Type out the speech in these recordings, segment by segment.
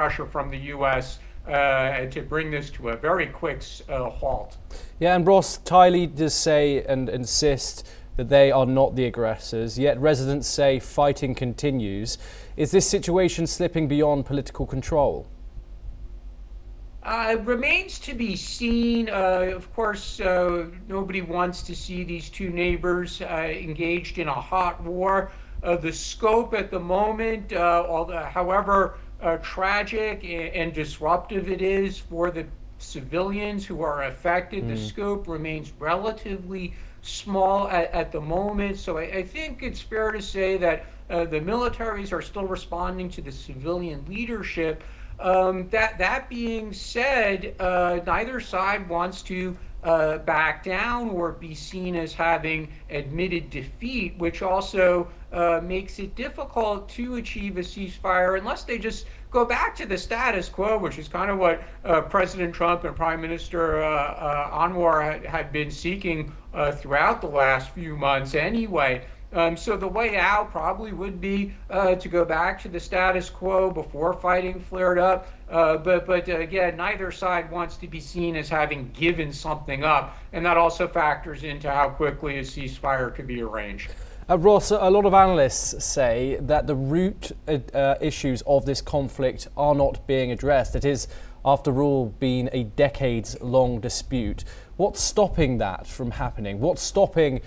pressure from the U.S. To bring this to a very quick halt. Yeah, and Ross, Thai does say and insist that they are not the aggressors, yet residents say fighting continues. Is this situation slipping beyond political control? It remains to be seen. Of course, nobody wants to see these two neighbors engaged in a hot war. The scope at the moment, however tragic and disruptive it is for the civilians who are affected, the scope remains relatively small at the moment. So I think it's fair to say that the militaries are still responding to the civilian leadership. That being said, neither side wants to back down or be seen as having admitted defeat, which also makes it difficult to achieve a ceasefire unless they just go back to the status quo, which is kind of what President Trump and Prime Minister Anwar had been seeking throughout the last few months anyway. So the way out probably would be to go back to the status quo before fighting flared up. But again, neither side wants to be seen as having given something up. And that also factors into how quickly a ceasefire could be arranged. Ross, a lot of analysts say that the root issues of this conflict are not being addressed. It is, after all, been a decades-long dispute. What's stopping that from happening? What's stopping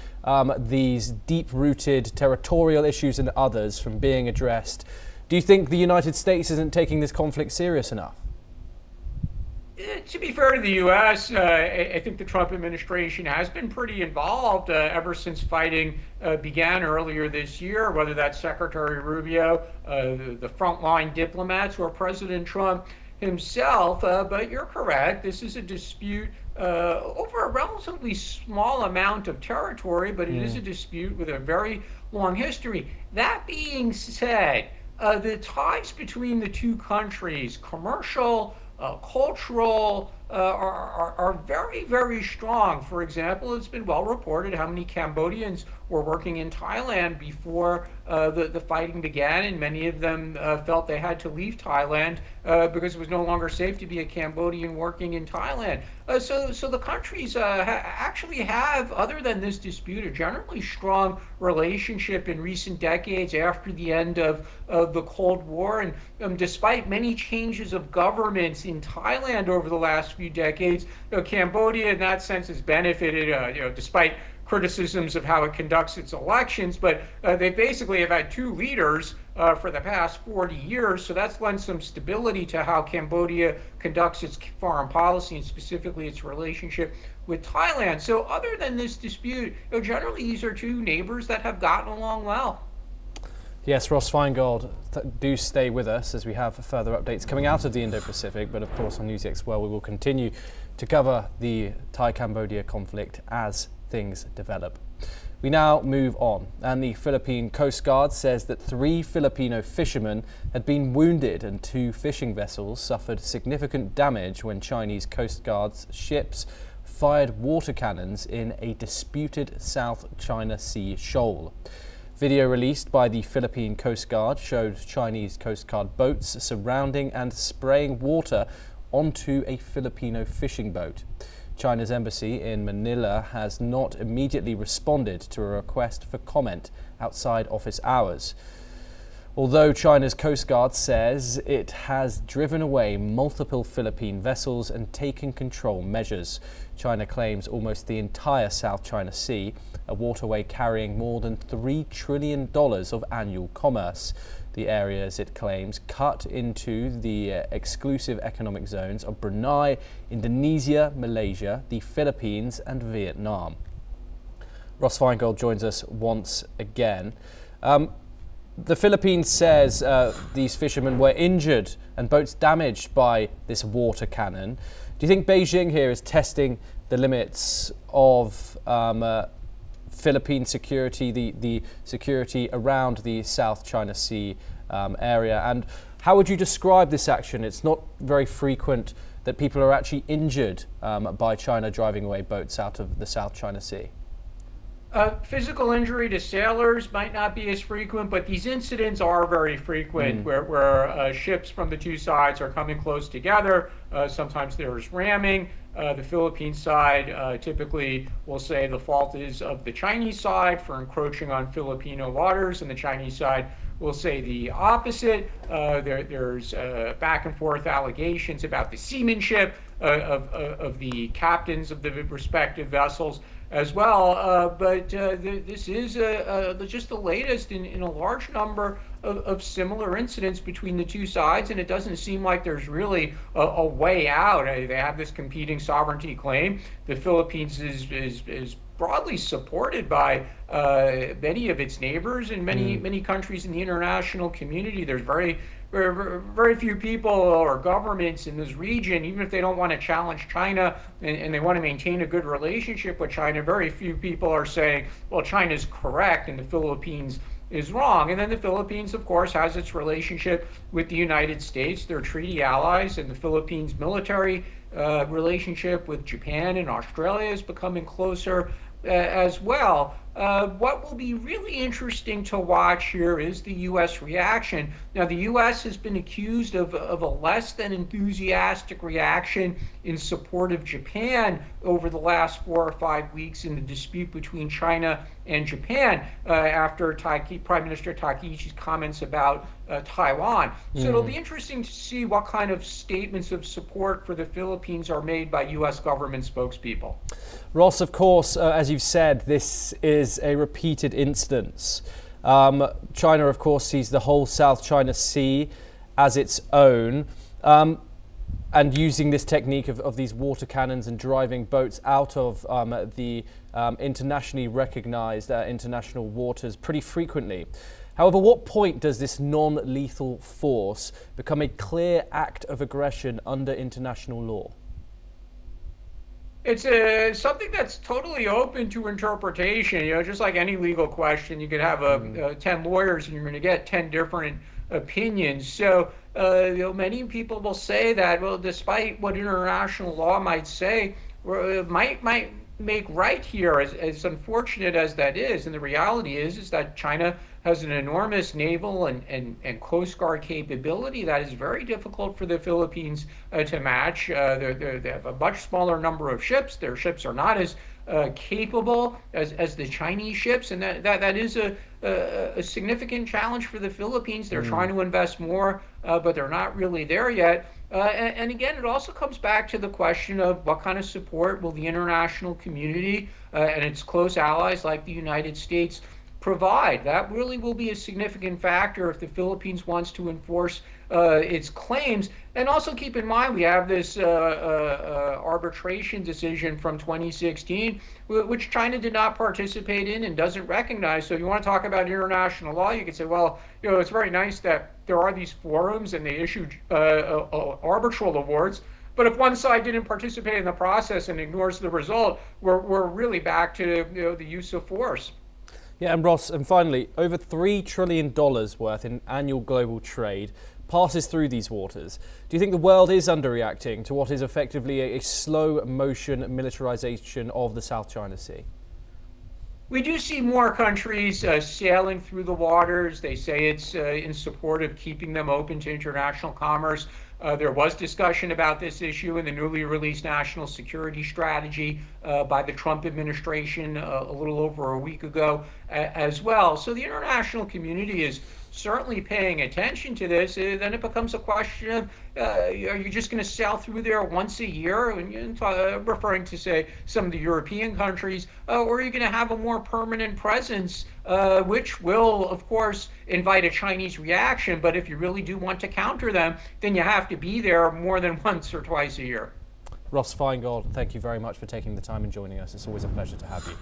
these deep-rooted territorial issues and others from being addressed? Do you think the United States isn't taking this conflict serious enough? To be fair to the U.S., I think the Trump administration has been pretty involved ever since fighting began earlier this year, whether that's Secretary Rubio, the frontline diplomats, or President Trump himself. But you're correct. This is a dispute over a relatively small amount of territory, but it is a dispute with a very long history. That being said, the ties between the two countries, commercial, cultural, are very, very strong. For example, it's been well reported how many Cambodians were working in Thailand before the fighting began, and many of them felt they had to leave Thailand because it was no longer safe to be a Cambodian working in Thailand. So the countries actually have, other than this dispute, a generally strong relationship in recent decades after the end of the Cold War. And despite many changes of governments in Thailand over the last few decades, Cambodia in that sense has benefited, despite criticisms of how it conducts its elections, but they basically have had two leaders for the past 40 years, so that's lent some stability to how Cambodia conducts its foreign policy and specifically its relationship with Thailand. So other than this dispute, generally these are two neighbors that have gotten along well. Yes, Ross Feingold, do stay with us as we have further updates coming out of the Indo-Pacific, but of course on NewsX World we will continue to cover the Thai-Cambodia conflict as things develop. We now move on, and the Philippine Coast Guard says that 3 Filipino fishermen had been wounded and 2 fishing vessels suffered significant damage when Chinese Coast Guard's ships fired water cannons in a disputed South China Sea shoal. Video released by the Philippine Coast Guard showed Chinese Coast Guard boats surrounding and spraying water onto a Filipino fishing boat. China's embassy in Manila has not immediately responded to a request for comment outside office hours. Although China's Coast Guard says it has driven away multiple Philippine vessels and taken control measures. China claims almost the entire South China Sea, a waterway carrying more than $3 trillion of annual commerce. The areas, it claims, cut into the exclusive economic zones of Brunei, Indonesia, Malaysia, the Philippines and Vietnam. Ross Feingold joins us once again. The Philippines says these fishermen were injured and boats damaged by this water cannon. Do you think Beijing here is testing the limits of Philippine security, the security around the South China Sea area? And how would you describe this action? It's not very frequent that people are actually injured by China driving away boats out of the South China Sea. Physical injury to sailors might not be as frequent, but these incidents are very frequent where ships from the two sides are coming close together. Sometimes there's ramming. The Philippine side typically will say the fault is of the Chinese side for encroaching on Filipino waters, and the Chinese side will say the opposite. There's back and forth allegations about the seamanship of the captains of the respective vessels as well. But this is just the latest in a large number of similar incidents between the two sides, and it doesn't seem like there's really a way out. They have this competing sovereignty claim. The Philippines is broadly supported by many of its neighbors and many countries in the international community. There's very few people or governments in this region, even if they don't want to challenge China and they want to maintain a good relationship with China, very few people are saying, well, China's correct and the Philippines is wrong. And then the Philippines, of course, has its relationship with the United States. They're treaty allies, and the Philippines' military relationship with Japan and Australia is becoming closer as well. What will be really interesting to watch here is the U.S. reaction. Now, the U.S. has been accused of a less than enthusiastic reaction in support of Japan over the last 4 or 5 weeks in the dispute between China and Japan after Prime Minister Takaichi's comments about Taiwan. So it'll be interesting to see what kind of statements of support for the Philippines are made by U.S. government spokespeople. Ross, of course, as you've said, this is a repeated instance. China, of course, sees the whole South China Sea as its own, and using this technique of these water cannons and driving boats out of the internationally recognized international waters pretty frequently. However, what point does this non-lethal force become a clear act of aggression under international law? It's something that's totally open to interpretation. Just like any legal question, you could have 10 lawyers and you're going to get 10 different opinions. So, many people will say that, well, despite what international law might say, might make right here, as unfortunate as that is. And the reality is that China has an enormous naval and Coast Guard capability that is very difficult for the Philippines to match. They have a much smaller number of ships. Their ships are not as capable as the Chinese ships, and that is a significant challenge for the Philippines. They're trying to invest more, but they're not really there yet. And again, it also comes back to the question of what kind of support will the international community and its close allies like the United States provide. That really will be a significant factor if the Philippines wants to enforce its claims. And also keep in mind, we have this arbitration decision from 2016, which China did not participate in and doesn't recognize. So if you want to talk about international law, you could say, well, it's very nice that there are these forums and they issue arbitral awards. But if one side didn't participate in the process and ignores the result, we're really back to the use of force. Yeah, and Ross, and finally, over $3 trillion worth in annual global trade passes through these waters. Do you think the world is underreacting to what is effectively a slow motion militarization of the South China Sea? We do see more countries sailing through the waters. They say it's in support of keeping them open to international commerce. There was discussion about this issue in the newly released national security strategy by the Trump administration a little over a week ago as well. So the international community is certainly paying attention to this. Then it becomes a question of, are you just going to sail through there once a year, and referring to, say, some of the European countries, or are you going to have a more permanent presence, which will, of course, invite a Chinese reaction. But if you really do want to counter them, then you have to be there more than once or twice a year. Ross Feingold, thank you very much for taking the time and joining us. It's always a pleasure to have you.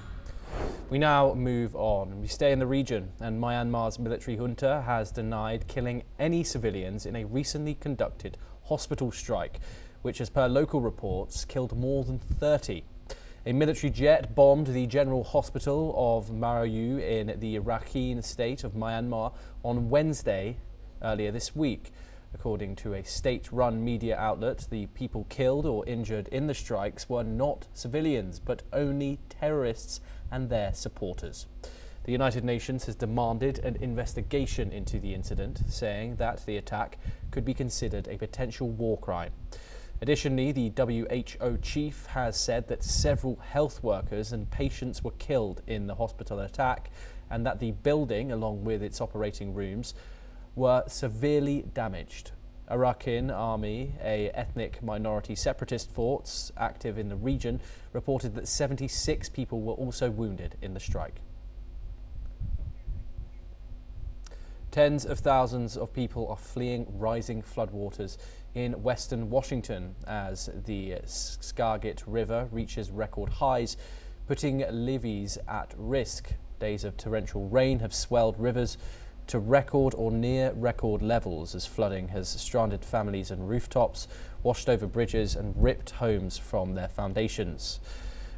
We now move on. We stay in the region, and Myanmar's military junta has denied killing any civilians in a recently conducted hospital strike, which, as per local reports, killed more than 30. A military jet bombed the General Hospital of Marayu in the Rakhine state of Myanmar on Wednesday earlier this week. According to a state-run media outlet, the people killed or injured in the strikes were not civilians, but only terrorists and their supporters. The United Nations has demanded an investigation into the incident, saying that the attack could be considered a potential war crime. Additionally, the WHO chief has said that several health workers and patients were killed in the hospital attack and that the building, along with its operating rooms, were severely damaged. Arakan Army, a ethnic minority separatist force active in the region, reported that 76 people were also wounded in the strike. Tens of thousands of people are fleeing rising floodwaters in western Washington as the Skagit River reaches record highs, putting levees at risk. Days of torrential rain have swelled rivers to record or near record levels as flooding has stranded families and rooftops, washed over bridges and ripped homes from their foundations.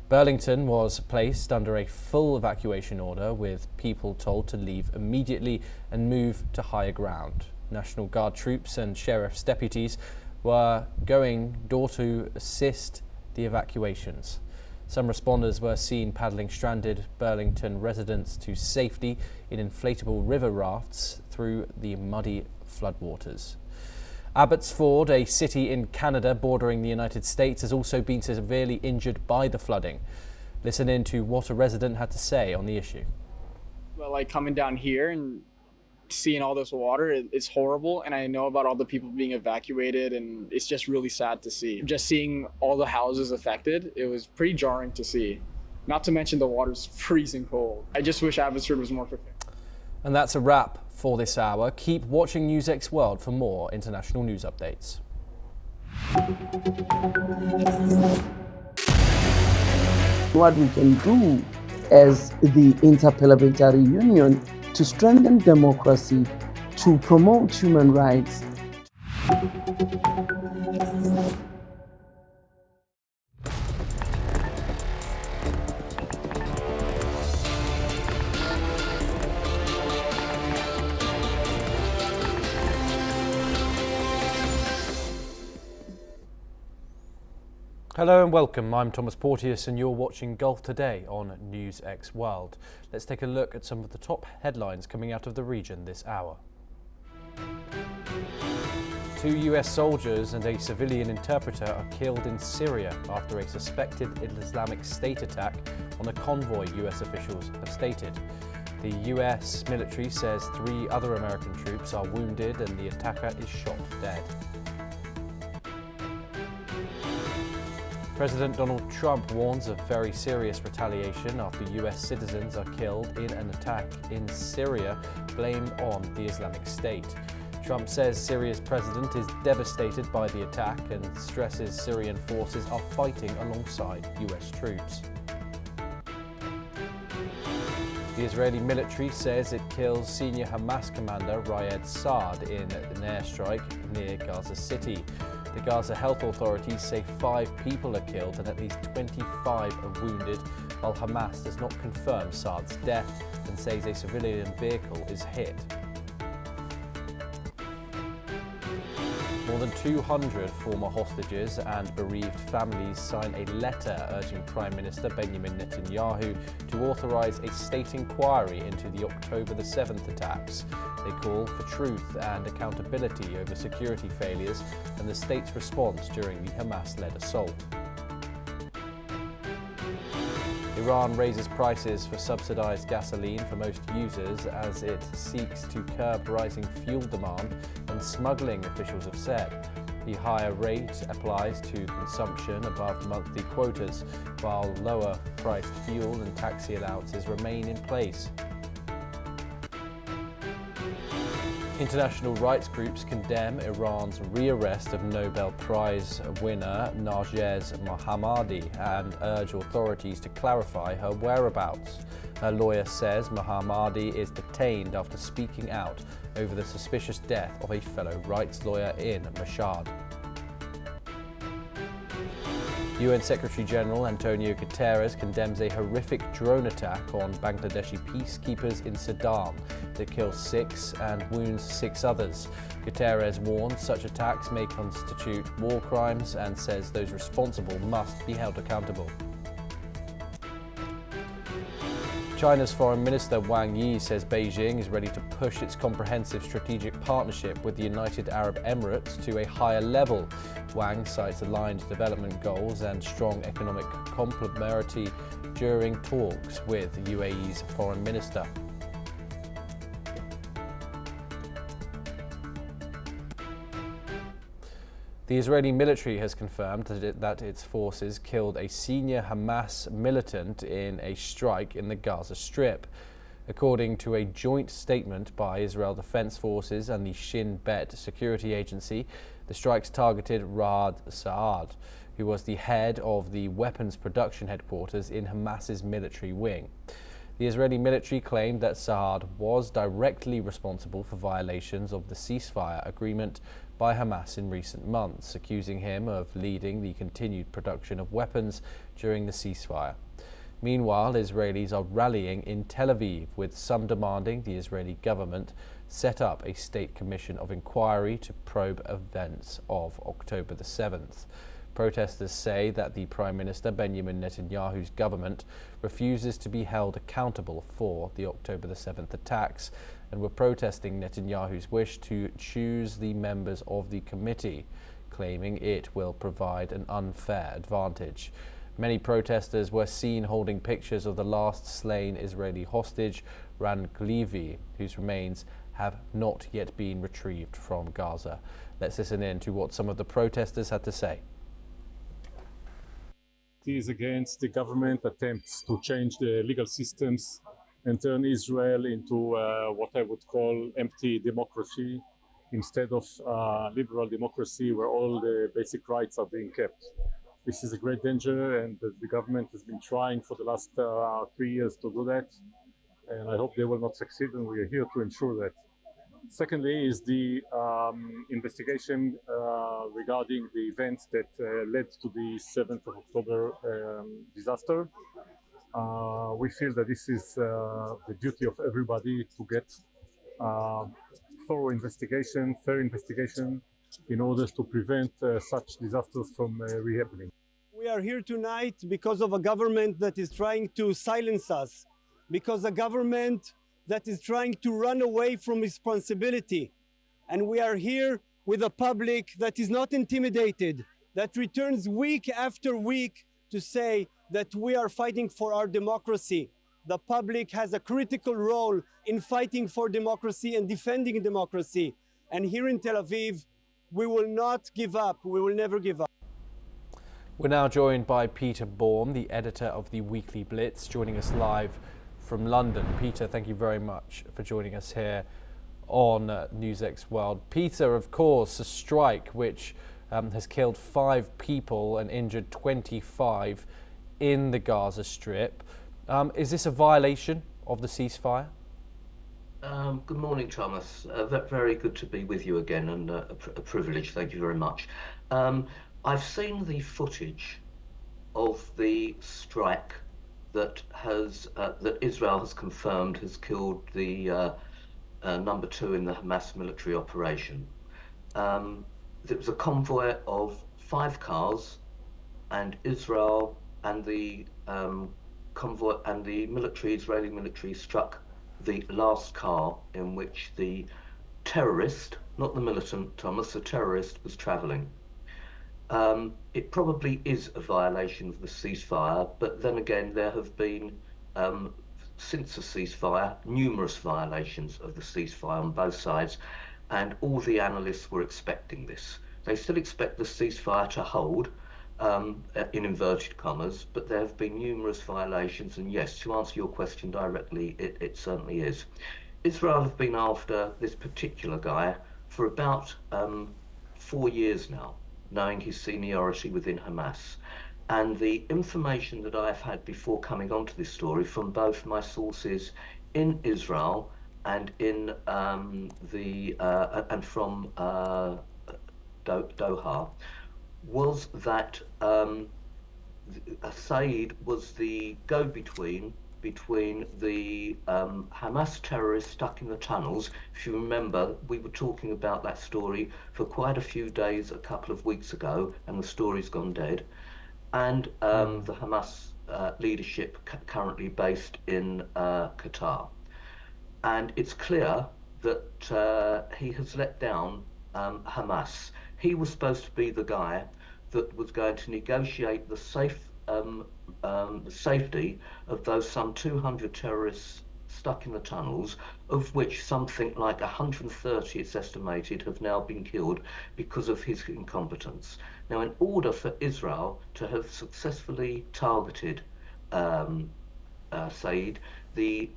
Burlington was placed under a full evacuation order, with people told to leave immediately and move to higher ground. National Guard troops and sheriff's deputies were going door to assist the evacuations. Some responders were seen paddling stranded Burlington residents to safety in inflatable river rafts through the muddy floodwaters. Abbotsford, a city in Canada bordering the United States, has also been severely injured by the flooding. Listen in to what a resident had to say on the issue. Well, like coming down here and seeing all this water, it's horrible. And I know about all the people being evacuated, and it's just really sad to see. Just seeing all the houses affected, it was pretty jarring to see. Not to mention the water's freezing cold. I just wish Abbotsford was more prepared. And that's a wrap for this hour. Keep watching NewsX World for more international news updates. What we can do as the Interparliamentary Union to strengthen democracy, to promote human rights. Hello and welcome, I'm Thomas Porteous and you're watching Gulf Today on NewsX World. Let's take a look at some of the top headlines coming out of the region this hour. 2 US soldiers and a civilian interpreter are killed in Syria after a suspected Islamic State attack on a convoy, US officials have stated. The US military says 3 other American troops are wounded and the attacker is shot dead. President Donald Trump warns of very serious retaliation after US citizens are killed in an attack in Syria blamed on the Islamic State. Trump says Syria's president is devastated by the attack and stresses Syrian forces are fighting alongside US troops. The Israeli military says it kills senior Hamas commander Raed Saad in an airstrike near Gaza City. The Gaza health authorities say 5 people are killed and at least 25 are wounded, while Hamas does not confirm Saad's death and says a civilian vehicle is hit. More than 200 former hostages and bereaved families sign a letter urging Prime Minister Benjamin Netanyahu to authorise a state inquiry into the October the 7th attacks. They call for truth and accountability over security failures and the state's response during the Hamas-led assault. Iran raises prices for subsidised gasoline for most users as it seeks to curb rising fuel demand and smuggling, officials have said. The higher rate applies to consumption above monthly quotas, while lower-priced fuel and taxi allowances remain in place. International rights groups condemn Iran's rearrest of Nobel Prize winner Narges Mohammadi and urge authorities to clarify her whereabouts. Her lawyer says Mohammadi is detained after speaking out over the suspicious death of a fellow rights lawyer in Mashhad. UN Secretary General Antonio Guterres condemns a horrific drone attack on Bangladeshi peacekeepers in Sudan that kills 6 and wounds 6 others. Guterres warns such attacks may constitute war crimes and says those responsible must be held accountable. China's Foreign Minister Wang Yi says Beijing is ready to push its comprehensive strategic partnership with the United Arab Emirates to a higher level. Wang cites aligned development goals and strong economic complementarity during talks with UAE's Foreign Minister. The Israeli military has confirmed that its forces killed a senior Hamas militant in a strike in the Gaza Strip. According to a joint statement by Israel Defense Forces and the Shin Bet security agency, the strikes targeted Raad Saad, who was the head of the weapons production headquarters in Hamas's military wing. The Israeli military claimed that Saad was directly responsible for violations of the ceasefire agreement by Hamas in recent months, accusing him of leading the continued production of weapons during the ceasefire. Meanwhile, Israelis are rallying in Tel Aviv, with some demanding the Israeli government set up a state commission of inquiry to probe events of October the 7th. Protesters say that the Prime Minister Benjamin Netanyahu's government refuses to be held accountable for the October the 7th attacks and were protesting Netanyahu's wish to choose the members of the committee, claiming it will provide an unfair advantage. Many protesters were seen holding pictures of the last slain Israeli hostage, Ran Glivi, whose remains have not yet been retrieved from Gaza. Let's listen in to what some of the protesters had to say. It is against the government attempts to change the legal systems and turn Israel into what I would call empty democracy instead of liberal democracy where all the basic rights are being kept. This is a great danger, and the government has been trying for the last 3 years to do that, and I hope they will not succeed, and we are here to ensure that. Secondly is the investigation regarding the events that led to the 7th of October disaster. We feel that this is the duty of everybody to get thorough investigation, fair investigation, in order to prevent such disasters from rehappening. We are here tonight because of a government that is trying to silence us, because a government that is trying to run away from responsibility. And we are here with a public that is not intimidated, that returns week after week to say that we are fighting for our democracy. The public has a critical role in fighting for democracy and defending democracy. And here in Tel Aviv, we will not give up. We will never give up. We're now joined by Peter Baum, the editor of the Weekly Blitz, joining us live from London. Peter, thank you very much for joining us here on NewsX World. Peter, of course, a strike which has killed 5 people and injured 25 in the Gaza Strip. Is this a violation of the ceasefire? Good morning, Thomas. Very good to be with you again, and a privilege. Thank you very much. I've seen the footage of the strike that Israel has confirmed has killed the number 2 in the Hamas military operation. It was a convoy of 5 cars, and Israel and the convoy and the Israeli military struck the last car in which the terrorist, not the militant, Thomas, the terrorist was travelling. It probably is a violation of the ceasefire, but then again, there have been, since the ceasefire, numerous violations of the ceasefire on both sides, and all the analysts were expecting this. They still expect the ceasefire to hold, in inverted commas, but there have been numerous violations, and yes, to answer your question directly, it certainly is. Israel have been after this particular guy for about 4 years now, knowing his seniority within Hamas. And the information that I've had before coming onto this story from both my sources in Israel and in from Doha was that Said was the go-between between the Hamas terrorists stuck in the tunnels. If you remember, we were talking about that story for quite a few days a couple of weeks ago, and the story's gone dead. And the Hamas leadership currently based in Qatar. And it's clear that he has let down Hamas. He was supposed to be the guy that was going to negotiate the safety of those some 200 terrorists stuck in the tunnels, of which something like 130, it's estimated, have now been killed because of his incompetence. Now, in order for Israel to have successfully targeted Said, the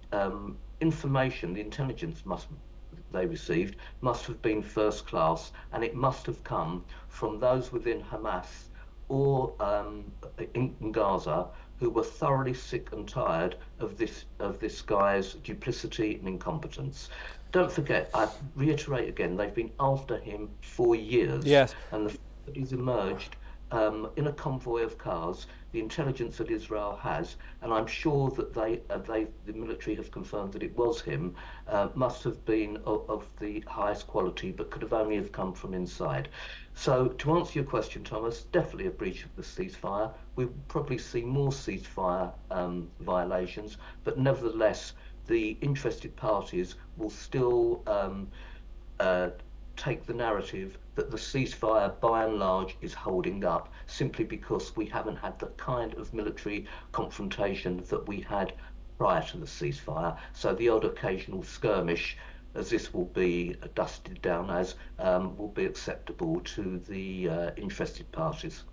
information, the intelligence they received must have been first class, and it must have come from those within Hamas or in Gaza who were thoroughly sick and tired of this guy's duplicity and incompetence. Don't forget, I reiterate again, they've been after him for years. Yes. And the fact that he's emerged in a convoy of cars, the intelligence that Israel has, and I'm sure that the military have confirmed that it was him, must have been of the highest quality, but could have only have come from inside. So to answer your question, Thomas, definitely a breach of the ceasefire. We'll probably see more ceasefire violations, but nevertheless, the interested parties will still take the narrative that the ceasefire by and large is holding up, simply because we haven't had the kind of military confrontation that we had prior to the ceasefire. So the odd occasional skirmish, as this will be dusted down as, will be acceptable to the interested parties.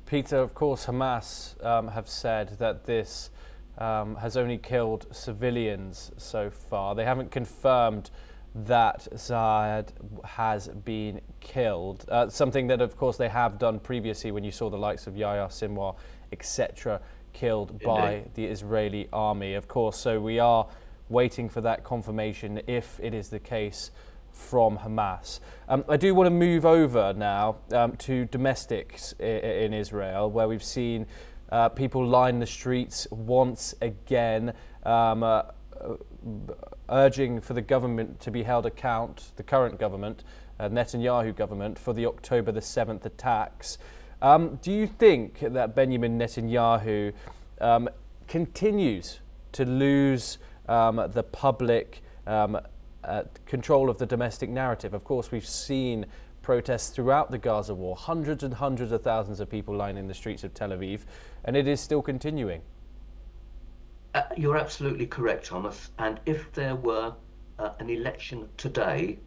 Peter, of course, Hamas have said that this has only killed civilians so far. They haven't confirmed that Saad has been killed. Something that, of course, they have done previously when you saw the likes of Yahya Sinwar, etc., killed by the Israeli army, of course. So we are waiting for that confirmation, if it is the case, from Hamas. I do want to move over now to domestics in Israel, where we've seen people line the streets once again, urging for the government to be held account, the current government, Netanyahu government, for the October the 7th attacks. Do you think that Benjamin Netanyahu continues to lose the public control of the domestic narrative? Of course, we've seen protests throughout the Gaza war, hundreds and hundreds of thousands of people lining the streets of Tel Aviv, and it is still continuing. You're absolutely correct, Thomas. And if there were an election today,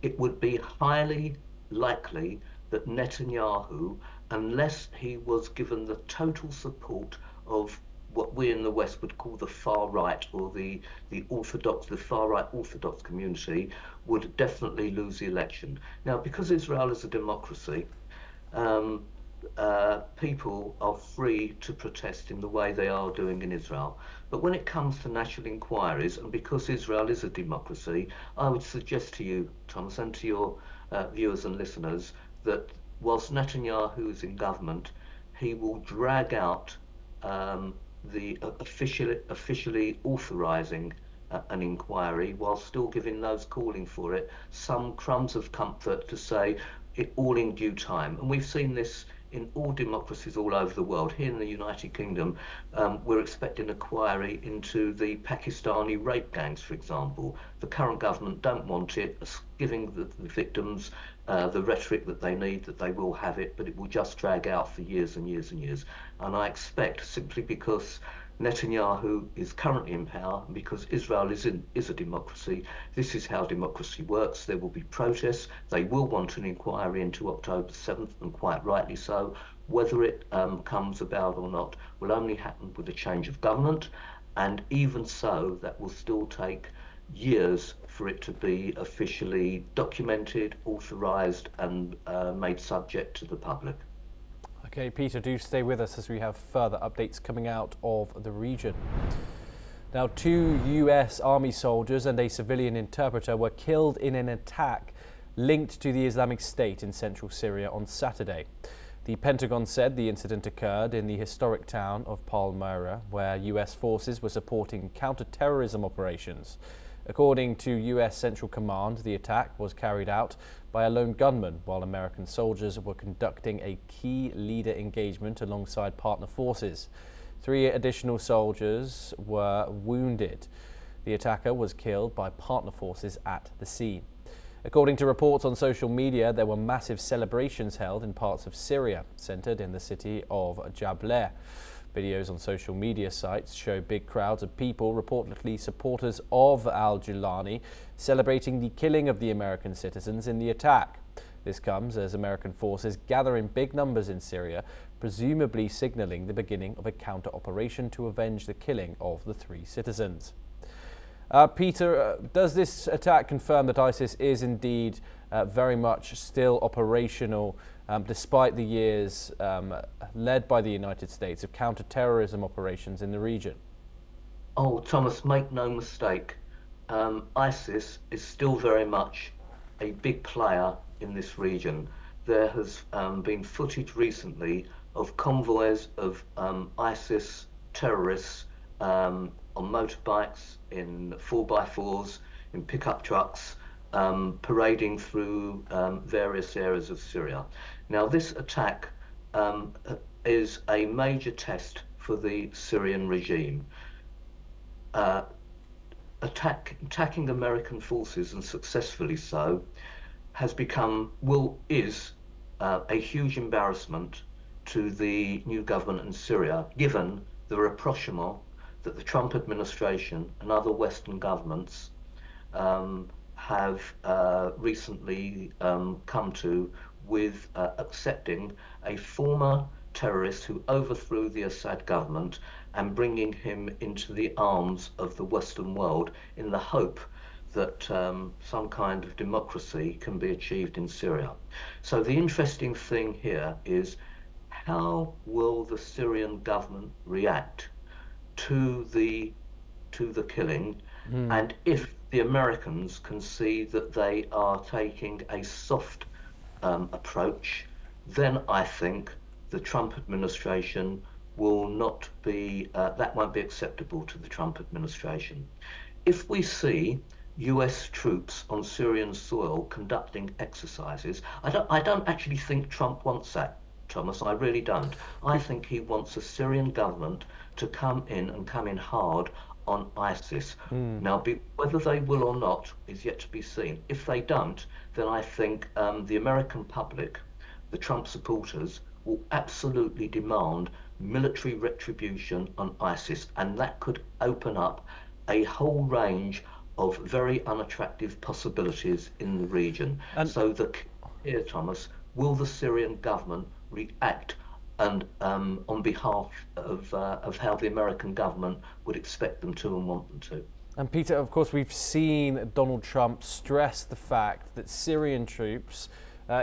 it would be highly likely that Netanyahu, unless he was given the total support of what we in the West would call the far right, or the far right Orthodox community, would definitely lose the election. Now, because Israel is a democracy, people are free to protest in the way they are doing in Israel. But when it comes to national inquiries, and because Israel is a democracy, I would suggest to you, Thomas, and to your viewers and listeners, that whilst Netanyahu is in government, he will drag out the officially authorising an inquiry, while still giving those calling for it some crumbs of comfort to say it all in due time. And we've seen this in all democracies all over the world. Here in the United Kingdom, we're expecting an inquiry into the Pakistani rape gangs, for example. The current government don't want it, giving the victims the rhetoric that they need, that they will have it, but it will just drag out for years and years and years. And I expect, simply because Netanyahu is currently in power, and because Israel is a democracy, this is how democracy works. There will be protests. They will want an inquiry into October 7th, and quite rightly so. Whether it comes about or not will only happen with a change of government, and even so, that will still take years for it to be officially documented, authorised, and made subject to the public. Okay, Peter, do stay with us as we have further updates coming out of the region. Now, 2 US Army soldiers and a civilian interpreter were killed in an attack linked to the Islamic State in central Syria on Saturday. The Pentagon said the incident occurred in the historic town of Palmyra, where US forces were supporting counter-terrorism operations. According to US Central Command, the attack was carried out by a lone gunman while American soldiers were conducting a key leader engagement alongside partner forces. 3 additional soldiers were wounded. The attacker was killed by partner forces at the scene. According to reports on social media, there were massive celebrations held in parts of Syria, centered in the city of Jableh. Videos on social media sites show big crowds of people, reportedly supporters of al-Jilani, celebrating the killing of the American citizens in the attack. This comes as American forces gather in big numbers in Syria, presumably signaling the beginning of a counter-operation to avenge the killing of the 3 citizens. Peter, does this attack confirm that ISIS is indeed very much still operational, despite the years led by the United States of counter-terrorism operations in the region? Oh, Thomas, make no mistake. ISIS is still very much a big player in this region. There has been footage recently of convoys of ISIS terrorists on motorbikes, in 4x4s, in pickup trucks, parading through various areas of Syria. Now, this attack is a major test for the Syrian regime. Attacking American forces, and successfully so, has become, is a huge embarrassment to the new government in Syria, given the rapprochement that the Trump administration and other Western governments have recently come to with accepting a former terrorist who overthrew the Assad government and bringing him into the arms of the Western world in the hope that some kind of democracy can be achieved in Syria. So the interesting thing here is, how will the Syrian government react to the killing, and if the Americans can see that they are taking a soft approach, then I think the Trump administration will not be, that won't be acceptable to the Trump administration. If we see US troops on Syrian soil conducting exercises, I don't actually think Trump wants that, Thomas, I really don't. I think he wants a Syrian government to come in hard on ISIS. Now, whether they will or not is yet to be seen. If they don't, then I think the American public, the Trump supporters, will absolutely demand military retribution on ISIS, and that could open up a whole range of very unattractive possibilities in the region. And so here, Thomas, will the Syrian government react and on behalf of how the American government would expect them to and want them to? And Peter, of course, we've seen Donald Trump stress the fact that Syrian troops,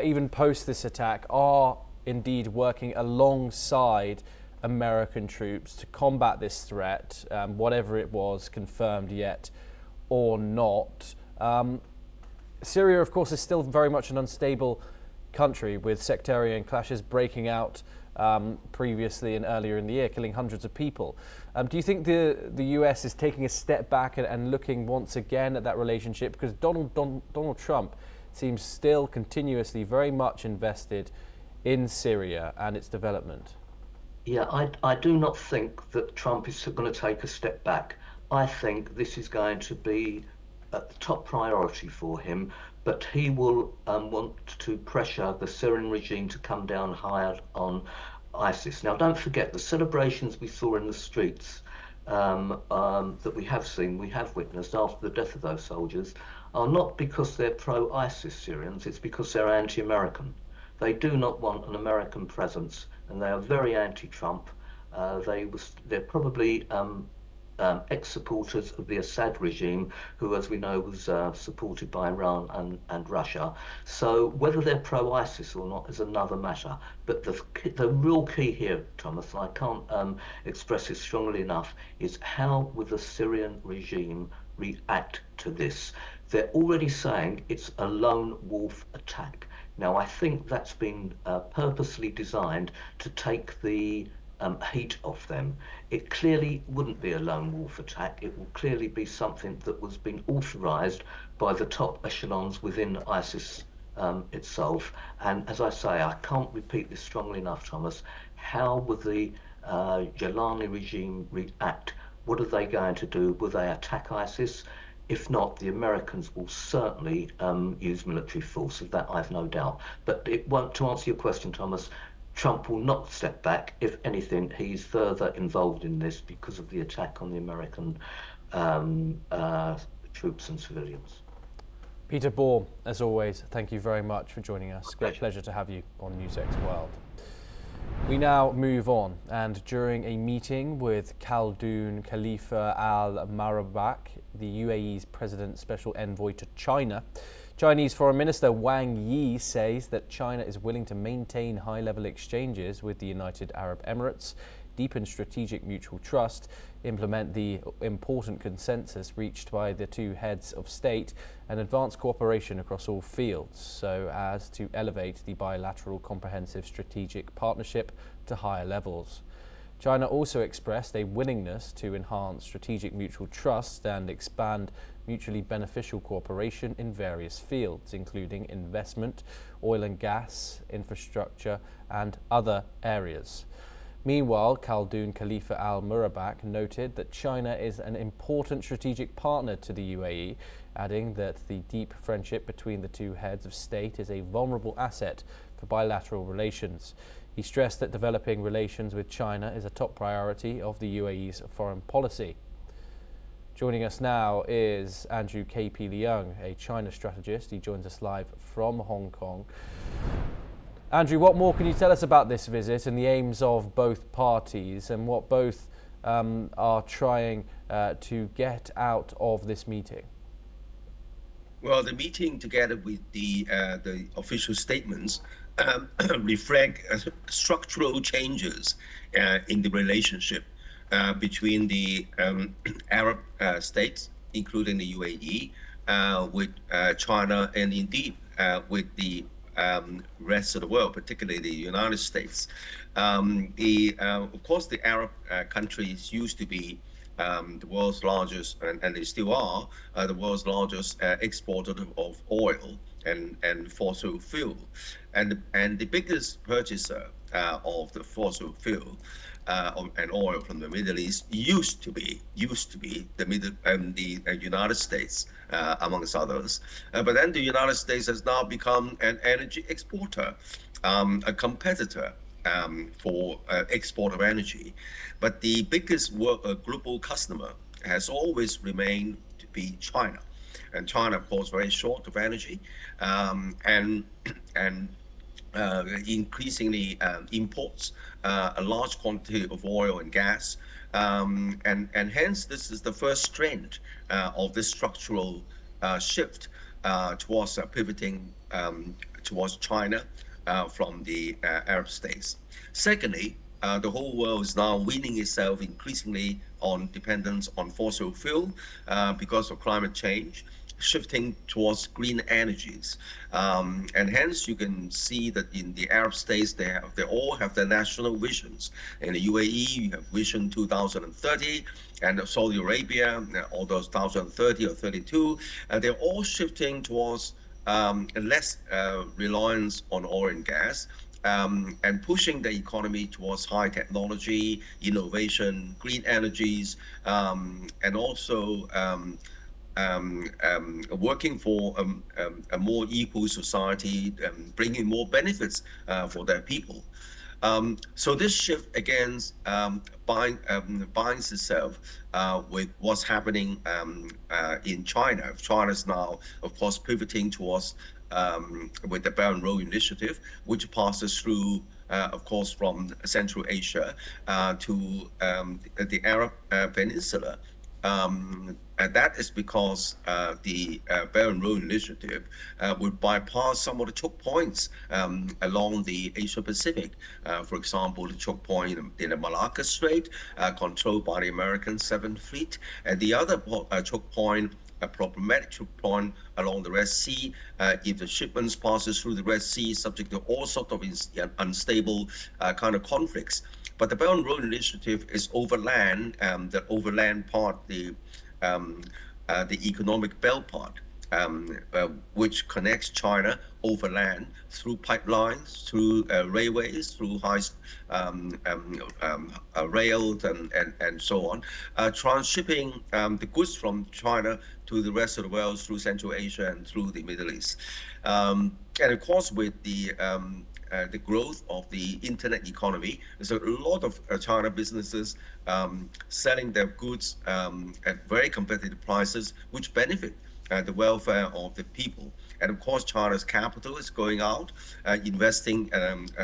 even post this attack, are indeed working alongside American troops to combat this threat, whatever it was, confirmed yet or not. Syria, of course, is still very much an unstable country, with sectarian clashes breaking out previously and earlier in the year, killing hundreds of people. Do you think the US is taking a step back and looking once again at that relationship? Because Donald Trump seems still continuously very much invested in Syria and its development. Yeah, I do not think that Trump is going to take a step back. I think this is going to be a top priority for him, but he will want to pressure the Syrian regime to come down higher on ISIS. Now, don't forget, the celebrations we saw in the streets that we have witnessed after the death of those soldiers are not because they're pro-ISIS Syrians, it's because they're anti-American. They do not want an American presence, and they are very anti-Trump. They're probably ex-supporters of the Assad regime, who, as we know, was supported by Iran and Russia. So whether they're pro-ISIS or not is another matter. But the real key here, Thomas, and I can't express it strongly enough, is how will the Syrian regime react to this? They're already saying it's a lone wolf attack. Now, I think that's been purposely designed to take the heat off them. It clearly wouldn't be a lone wolf attack. It will clearly be something that was being authorized by the top echelons within ISIS itself. And as I say, I can't repeat this strongly enough, Thomas. How will the Jelani regime react? What are they going to do? Will they attack ISIS? If not, the Americans will certainly use military force. Of that, I've no doubt. But it won't. To answer your question, Thomas, Trump will not step back. If anything, he's further involved in this because of the attack on the American troops and civilians. Peter Bohr, as always, thank you very much for joining us. Great pleasure to have you on NewsX World. We now move on, and during a meeting with Khaldoon Khalifa al-Marabak, the UAE's President's Special Envoy to China, Chinese Foreign Minister Wang Yi says that China is willing to maintain high-level exchanges with the United Arab Emirates, deepen strategic mutual trust, implement the important consensus reached by the two heads of state, and advance cooperation across all fields so as to elevate the bilateral comprehensive strategic partnership to higher levels. China also expressed a willingness to enhance strategic mutual trust and expand mutually beneficial cooperation in various fields, including investment, oil and gas, infrastructure, and other areas. Meanwhile, Khaldoon Khalifa al-Marabak noted that China is an important strategic partner to the UAE, adding that the deep friendship between the two heads of state is a vulnerable asset for bilateral relations. He stressed that developing relations with China is a top priority of the UAE's foreign policy. Joining us now is Andrew K.P. Leung, a China strategist. He joins us live from Hong Kong. Andrew, what more can you tell us about this visit and the aims of both parties and what both are trying to get out of this meeting? Well, the meeting, together with the official statements, reflect structural changes in the relationship between the Arab states, including the UAE, with China, and indeed with the rest of the world, particularly the United States. Of course, the Arab countries used to be the world's largest, and they still are, the world's largest exporter of oil and fossil fuel, and the biggest purchaser of the fossil fuel and oil from the Middle East used to be the United States, amongst others. But then the United States has now become an energy exporter, a competitor for export of energy. But the biggest global customer has always remained to be China. And China, of course, very short of energy, and increasingly imports a large quantity of oil and gas. And hence, this is the first trend of this structural shift towards pivoting towards China from the Arab states. Secondly, the whole world is now weaning itself increasingly on dependence on fossil fuel because of climate change, shifting towards green energies. And hence you can see that in the Arab states, they all have their national visions. In the UAE, you have Vision 2030, and Saudi Arabia, although 2030 or 32, they're all shifting towards less reliance on oil and gas, and pushing the economy towards high technology, innovation, green energies, and also working for a more equal society, bringing more benefits for their people. So this shift again binds itself with what's happening in China. China's now, of course, pivoting towards with the Belt and Road Initiative, which passes through, of course, from Central Asia to the Arab Peninsula. And that is because the Belt and Road Initiative would bypass some of the choke points along the Asia Pacific. For example, the choke point in the Malacca Strait, controlled by the American 7th Fleet, and the other choke point a problematic point along the Red Sea. If the shipments passes through the Red Sea, subject to all sorts of unstable kind of conflicts. But the Belt and Road Initiative is overland, the overland part, the economic belt part, which connects China overland through pipelines, through railways, through high rails and so on, transshipping the goods from China to the rest of the world through Central Asia and through the Middle East. And of course, with the growth of the internet economy, there's a lot of China businesses selling their goods at very competitive prices, which benefit the welfare of the people. And of course, China's capital is going out, investing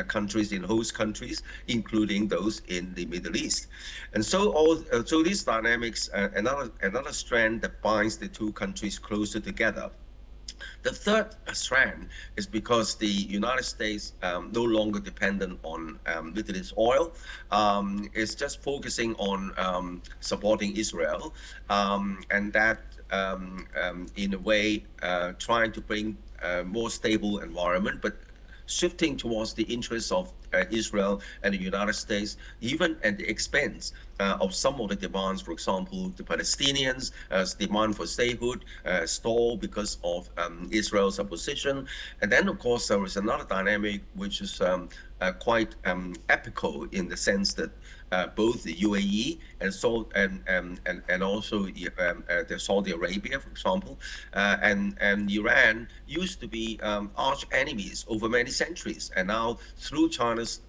countries in host countries, including those in the Middle East. And so so these dynamics, another strand that binds the two countries closer together. The third strand is because the United States, no longer dependent on Middle East oil, is just focusing on supporting Israel, and that in a way trying to bring a more stable environment, but shifting towards the interests of Israel and the United States, even at the expense of some of the demands. For example, the Palestinians' demand for statehood stalled because of Israel's opposition. And then, of course, there is another dynamic which is quite epical in the sense that both the UAE and also the Saudi Arabia, for example, and Iran used to be arch enemies over many centuries, and now through China's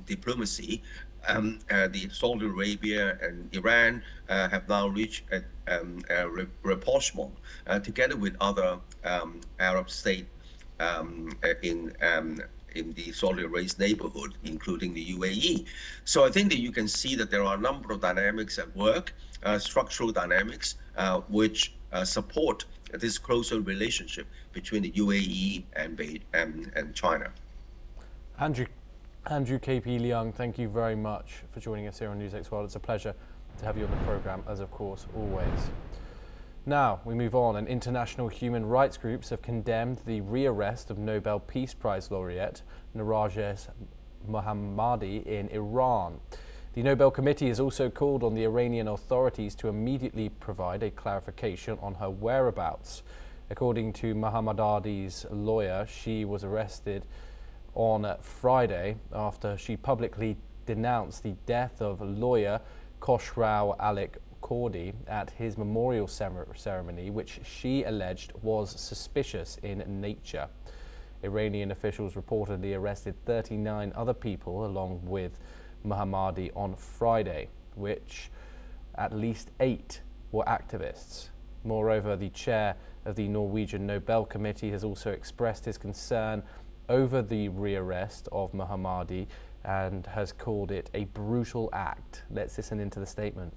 diplomacy, the Saudi Arabia and Iran have now reached a rapprochement together with other Arab states in the Saudi Arabia's neighborhood, including the UAE. So I think that you can see that there are a number of dynamics at work, structural dynamics, which support this closer relationship between the UAE and China. Andrew KP Leung, thank you very much for joining us here on NewsX World. It's a pleasure to have you on the programme, as of course, always. Now, we move on, and international human rights groups have condemned the rearrest of Nobel Peace Prize laureate Narages Mohammadi in Iran. The Nobel Committee has also called on the Iranian authorities to immediately provide a clarification on her whereabouts. According to Mohammadi's lawyer, she was arrested on Friday after she publicly denounced the death of lawyer Khosrow Alik Kordi at his memorial ceremony, which she alleged was suspicious in nature. Iranian officials reportedly arrested 39 other people along with Mohammadi on Friday, which at least 8 were activists. Moreover, the chair of the Norwegian Nobel Committee has also expressed his concern over the rearrest of Mohammadi and has called it a brutal act. Let's listen into the statement.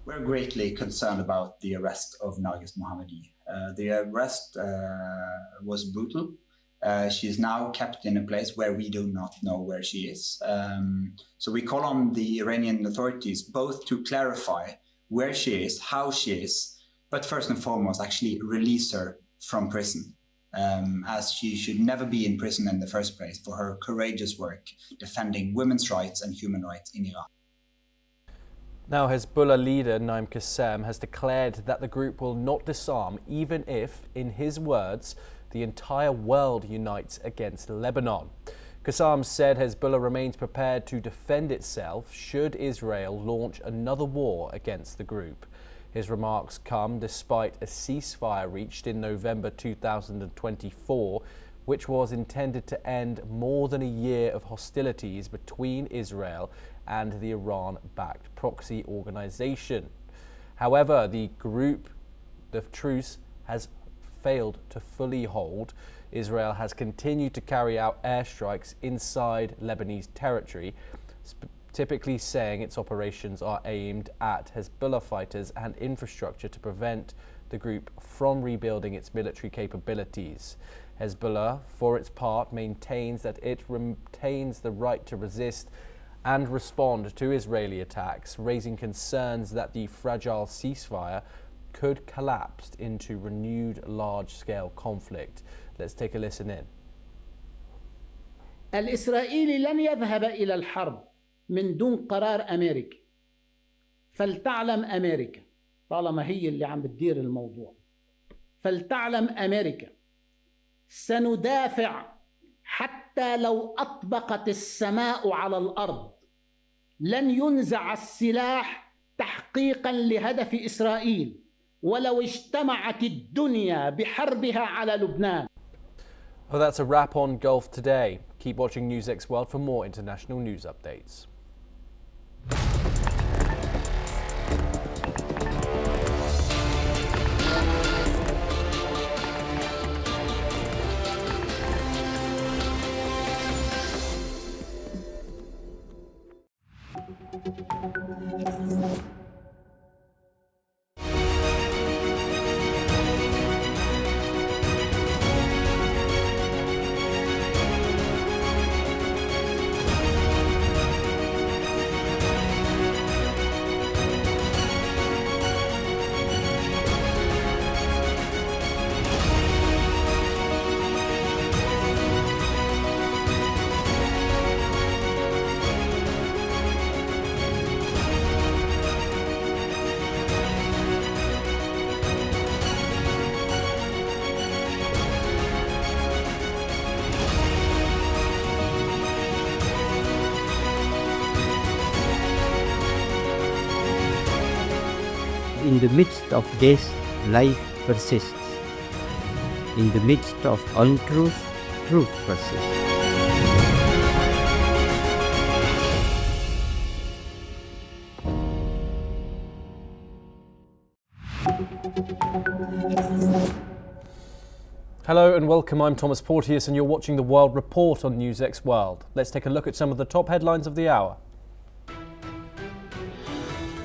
We're greatly concerned about the arrest of Narges Mohammadi. The arrest was brutal. She is now kept in a place where we do not know where she is. So we call on the Iranian authorities both to clarify where she is, how she is, but first and foremost, actually release her from prison, as she should never be in prison in the first place for her courageous work defending women's rights and human rights in Iran. Now, Hezbollah leader Naim Qassem has declared that the group will not disarm even if, in his words, the entire world unites against Lebanon. Qassem said Hezbollah remains prepared to defend itself should Israel launch another war against the group. His remarks come despite a ceasefire reached in November 2024, which was intended to end more than a year of hostilities between Israel and the Iran-backed proxy organization. However, the truce has failed to fully hold. Israel has continued to carry out airstrikes inside Lebanese territory, typically saying its operations are aimed at Hezbollah fighters and infrastructure to prevent the group from rebuilding its military capabilities. Hezbollah, for its part, maintains that it retains the right to resist and respond to Israeli attacks, raising concerns that the fragile ceasefire could collapse into renewed large-scale conflict. Let's take a listen in. الإسرائيلي لن يذهب إلى الحرب من دون قرار أمريكي. فلتعلم أمريكا طالما هي اللي عم بتدير الموضوع، فلتعلم أمريكا سندافع حتى لو أطبقت السماء على الأرض. لن ينزع السلاح تحقيقا لهدف إسرائيل ولو اجتمعت الدنيا بحربها على لبنان. Well, that's a wrap on Gulf Today. Keep watching NewsX World for more international news updates. In the midst of this, life persists. In the midst of untruth, truth persists. Hello and welcome, I'm Thomas Porteous and you're watching the World Report on NewsX World. Let's take a look at some of the top headlines of the hour.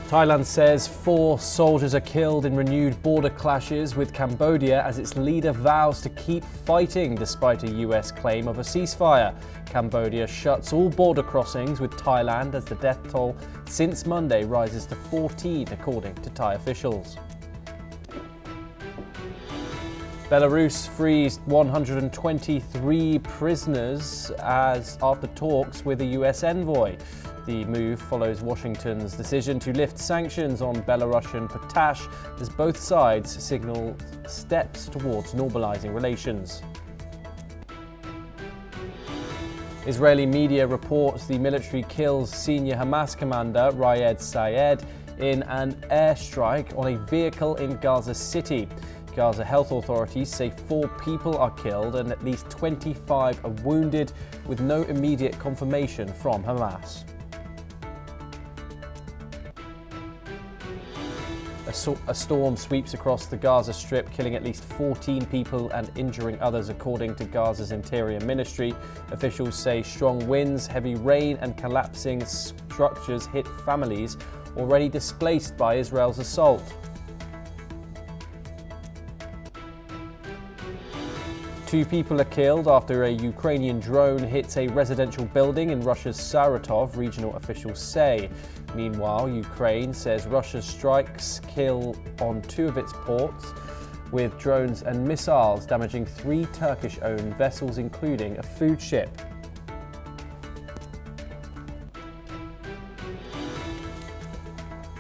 Thailand says 4 soldiers are killed in renewed border clashes with Cambodia as its leader vows to keep fighting despite a US claim of a ceasefire. Cambodia shuts all border crossings with Thailand as the death toll since Monday rises to 14 according to Thai officials. Belarus frees 123 prisoners after talks with a US envoy. The move follows Washington's decision to lift sanctions on Belarusian potash as both sides signal steps towards normalizing relations. Israeli media reports the military kills senior Hamas commander Raed Sayed in an airstrike on a vehicle in Gaza City. Gaza health authorities say 4 people are killed and at least 25 are wounded, with no immediate confirmation from Hamas. A storm sweeps across the Gaza Strip, killing at least 14 people and injuring others, according to Gaza's Interior Ministry. Officials say strong winds, heavy rain and collapsing structures hit families already displaced by Israel's assault. Two people are killed after a Ukrainian drone hits a residential building in Russia's Saratov, regional officials say. Meanwhile, Ukraine says Russia's strikes kill on 2 of its ports, with drones and missiles damaging 3 Turkish-owned vessels, including a food ship.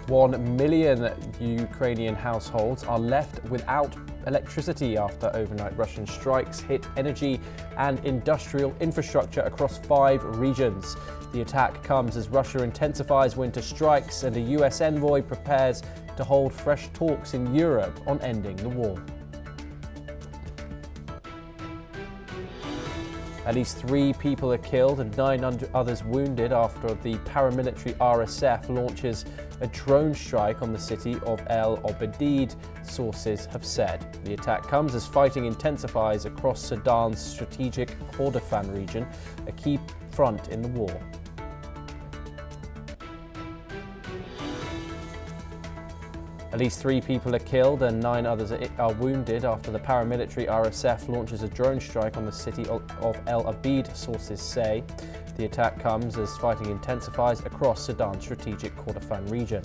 One million Ukrainian households are left without electricity after overnight Russian strikes hit energy and industrial infrastructure across 5 regions. The attack comes as Russia intensifies winter strikes and a US envoy prepares to hold fresh talks in Europe on ending the war. At least 3 people are killed and 9 others wounded after the paramilitary RSF launches a drone strike on the city of El Obeid, sources have said. The attack comes as fighting intensifies across Sudan's strategic Kordofan region, a key front in the war. At least 3 people are killed and 9 others are wounded after the paramilitary RSF launches a drone strike on the city of El Obeid, sources say. The attack comes as fighting intensifies across Sudan's strategic Kordofan region.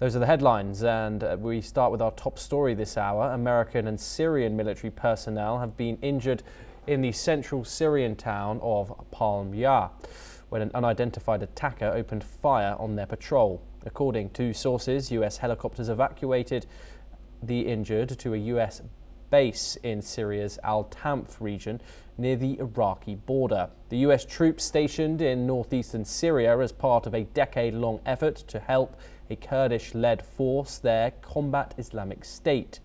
Those are the headlines, and we start with our top story this hour. American and Syrian military personnel have been injured in the central Syrian town of Palmyra when an unidentified attacker opened fire on their patrol. According to sources, US helicopters evacuated the injured to a US base in Syria's Al-Tamf region near the Iraqi border. The US troops stationed in northeastern Syria as part of a decade-long effort to help a Kurdish-led force there combat Islamic State.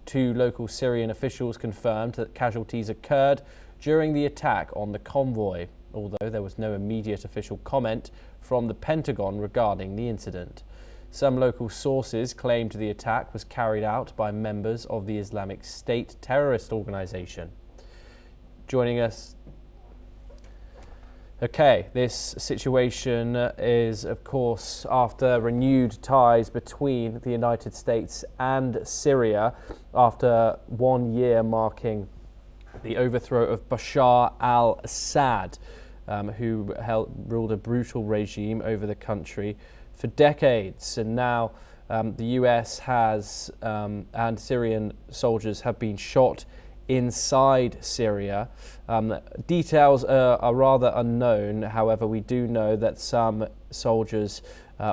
2 local Syrian officials confirmed that casualties occurred during the attack on the convoy, although there was no immediate official comment from the Pentagon regarding the incident. Some local sources claimed the attack was carried out by members of the Islamic State terrorist organization. Joining us. Okay, this situation is, of course, after renewed ties between the United States and Syria after 1 year marking the overthrow of Bashar al-Assad, who ruled a brutal regime over the country for decades. And now the US has and Syrian soldiers have been shot inside Syria. Details are rather unknown. However, we do know that some soldiers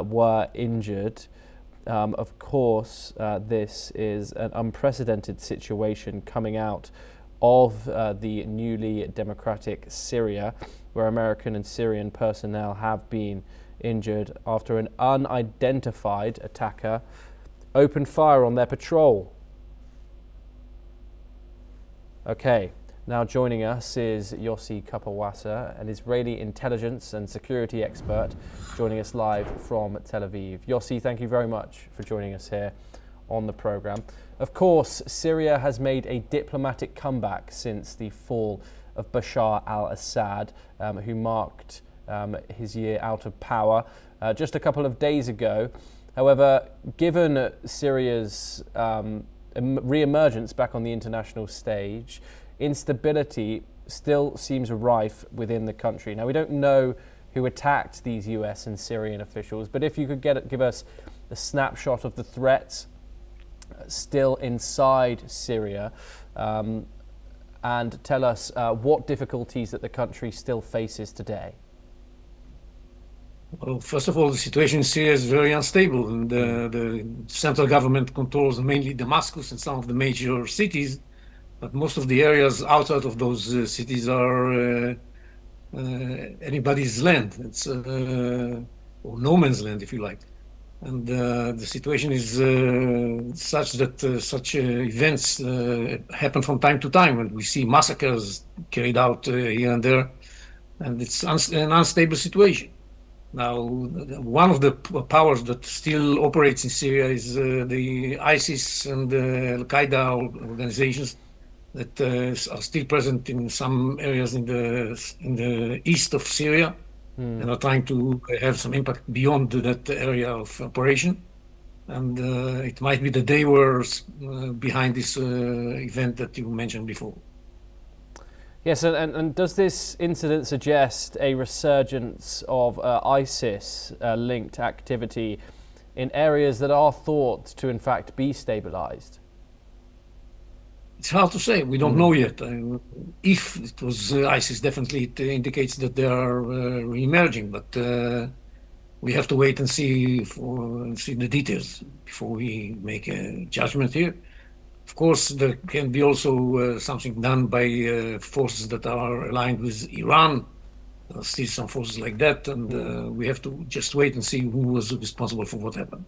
were injured. Of course, this is an unprecedented situation coming out of the newly democratic Syria, where American and Syrian personnel have been injured after an unidentified attacker opened fire on their patrol. Okay, now joining us is Yossi Kapawasa, an Israeli intelligence and security expert, joining us live from Tel Aviv. Yossi, thank you very much for joining us here on the program. Of course, Syria has made a diplomatic comeback since the fall of Bashar al-Assad, who marked his year out of power just a couple of days ago. However, given Syria's re-emergence back on the international stage, instability still seems rife within the country. Now, we don't know who attacked these US and Syrian officials, but if you could give us a snapshot of the threats still inside Syria, and tell us what difficulties that the country still faces today. Well, first of all, the situation in Syria is very unstable, and the central government controls mainly Damascus and some of the major cities, but most of the areas outside of those cities are anybody's land. It's or no man's land, if you like. And the situation is such that such events happen from time to time, and we see massacres carried out here and there, and it's an unstable situation. Now, one of the powers that still operates in Syria is the ISIS and the Al-Qaeda organizations that are still present in some areas in the east of Syria, and are trying to have some impact beyond that area of operation. And it might be that they were behind this event that you mentioned before. Yes, and does this incident suggest a resurgence of ISIS-linked activity in areas that are thought to, in fact, be stabilized? It's hard to say. We don't know yet. If it was ISIS, definitely it indicates that they are re-emerging, but we have to wait and see the details before we make a judgment here. Of course, there can be also something done by forces that are aligned with Iran. Still some forces like that, and we have to just wait and see who was responsible for what happened.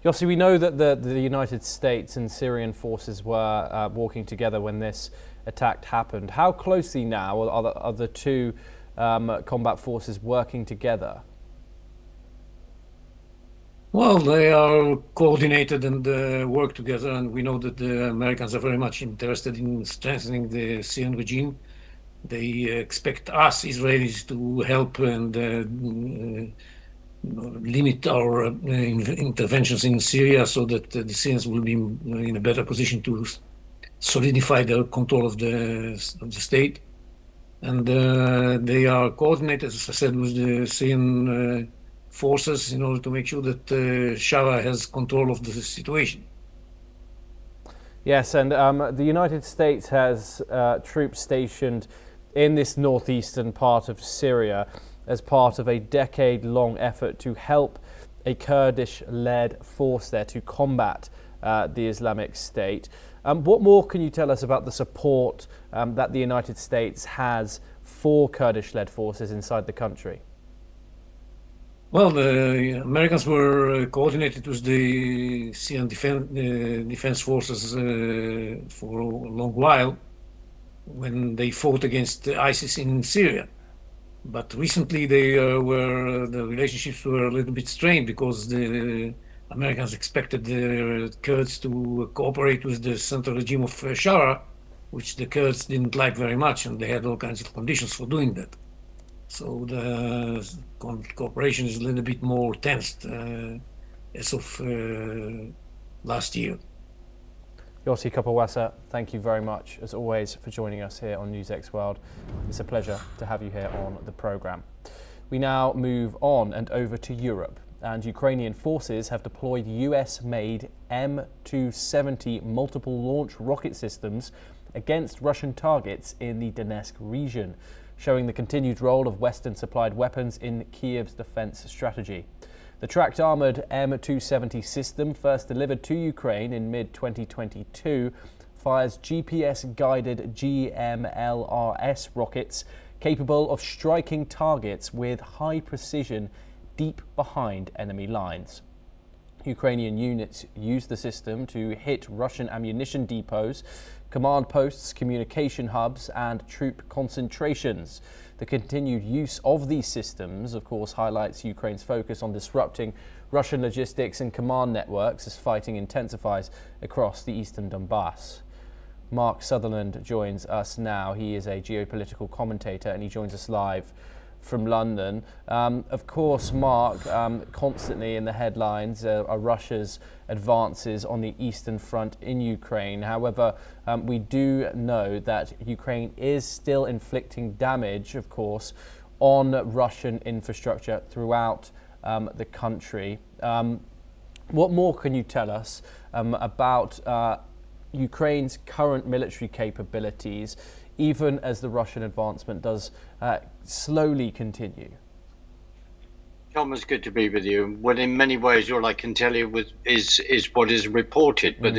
Yossi, we know that the United States and Syrian forces were working together when this attack happened. How closely now are the two combat forces working together? Well, they are coordinated and work together, and we know that the Americans are very much interested in strengthening the Syrian regime. They expect us, Israelis, to help and limit our interventions in Syria so that the Syrians will be in a better position to solidify their control of the state. And they are coordinated, as I said, with the Syrian forces in order to make sure that Shara has control of the situation. Yes, and the United States has troops stationed in this northeastern part of Syria as part of a decade-long effort to help a Kurdish-led force there to combat the Islamic State. What more can you tell us about the support that the United States has for Kurdish-led forces inside the country? Well, the Americans were coordinated with the Syrian defense forces for a long while when they fought against ISIS in Syria. But recently the relationships were a little bit strained because the Americans expected the Kurds to cooperate with the central regime of Shara, which the Kurds didn't like very much, and they had all kinds of conditions for doing that. So the cooperation is a little bit more tensed as of last year. Yossi Kapawasa, thank you very much, as always, for joining us here on NewsX World. It's a pleasure to have you here on the programme. We now move on and over to Europe, and Ukrainian forces have deployed US-made M270 multiple launch rocket systems against Russian targets in the Donetsk region, showing the continued role of Western-supplied weapons in Kiev's defence strategy. The tracked armoured M270 system, first delivered to Ukraine in mid-2022, fires GPS-guided GMLRS rockets capable of striking targets with high precision deep behind enemy lines. Ukrainian units used the system to hit Russian ammunition depots, command posts, communication hubs and troop concentrations. The continued use of these systems, of course, highlights Ukraine's focus on disrupting Russian logistics and command networks as fighting intensifies across the eastern Donbass. Mark Sutherland joins us now. He is a geopolitical commentator and he joins us live from London. Of course, Mark, constantly in the headlines are Russia's advances on the eastern front in Ukraine. However, we do know that Ukraine is still inflicting damage, of course, on Russian infrastructure throughout the country. What more can you tell us about Ukraine's current military capabilities, even as the Russian advancement does slowly continue? Thomas, good to be with you. Well, in many ways, all I can tell you is what is reported, but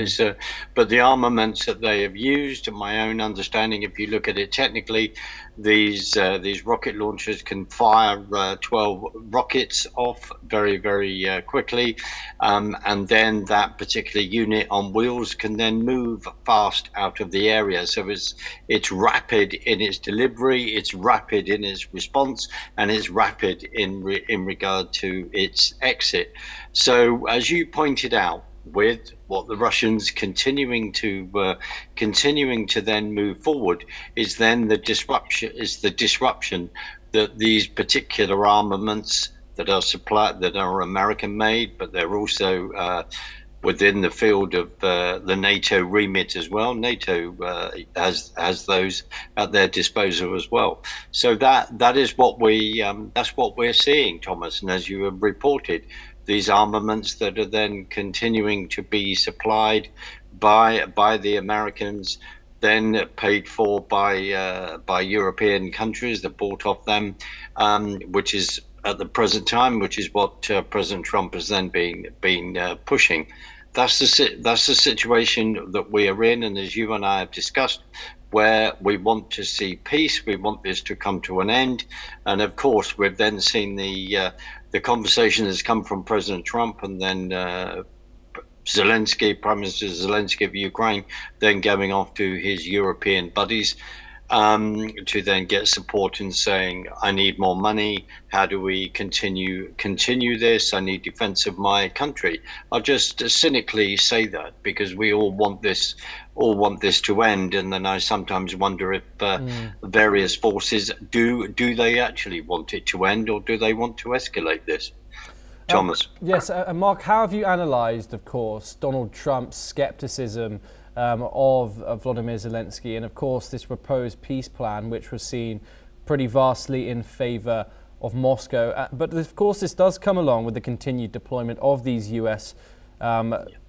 but the armaments that they have used, in my own understanding, if you look at it technically, these rocket launchers can fire 12 rockets off very, very quickly, and then that particular unit on wheels can then move fast out of the area. So it's rapid in its delivery, it's rapid in its response, and it's rapid in regard to its exit. So, as you pointed out, with what the Russians continuing to then move forward is then the disruption that these particular armaments that are supplied, that are American made, but they're also within the field of the NATO remit as well. NATO has those at their disposal as well. So that is what that's what we're seeing, Thomas. And as you have reported, these armaments that are then continuing to be supplied by the Americans, then paid for by European countries that bought off them, which is at the present time, which is what President Trump has then been pushing. That's the situation that we are in, and as you and I have discussed, where we want to see peace, we want this to come to an end, and of course we've then seen the conversation has come from President Trump, and then Zelensky, Prime Minister Zelensky of Ukraine, then going off to his European buddies to then get support and saying, I need more money. How do we continue this? I need defense of my country. I'll just cynically say that because we all want this to end, and then I sometimes wonder if various forces do they actually want it to end, or do they want to escalate this? Thomas. Yes, and Mark, how have you analysed, of course, Donald Trump's scepticism of Volodymyr Zelensky, and of course this proposed peace plan, which was seen pretty vastly in favour of Moscow. But of course, this does come along with the continued deployment of these US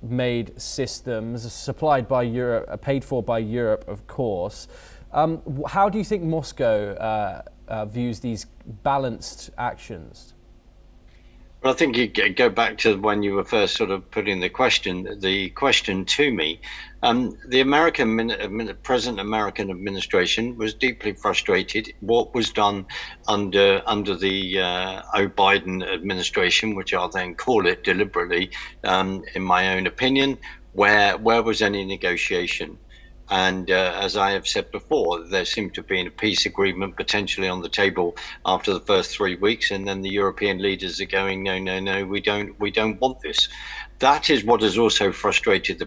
made systems supplied by Europe, paid for by Europe, of course. How do you think Moscow views these balanced actions? Well, I think you go back to when you were first sort of putting the question to me. The present American administration was deeply frustrated. What was done under the Biden administration, which I'll then call it deliberately, in my own opinion, where was any negotiation? And as I have said before, there seemed to be a peace agreement potentially on the table after the first 3 weeks, and then the European leaders are going, no, we don't want this. That is what has also frustrated the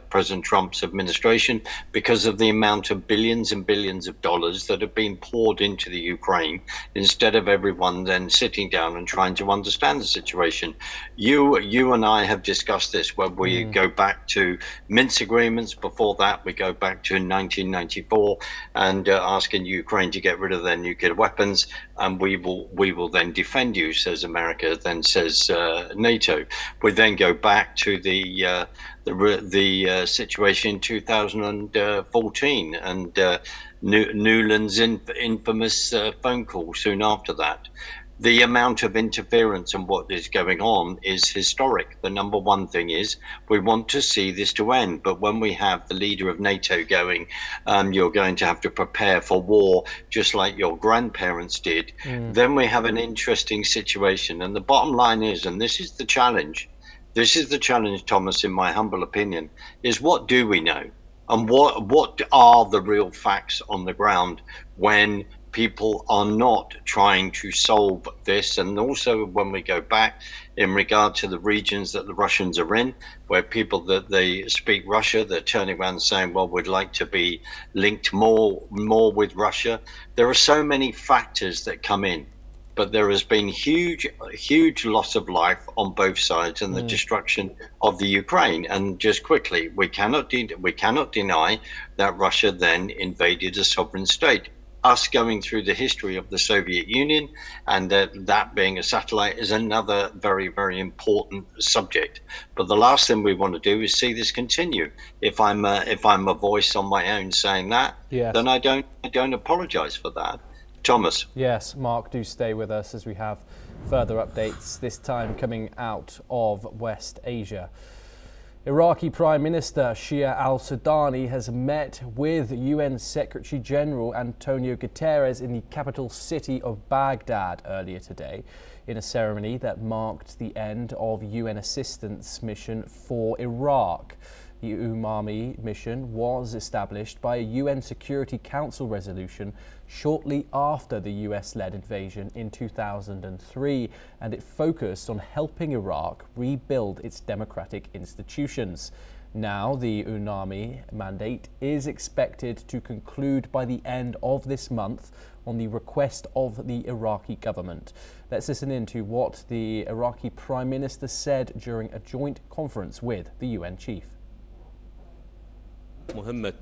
President Trump's administration, because of the amount of billions and billions of dollars that have been poured into the Ukraine, instead of everyone then sitting down and trying to understand the situation. You and I have discussed this when we go back to Minsk agreements. Before that, we go back to 1994 and asking Ukraine to get rid of their nuclear weapons, and we will then defend you, says America, then says NATO. We then go back to the situation in 2014 and Nuland's infamous phone call soon after that. The amount of interference and what is going on is historic. The number one thing is we want to see this to end. But when we have the leader of NATO going, you're going to have to prepare for war just like your grandparents did, then we have an interesting situation. And the bottom line is, and this is the challenge, Thomas, in my humble opinion, is what do we know? And what are the real facts on the ground when people are not trying to solve this? And also when we go back in regard to the regions that the Russians are in, where people that they speak Russia, they're turning around saying, well, we'd like to be linked more with Russia. There are so many factors that come in, but there has been huge loss of life on both sides and the destruction of the Ukraine. And just quickly, we cannot deny that Russia then invaded a sovereign state. Us going through the history of the Soviet Union and that being a satellite is another very, very important subject. But the last thing we want to do is see this continue. If I'm a voice on my own saying that, then I don't apologize for that. Thomas. Yes, Mark, do stay with us as we have further updates, this time coming out of West Asia. Iraqi Prime Minister Shia al-Sudani has met with UN Secretary General Antonio Guterres in the capital city of Baghdad earlier today, in a ceremony that marked the end of UN assistance mission for Iraq. The UMAMI mission was established by a UN Security Council resolution shortly after the US-led invasion in 2003, and it focused on helping Iraq rebuild its democratic institutions. Now, the UNAMI mandate is expected to conclude by the end of this month on the request of the Iraqi government. Let's listen in to what the Iraqi Prime Minister said during a joint conference with the UN chief. مهمة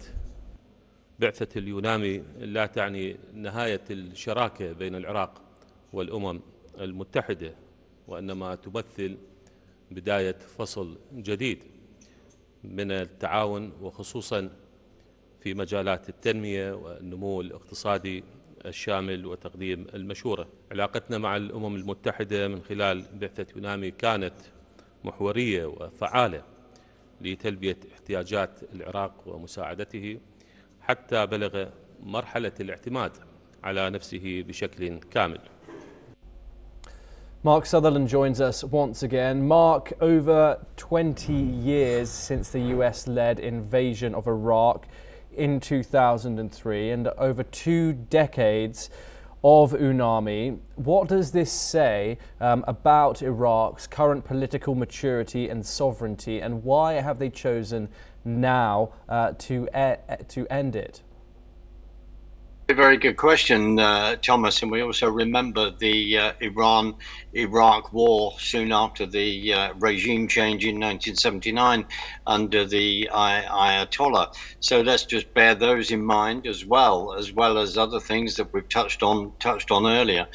بعثة اليونامي لا تعني نهاية الشراكة بين العراق والأمم المتحدة، وإنما تمثل بداية فصل جديد من التعاون، وخصوصا في مجالات التنمية والنمو الاقتصادي الشامل وتقديم المشورة. علاقتنا مع الأمم المتحدة من خلال بعثة يونامي كانت محورية وفعالة لتلبية احتياجات العراق ومساعدته حتى بلغ مرحلة الاعتماد على نفسه بشكل كامل. Mark Sutherland joins us once again. Mark, over 20 years since the US-led invasion of Iraq in 2003 and over 2 decades of UNAMI. What does this say about Iraq's current political maturity and sovereignty, and why have they chosen now to end it? very good question, Thomas. And we also remember the Iran-Iraq war soon after the regime change in 1979 under the Ayatollah. So let's just bear those in mind as well as other things that we've touched on earlier.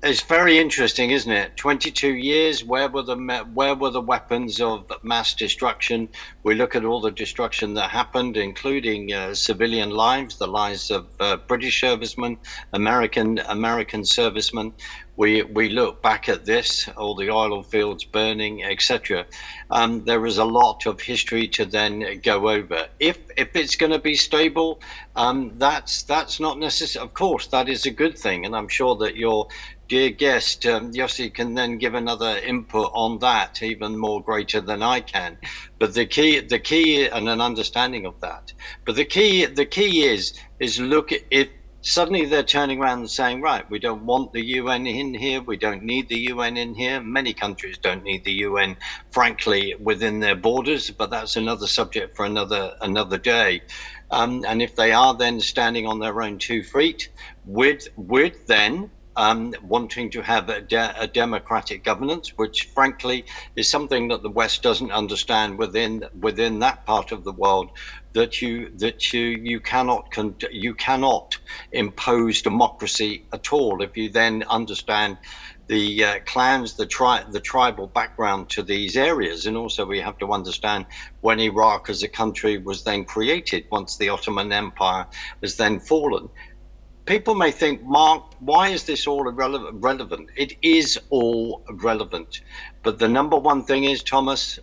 It's very interesting, isn't it? 22 years. Where were the weapons of mass destruction? We look at all the destruction that happened, including civilian lives, the lives of British servicemen, American servicemen. We look back at this, all the oil fields burning, etc. There is a lot of history to then go over. If it's going to be stable, that's not necessary. Of course, that is a good thing, and I'm sure that your dear guest, Yossi, can then give another input on that, even more greater than I can. But the key, and an understanding of that. But the key is look at it. Suddenly they're turning around and saying, right, we don't want the UN in here. We don't need the UN in here. Many countries don't need the UN, frankly, within their borders. But that's another subject for another day. And if they are then standing on their own 2 feet, with then wanting to have a democratic governance, which frankly is something that the West doesn't understand within that part of the world, that you cannot impose democracy at all. If you then understand the clans, the tribal background to these areas, and also we have to understand when Iraq as a country was then created, once the Ottoman Empire has then fallen. People may think, Mark, why is this all relevant? It is all relevant. But the number one thing is, Thomas,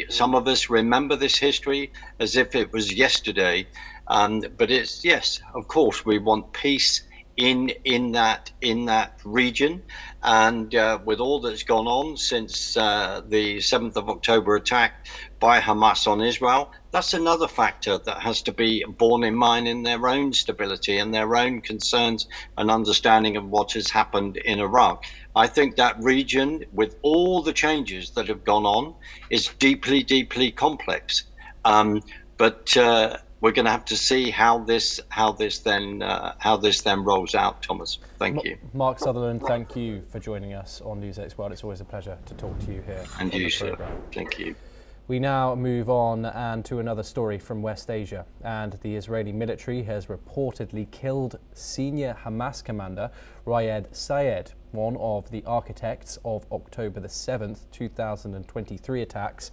some of us remember this history as if it was yesterday. But it's, yes, of course, we want peace in that region. And with all that's gone on since the 7th of October attack by Hamas on Israel, that's another factor that has to be borne in mind in their own stability and their own concerns and understanding of what has happened in Iraq. I think that region, with all the changes that have gone on, is deeply, deeply complex. But we're going to have to see how this then rolls out, Thomas. Thank you. Mark Sutherland, thank you for joining us on NewsX World. It's always a pleasure to talk to you here. And you, sir. Thank you. We now move on and to another story from West Asia, and the Israeli military has reportedly killed senior Hamas commander Raed Sayed, one of the architects of October the 7th, 2023 attacks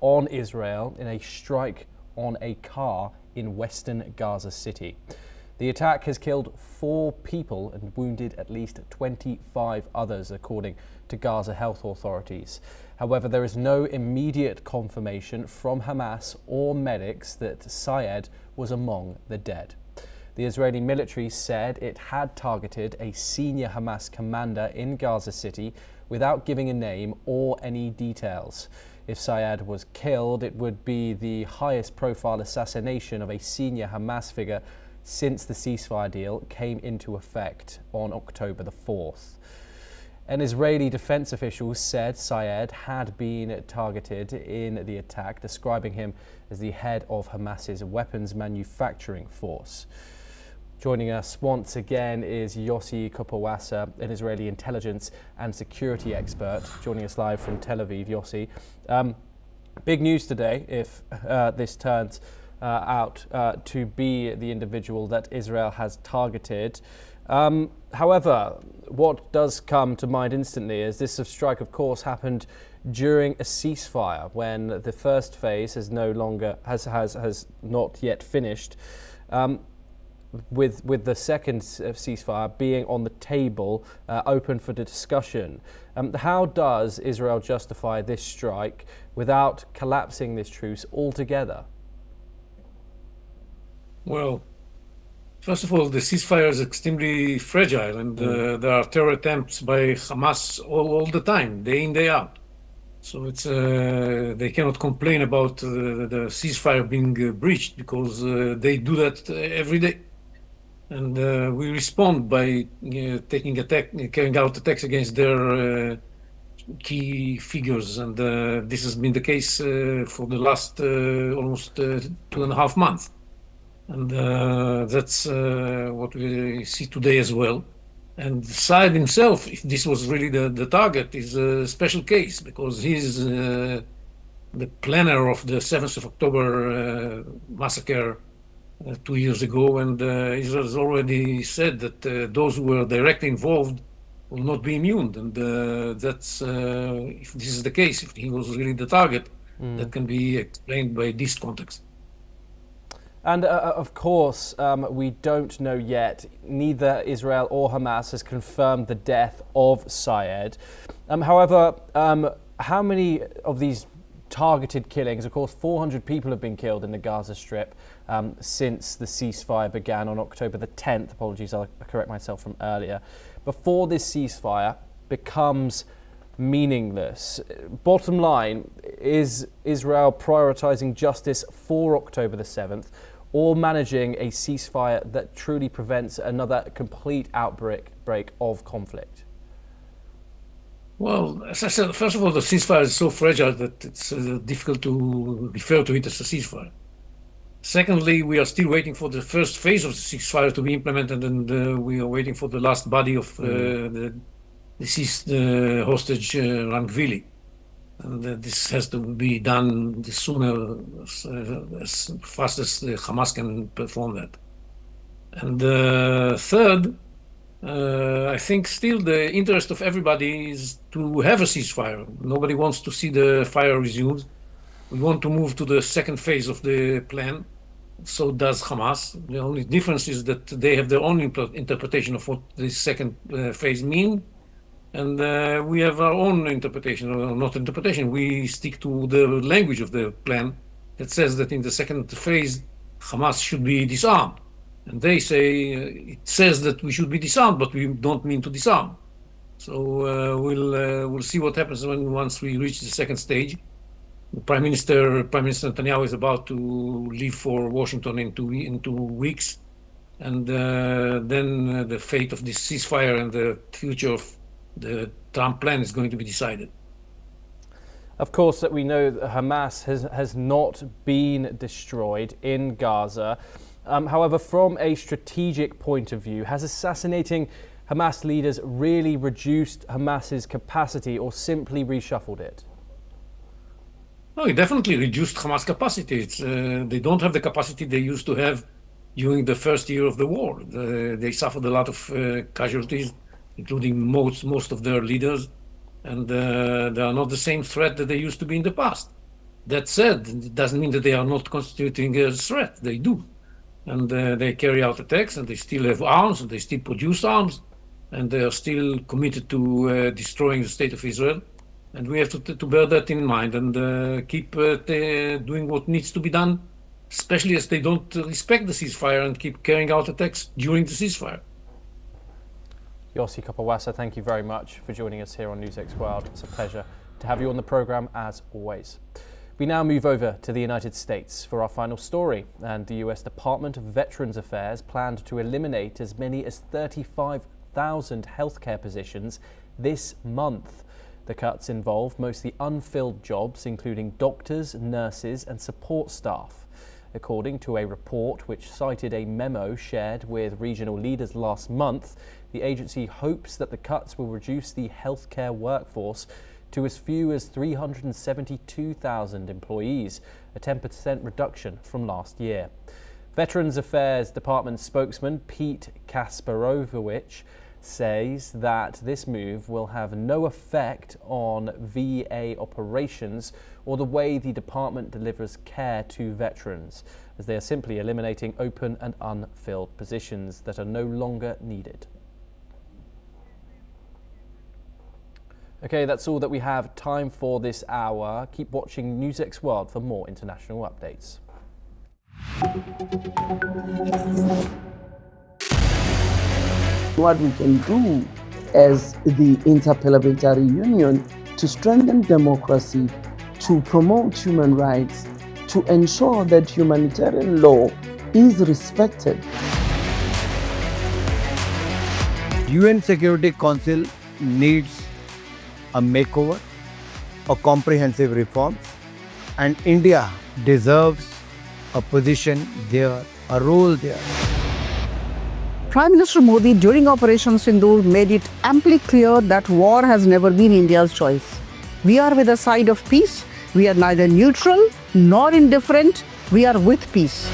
on Israel in a strike on a car in western Gaza City. The attack has killed 4 people and wounded at least 25 others, according to Gaza health authorities. However, there is no immediate confirmation from Hamas or medics that Sayed was among the dead. The Israeli military said it had targeted a senior Hamas commander in Gaza City without giving a name or any details. If Sayed was killed, it would be the highest profile assassination of a senior Hamas figure since the ceasefire deal came into effect on October the 4th. An Israeli defense official said Sayed had been targeted in the attack, describing him as the head of Hamas's weapons manufacturing force. Joining us once again is Yossi Kopawasa, an Israeli intelligence and security expert, joining us live from Tel Aviv. Yossi, big news today if this turns out to be the individual that Israel has targeted. However, what does come to mind instantly is this strike, of course, happened during a ceasefire when the first phase has not yet finished. With the second ceasefire being on the table, open for the discussion. How does Israel justify this strike without collapsing this truce altogether? Well, first of all, the ceasefire is extremely fragile, and there are terror attempts by Hamas all the time, day in, day out. So it's they cannot complain about the ceasefire being breached, because they do that every day. And we respond by carrying out attacks against their key figures, and this has been the case for the last almost 2.5 months. And that's what we see today as well. And Saad himself, if this was really the target, is a special case because he's the planner of the 7th of October massacre 2 years ago. And Israel has already said that those who were directly involved will not be immune. And that's, if this is the case, if he was really the target, that can be explained by this context. And of course, we don't know yet. Neither Israel or Hamas has confirmed the death of Syed. However, how many of these targeted killings, of course, 400 people have been killed in the Gaza Strip since the ceasefire began on October the 10th. Apologies, I'll correct myself from earlier. Before this ceasefire becomes meaningless. Bottom line, is Israel prioritizing justice for October the 7th or managing a ceasefire that truly prevents another complete outbreak of conflict? Well, as I said, first of all, the ceasefire is so fragile that it's difficult to refer to it as a ceasefire. Secondly, we are still waiting for the first phase of the ceasefire to be implemented, and we are waiting for the last body of the deceased hostage Rangvili. And this has to be done sooner, as fast as the Hamas can perform that. And third, I think still the interest of everybody is to have a ceasefire. Nobody wants to see the fire resumed. We want to move to the second phase of the plan. So does Hamas. The only difference is that they have their own interpretation of what this second phase means. And we have our own interpretation, or not interpretation. We stick to the language of the plan that says that in the second phase, Hamas should be disarmed. And they say it says that we should be disarmed, but we don't mean to disarm. So we'll see what happens once we reach the second stage. Prime Minister Netanyahu is about to leave for Washington in 2 weeks, and then the fate of this ceasefire and the future of the Trump plan is going to be decided. Of course, that we know that Hamas has not been destroyed in Gaza. However, from a strategic point of view, has assassinating Hamas leaders really reduced Hamas's capacity or simply reshuffled it? No, it definitely reduced Hamas capacity. They don't have the capacity they used to have during the first year of the war. They suffered a lot of casualties, including most of their leaders, and they are not the same threat that they used to be in the past. That said, it doesn't mean that they are not constituting a threat. They do. And they carry out attacks, and they still have arms, and they still produce arms, and they are still committed to destroying the state of Israel. And we have to bear that in mind and keep doing what needs to be done, especially as they don't respect the ceasefire and keep carrying out attacks during the ceasefire. Yossi Kopawasa, thank you very much for joining us here on NewsX World. It's a pleasure to have you on the programme as always. We now move over to the United States for our final story, and the US Department of Veterans Affairs planned to eliminate as many as 35,000 healthcare positions this month. The cuts involve mostly unfilled jobs, including doctors, nurses and support staff. According to a report which cited a memo shared with regional leaders last month, the agency hopes that the cuts will reduce the healthcare workforce to as few as 372,000 employees, a 10% reduction from last year. Veterans Affairs Department spokesman Pete Kasparovich says that this move will have no effect on VA operations or the way the department delivers care to veterans, as they are simply eliminating open and unfilled positions that are no longer needed. Okay, that's all that we have time for this hour. Keep watching NewsX World for more international updates. What we can do as the Interparliamentary Union to strengthen democracy, to promote human rights, to ensure that humanitarian law is respected. UN Security Council needs a makeover, a comprehensive reform, and India deserves a position there a role there. Prime Minister Modi during Operation Sindoor made it amply clear that war has never been India's choice. We are with the side of peace. We are neither neutral nor indifferent. We are with peace.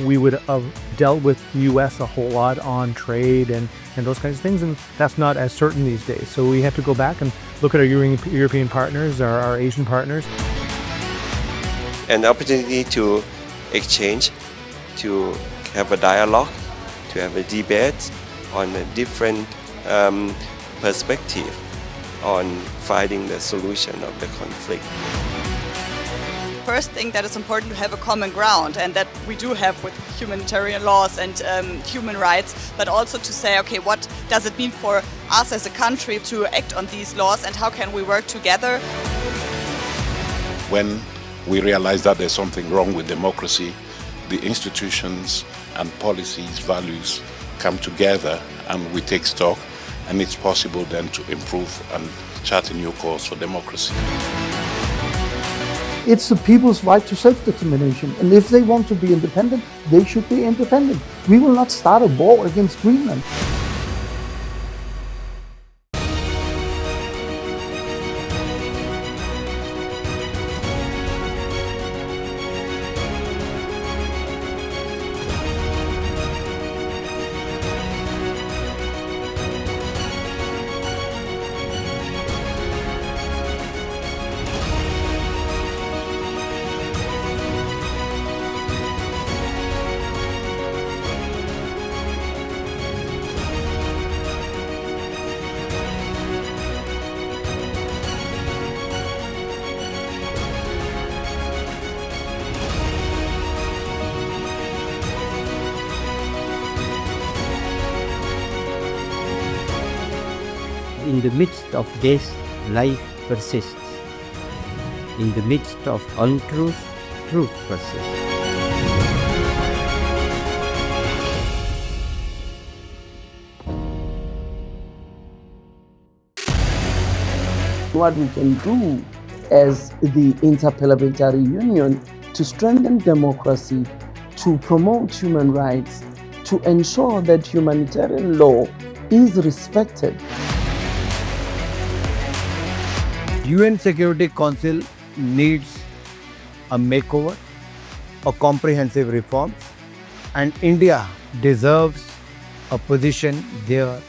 We would have dealt with the US a whole lot on trade and those kinds of things, and that's not as certain these days. So we have to go back and look at our European partners, our Asian partners. An opportunity to exchange, to have a dialogue, to have a debate on a different perspective on finding the solution of the conflict. First thing that is important to have a common ground, and that we do have with humanitarian laws and human rights, but also to say, okay, what does it mean for us as a country to act on these laws, and how can we work together? When we realize that there's something wrong with democracy, the institutions and policies, values come together and we take stock, and it's possible then to improve and chart a new course for democracy. It's the people's right to self-determination, and if they want to be independent, they should be independent. We will not start a war against Greenland. In the midst of this, life persists. In the midst of untruth, truth persists. What we can do as the Interparliamentary Union to strengthen democracy, to promote human rights, to ensure that humanitarian law is respected. UN Security Council needs a makeover, a comprehensive reform, and India deserves a position there.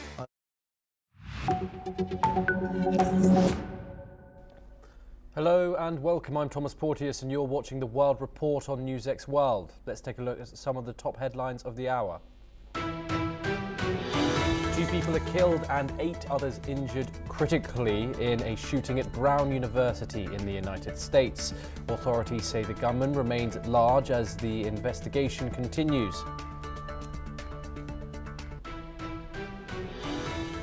Hello and welcome, I'm Thomas Porteous and you're watching the World Report on NewsX World. Let's take a look at some of the top headlines of the hour. 2 people are killed and 8 others injured critically in a shooting at Brown University in the United States. Authorities say the gunman remains at large as the investigation continues.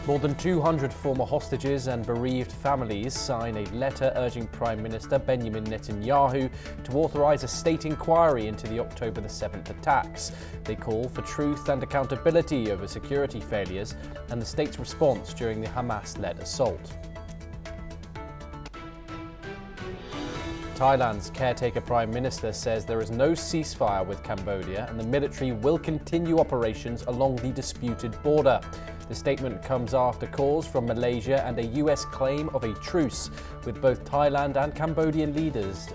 More than 200 former hostages and bereaved families sign a letter urging Prime Minister Benjamin Netanyahu to authorise a state inquiry into the October the 7th attacks. They call for truth and accountability over security failures and the state's response during the Hamas-led assault. Thailand's caretaker Prime Minister says there is no ceasefire with Cambodia and the military will continue operations along the disputed border. The statement comes after calls from Malaysia and a US claim of a truce, with both Thailand and Cambodian leaders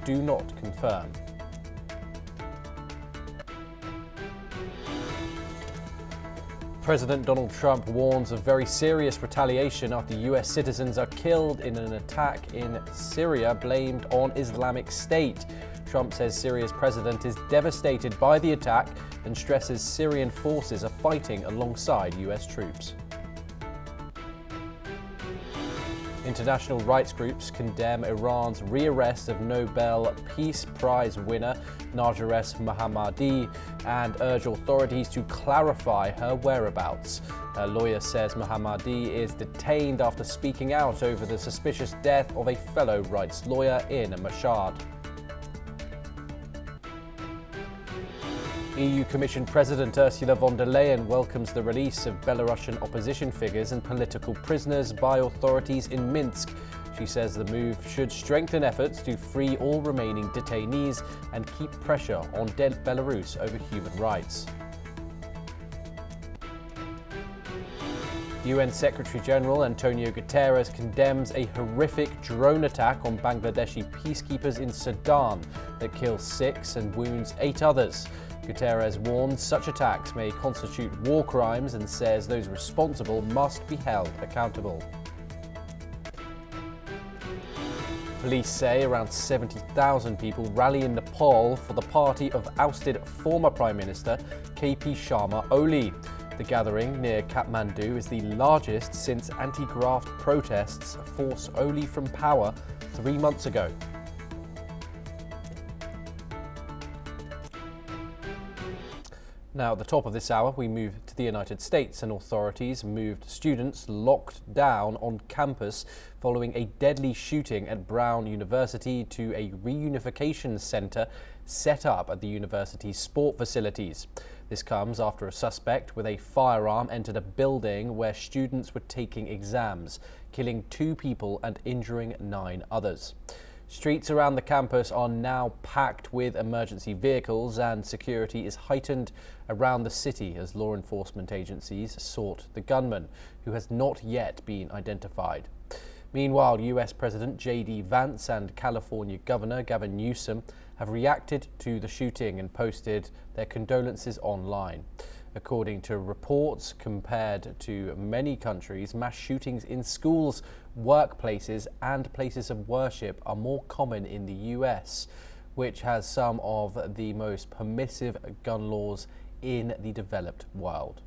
do not confirm. President Donald Trump warns of very serious retaliation after US citizens are killed in an attack in Syria blamed on Islamic State. Trump says Syria's president is devastated by the attack and stresses Syrian forces are fighting alongside US troops. International rights groups condemn Iran's rearrest of Nobel Peace Prize winner Narges Mohammadi and urge authorities to clarify her whereabouts. Her lawyer says Mohammadi is detained after speaking out over the suspicious death of a fellow rights lawyer in Mashhad. EU Commission President Ursula von der Leyen welcomes the release of Belarusian opposition figures and political prisoners by authorities in Minsk. She says the move should strengthen efforts to free all remaining detainees and keep pressure on Belarus over human rights. UN Secretary-General Antonio Guterres condemns a horrific drone attack on Bangladeshi peacekeepers in Sudan that kills 6 and wounds 8 others. Guterres warns such attacks may constitute war crimes and says those responsible must be held accountable. Police say around 70,000 people rally in Nepal for the party of ousted former Prime Minister KP Sharma Oli. The gathering near Kathmandu is the largest since anti-graft protests forced Oli from power 3 months ago. Now, at the top of this hour, we move to the United States, and authorities moved students locked down on campus following a deadly shooting at Brown University to a reunification center set up at the university's sport facilities. This comes after a suspect with a firearm entered a building where students were taking exams, killing 2 people and injuring 9 others. Streets around the campus are now packed with emergency vehicles, and security is heightened around the city as law enforcement agencies sought the gunman, who has not yet been identified. Meanwhile, US President J.D. Vance and California Governor Gavin Newsom have reacted to the shooting and posted their condolences online. According to reports, compared to many countries, mass shootings in schools, workplaces and places of worship are more common in the US, which has some of the most permissive gun laws in the developed world.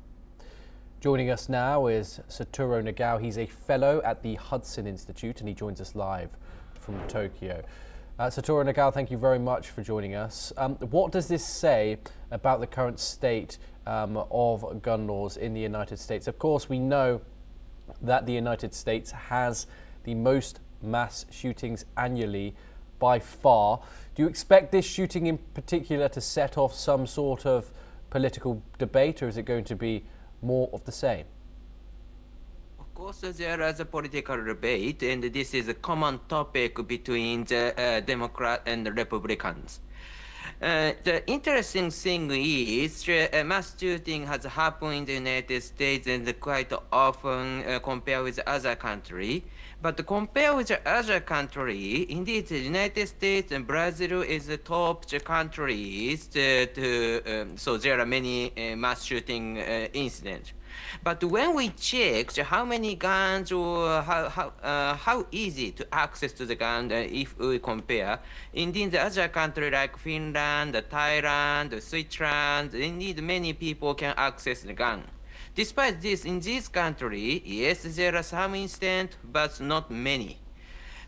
Joining us now is Satoru Nagao. He's a fellow at the Hudson Institute and he joins us live from Tokyo. Satoru Nagao, thank you very much for joining us. What does this say about the current state of gun laws in the United States? Of course, we know that the United States has the most mass shootings annually by far. Do you expect this shooting in particular to set off some sort of political debate, or is it going to be more of the same? Of course, there is a political debate, and this is a common topic between the Democrats and the Republicans. The interesting thing is mass shooting has happened in the United States and quite often compared with other countries. But compared with other countries, indeed, the United States and Brazil is the top countries. So there are many mass shooting incidents. But when we check how many guns or how easy to access to the gun if we compare, indeed the other countries like Finland, Thailand, Switzerland, indeed many people can access the gun. Despite this, in this country, yes, there are some incidents, but not many.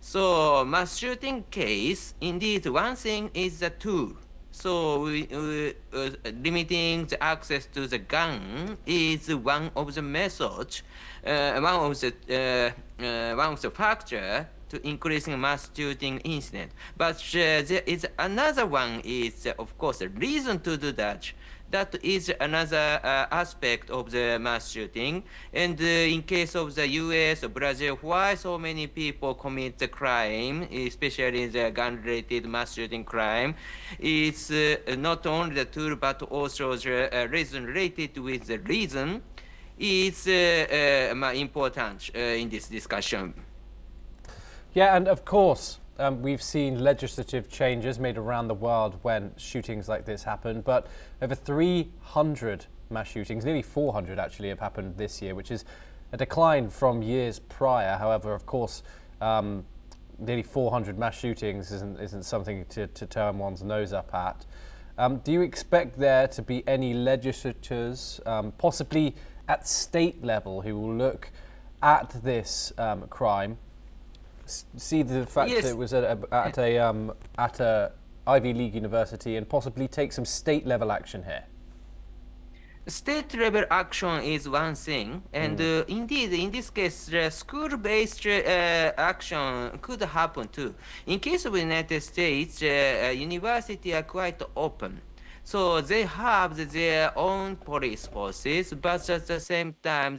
So mass shooting case, indeed one thing is the tool. So limiting the access to the gun is one of the methods, one of the factors to increasing mass shooting incident. But there is another one is, of course, a reason to do that. That is another aspect of the mass shooting. And in case of the US or Brazil, why so many people commit the crime, especially the gun-related mass shooting crime, it's not only the tool but also the reason related with the reason is important in this discussion. Yeah, and of course, we've seen legislative changes made around the world when shootings like this happen, but over 300 mass shootings, nearly 400 actually, have happened this year, which is a decline from years prior. However, of course, nearly 400 mass shootings isn't something to turn one's nose up at. Do you expect there to be any legislators, possibly at state level, who will look at this crime, see the fact that it was at a Ivy League university, and possibly take some state level action here? State level action is one thing, and indeed, in this case, school-based action could happen too. In case of the United States, universities are quite open. So they have their own police forces, but at the same time,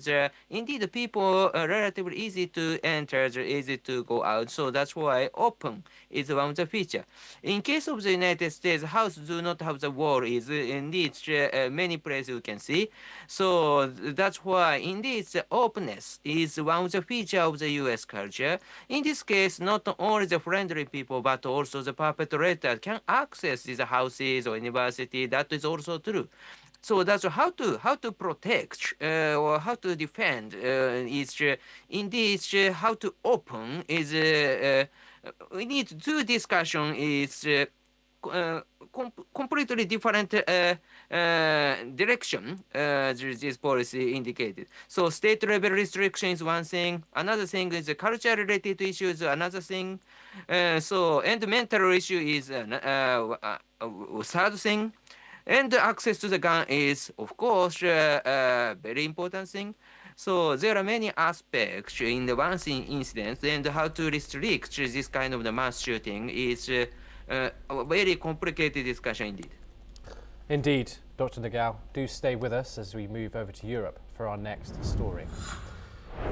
indeed people are relatively easy to enter, easy to go out. So that's why open is one of the feature. In case of the United States, house do not have the wall is indeed many places you can see. So that's why indeed the openness is one of the feature of the U.S. culture. In this case, not only the friendly people, but also the perpetrators can access these houses or university. That is also true. So that's how to protect or how to defend is indeed how to open is we need two discussion is completely different direction this policy indicated. So state level restriction is one thing. Another thing is the culture related issues. Another thing. So and the mental issue is third thing. And access to the gun is, of course, a very important thing. So there are many aspects in the one incident, and how to restrict this kind of the mass shooting is a very complicated discussion indeed. Indeed, Dr. Nagao, do stay with us as we move over to Europe for our next story.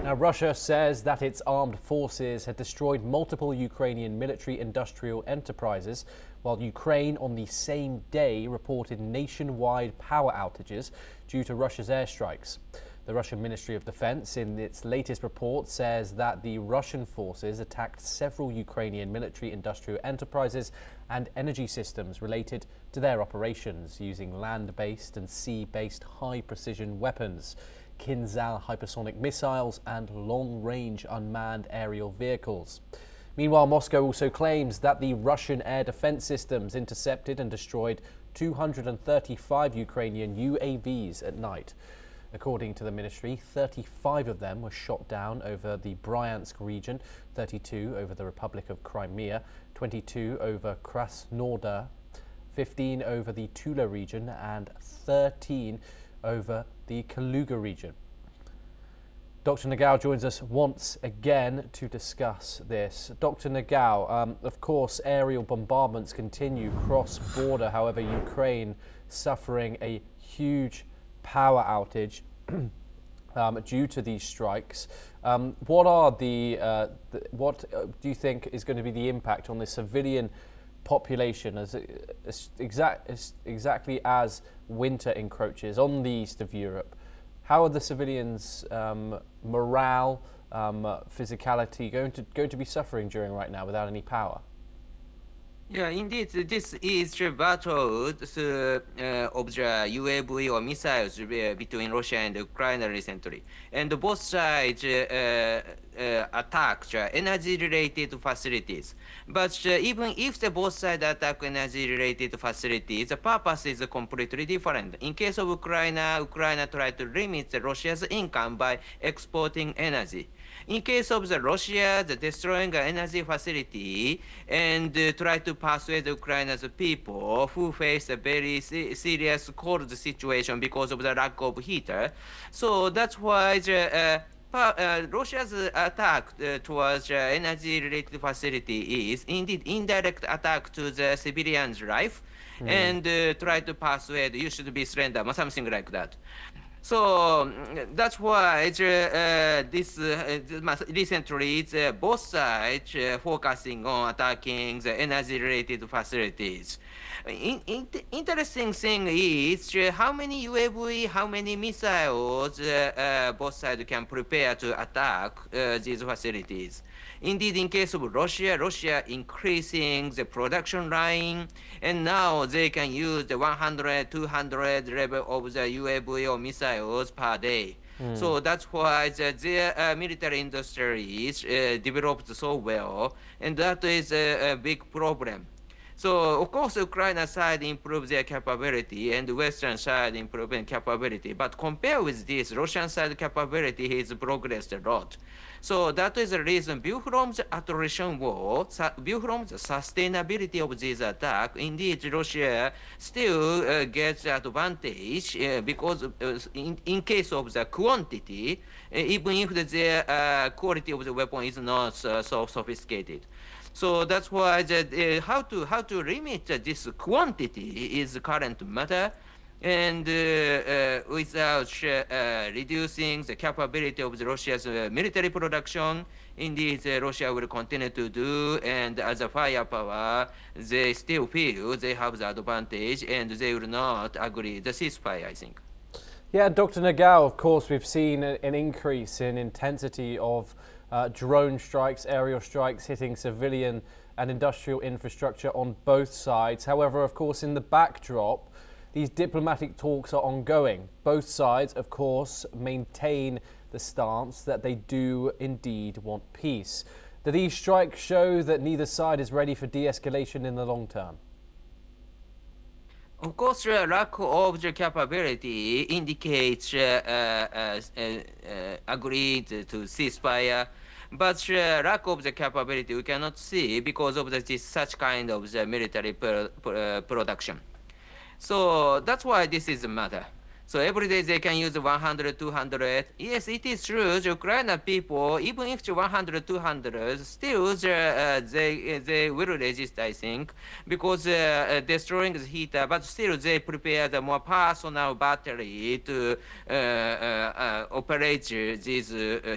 Now, Russia says that its armed forces had destroyed multiple Ukrainian military-industrial enterprises, while Ukraine on the same day reported nationwide power outages due to Russia's airstrikes. The Russian Ministry of Defense, in its latest report, says that the Russian forces attacked several Ukrainian military-industrial enterprises and energy systems related to their operations, using land-based and sea-based high-precision weapons, Kinzhal hypersonic missiles and long-range unmanned aerial vehicles. Meanwhile, Moscow also claims that the Russian air defense systems intercepted and destroyed 235 Ukrainian UAVs at night. According to the ministry, 35 of them were shot down over the Bryansk region, 32 over the Republic of Crimea, 22 over Krasnodar, 15 over the Tula region, and 13 over the Kaluga region. Dr. Nagao joins us once again to discuss this. Dr. Nagao, of course, aerial bombardments continue cross-border. However, Ukraine suffering a huge power outage due to these strikes. What do you think is going to be the impact on the civilian population as exactly as winter encroaches on the east of Europe? How are the civilians' morale, physicality going to be suffering during right now without any power? Yeah, indeed, this is the battle of the UAV or missiles between Russia and Ukraine recently. And both sides attacked energy-related facilities. But even if the both sides attack energy-related facilities, the purpose is completely different. In case of Ukraine tried to limit Russia's income by exporting energy. In case of Russia, destroying an energy facility and try to persuade Ukraine's people who face a very serious cold situation because of the lack of heater. So that's why Russia's attack towards energy-related facility is indeed indirect attack to the civilian's life and try to persuade you should be surrender, something like that. So that's why recently both sides focusing on attacking the energy-related facilities. Interesting thing is how many UAV, how many missiles both sides can prepare to attack these facilities. Indeed, in case of Russia increasing the production line, and now they can use the 100, 200 level of the UAV or missiles per day. So that's why their military industry is developed so well, and that is a big problem. So, of course, Ukraine side improve their capability and Western side improving capability. But compared with this, Russian side capability has progressed a lot. So that is the reason, view from the attrition war, view from the sustainability of this attack, indeed Russia still gets advantage because in case of the quantity, even if the quality of the weapon is not so sophisticated. So that's why how to limit this quantity is the current matter, and without reducing the capability of the Russia's military production. Indeed, Russia will continue to do, and as a firepower, they still feel they have the advantage, and they will not agree the ceasefire, I think. Yeah, Dr. Nagao, of course, we've seen an increase in intensity of drone strikes, aerial strikes hitting civilian and industrial infrastructure on both sides. However, of course, in the backdrop, these diplomatic talks are ongoing. Both sides, of course, maintain the stance that they do indeed want peace. Do these strikes show that neither side is ready for de-escalation in the long term? Of course, the lack of the capability indicates agreed to ceasefire, but the lack of the capability we cannot see because of this such kind of the military production. So that's why this is a matter. So every day they can use 100, 200. Yes, it is true. The Ukrainian people, even if the 100, 200, still they will resist, I think, because destroying the heater. But still, they prepare the more personal battery to operate this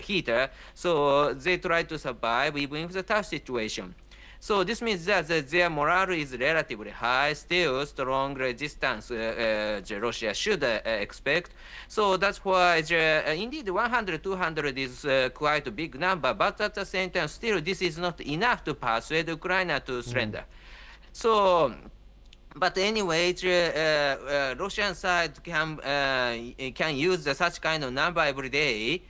heater. So they try to survive even in the tough situation. So this means that their morale is relatively high, still strong resistance Russia should expect. So that's why indeed 100, 200 is quite a big number, but at the same time still this is not enough to persuade Ukraine to surrender. So, but anyway, Russian side can use such kind of number every day.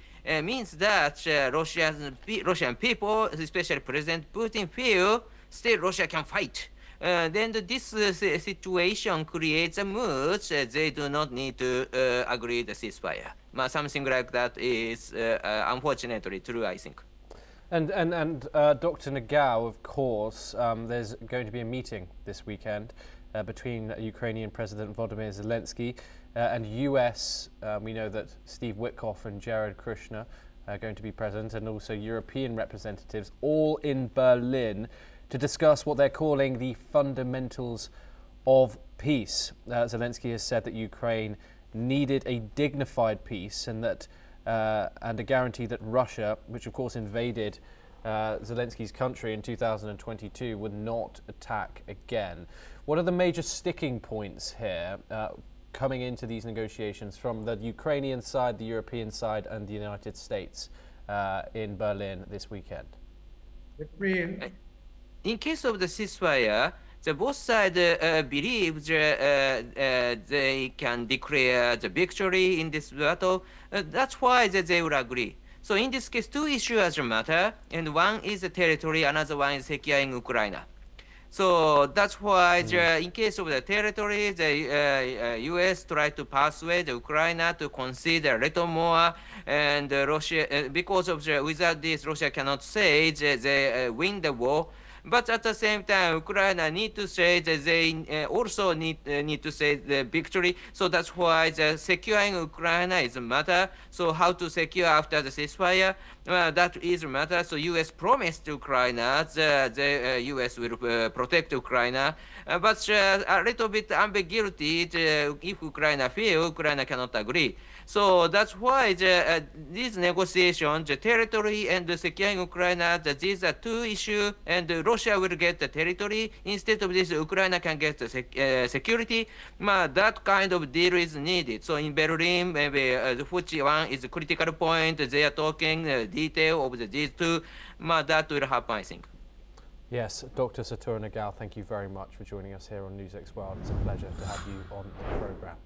Means that Russian people, especially President Putin, feel still Russia can fight. Then this situation creates a mood they do not need to agree the ceasefire. Something like that is unfortunately true, I think. And Dr. Nagao, of course, there's going to be a meeting this weekend between Ukrainian President Volodymyr Zelensky and US. We know that Steve Witkoff and Jared Kushner are going to be present, and also European representatives, all in Berlin, to discuss what they're calling the fundamentals of peace. Zelensky has said that Ukraine needed a dignified peace, and that and a guarantee that Russia, which of course invaded Zelensky's country in 2022, would not attack again. What are the major sticking points here coming into these negotiations from the Ukrainian side, the European side, and the United States in Berlin this weekend? In case of the ceasefire, both sides believe they can declare the victory in this battle. That's why they will agree. So in this case, two issues matter, and one is the territory, another one is securing Ukraine. So that's why in case of the territory, the U.S. tried to persuade Ukraine to consider a little more, and Russia, because of without this, Russia cannot say they win the war. But at the same time, Ukraine need to say that they also need to say the victory. So that's why the securing Ukraine is a matter. So how to secure after the ceasefire, that is a matter. So U.S. promised Ukraine the U.S. will protect Ukraine. But a little bit ambiguity if Ukraine feel Ukraine cannot agree. So that's why these negotiations, the territory and the securing Ukraine, these are two issues, and Russia will get the territory. Instead of this, Ukraine can get the security. That kind of deal is needed. So in Berlin, maybe which one is a critical point, they are talking detail of these two. That will happen, I think. Yes, Dr. Satoru Nagao, thank you very much for joining us here on NewsX World. It's a pleasure to have you on the programme.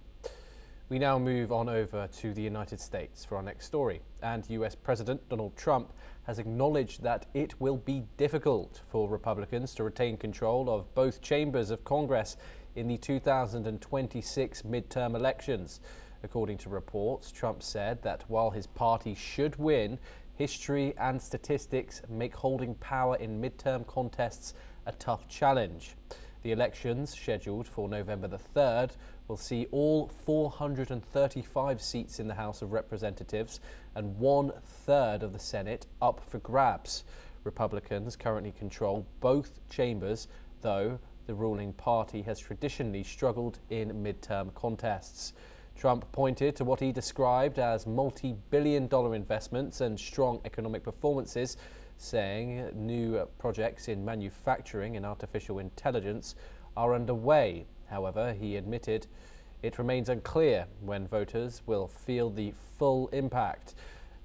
We now move on over to the United States for our next story. And US President Donald Trump has acknowledged that it will be difficult for Republicans to retain control of both chambers of Congress in the 2026 midterm elections. According to reports, Trump said that while his party should win, history and statistics make holding power in midterm contests a tough challenge. The elections, scheduled for November the 3rd, will see all 435 seats in the House of Representatives and 1/3 of the Senate up for grabs. Republicans currently control both chambers, though the ruling party has traditionally struggled in midterm contests. Trump pointed to what he described as multi-billion-dollar investments and strong economic performances, saying new projects in manufacturing and artificial intelligence are underway. However, he admitted it remains unclear when voters will feel the full impact.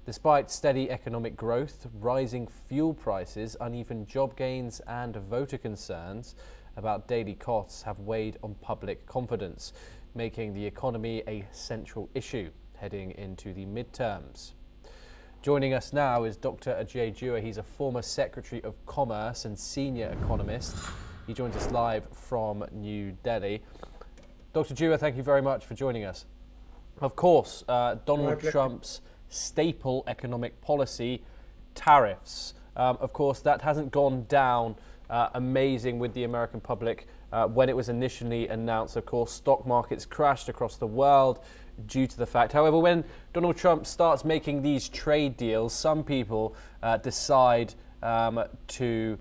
Despite steady economic growth, rising fuel prices, uneven job gains and voter concerns about daily costs have weighed on public confidence, making the economy a central issue heading into the midterms. Joining us now is Dr. Ajay Jua. He's a former Secretary of Commerce and senior economist. He joins us live from New Delhi. Dr. Jua, thank you very much for joining us. Of course, Donald Trump's staple economic policy, tariffs. Of course, that hasn't gone down amazing with the American public when it was initially announced. Of course, stock markets crashed across the world due to the fact. However, when Donald Trump starts making these trade deals, some people decide to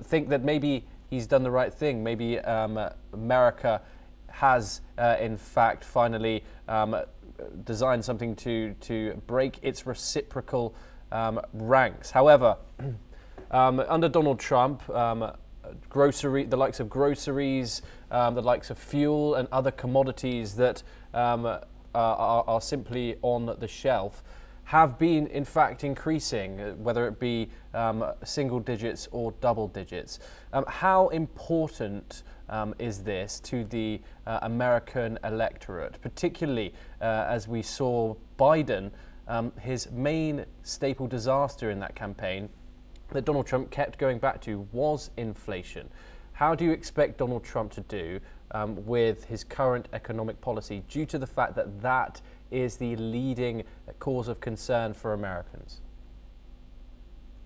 think that maybe he's done the right thing. Maybe America has, in fact, finally designed something to break its reciprocal ranks. However, under Donald Trump, the likes of groceries, the likes of fuel and other commodities that are simply on the shelf have been, in fact, increasing, whether it be single digits or double digits. How important is this to the American electorate, particularly as we saw Biden, his main staple disaster in that campaign that Donald Trump kept going back to was inflation. How do you expect Donald Trump to do with his current economic policy due to the fact that that is the leading cause of concern for Americans?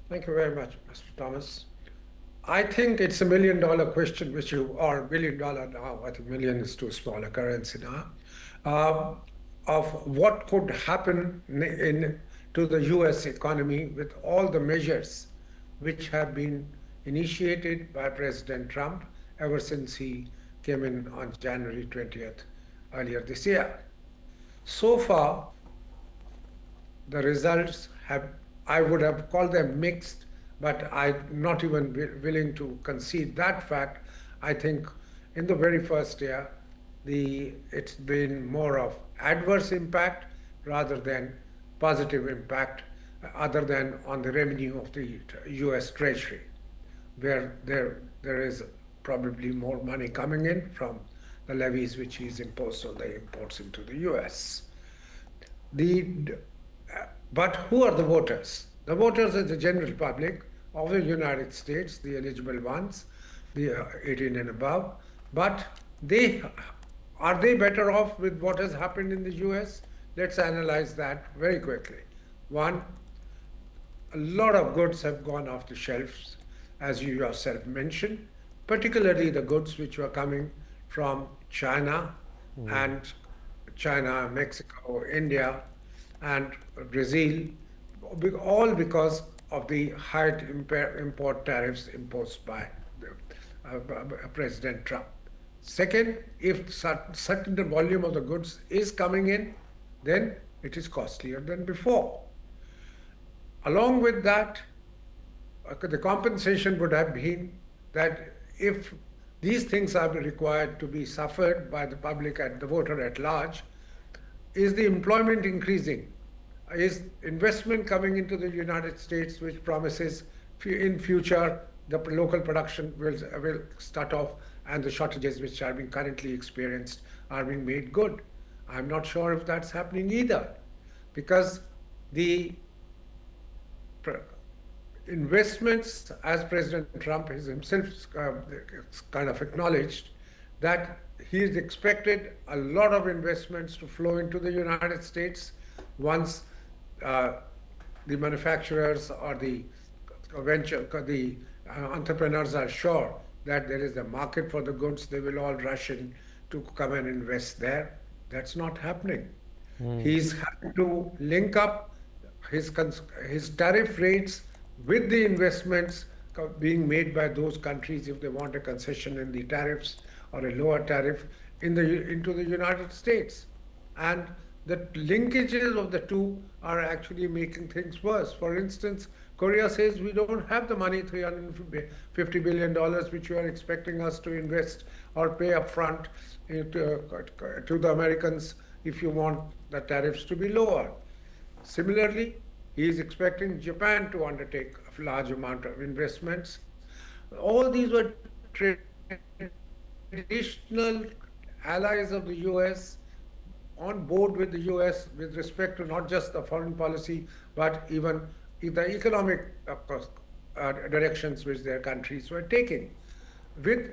Thank you very much, Mr. Thomas. I think it's $1 million question, which you are $1 billion now. I think million is too small a currency now. Of what could happen to the U.S. economy with all the measures which have been initiated by President Trump ever since he came in on January 20th earlier this year. So far, the results have, I would have called them mixed, but I'm not even willing to concede that fact. I think in the very first year, it's been more of adverse impact rather than positive impact, other than on the revenue of the US Treasury, where there is probably more money coming in from the levies which he's imposed on the imports into the US. But who are the voters? The voters are the general public of the United States, the eligible ones, the 18 and above. But are they better off with what has happened in the US? Let's analyze that very quickly. One, a lot of goods have gone off the shelves, as you yourself mentioned, particularly the goods which were coming from China and China, Mexico, India, and Brazil, all because of the high import tariffs imposed by President Trump. Second, if certain volume of the goods is coming in, then it is costlier than before. Along with that, the compensation would have been that if these things are required to be suffered by the public and the voter at large, is the employment increasing? Is investment coming into the United States which promises in future the local production will start off and the shortages which are being currently experienced are being made good? I'm not sure if that's happening either, because the investments, as President Trump has himself kind of acknowledged, that he's expected a lot of investments to flow into the United States once the manufacturers or the entrepreneurs are sure that there is a market for the goods. They will all rush in to come and invest there. That's not happening. He's having to link up his tariff rates with the investments being made by those countries if they want a concession in the tariffs or a lower tariff into the United States. And the linkages of the two are actually making things worse. For instance, Korea says we don't have the money, $350 billion, which you are expecting us to invest or pay upfront to the Americans if you want the tariffs to be lower. Similarly, he is expecting Japan to undertake a large amount of investments. All these were traditional allies of the US, on board with the US with respect to not just the foreign policy, but even the economic directions which their countries were taking. With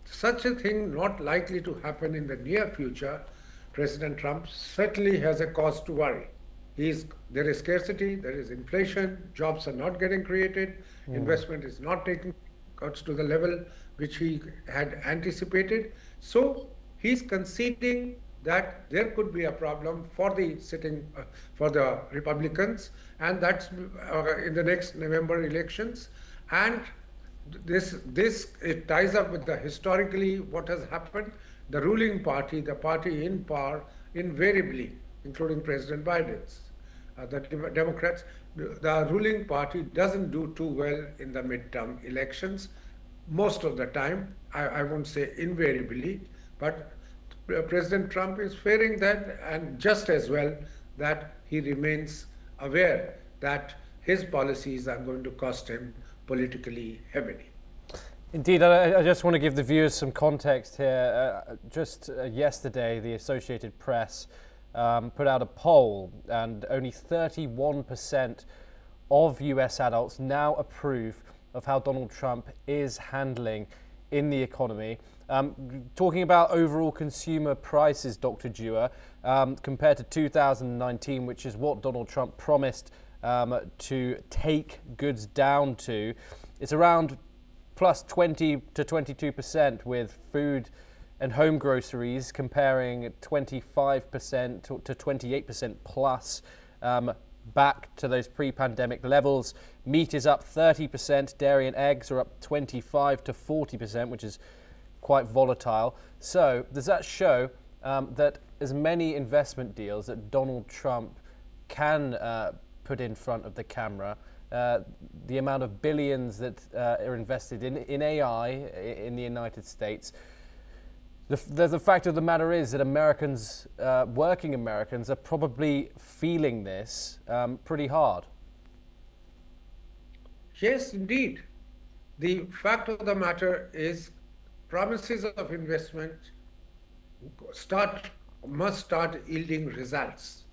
such a thing not likely to happen in the near future, President Trump certainly has a cause to worry. There is scarcity, there is inflation, jobs are not getting created, investment is not taking cuts to the level which he had anticipated. So he's conceding that there could be a problem for the for the Republicans, and that's in the next November elections. And it ties up with the historically what has happened. The ruling party, the party in power, invariably, including President Biden's, the Democrats, the ruling party doesn't do too well in the midterm elections most of the time. I won't say invariably, but President Trump is fearing that, and just as well that he remains aware that his policies are going to cost him politically heavily. Indeed, I just want to give the viewers some context here. Just yesterday, the Associated Press put out a poll, and only 31% of US adults now approve of how Donald Trump is handling in the economy. Talking about overall consumer prices, Dr. Dewar, compared to 2019, which is what Donald Trump promised to take goods down to, it's around plus 20 to 22%, with food and home groceries comparing 25% to 28% plus back to those pre-pandemic levels. Meat is up 30%, dairy and eggs are up 25 to 40%, which is quite volatile. So does that show that as many investment deals that Donald Trump can put in front of the camera, the amount of billions that are invested in AI in the United States, the fact of the matter is that Americans, working Americans, are probably feeling this pretty hard. Yes, indeed. The fact of the matter is promises of investment must start yielding results.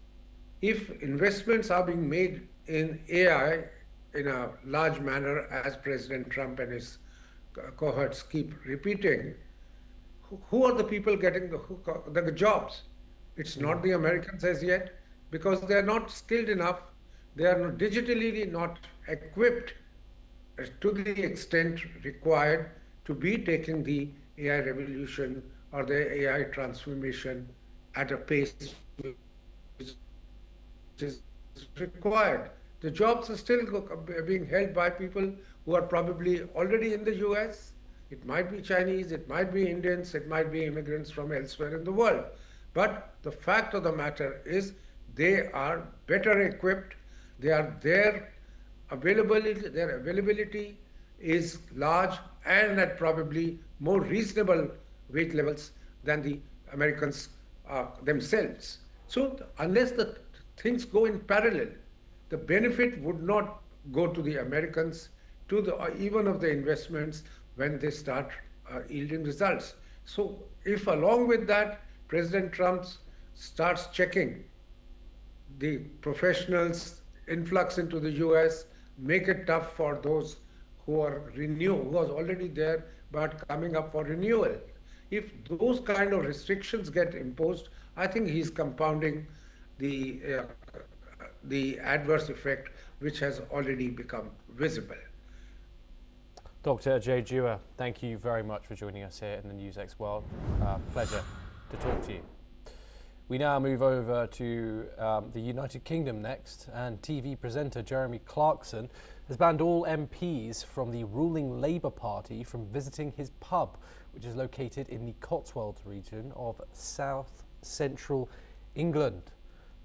If investments are being made in AI in a large manner, as President Trump and his cohorts keep repeating, who are the people getting the jobs? It's not the Americans as yet, because they're not skilled enough. They are not digitally not equipped to the extent required to be taking the AI revolution or the AI transformation at a pace which is required. The jobs are still being held by people who are probably already in the US. It might be Chinese, it might be Indians, it might be immigrants from elsewhere in the world. But the fact of the matter is they are better equipped, their availability is large and at probably more reasonable wage levels than the Americans themselves. So unless the things go in parallel, the benefit would not go to the Americans, even of the investments when they start yielding results. So if along with that, President Trump starts checking the professionals' influx into the US, make it tough for those who are already there but coming up for renewal. If those kind of restrictions get imposed, I think he's compounding the adverse effect which has already become visible. Dr. Ajay Dewar, thank you very much for joining us here in the NewsX World. Pleasure to talk to you. We now move over to the United Kingdom next, and TV presenter Jeremy Clarkson has banned all MPs from the ruling Labour Party from visiting his pub, which is located in the Cotswolds region of south-central England.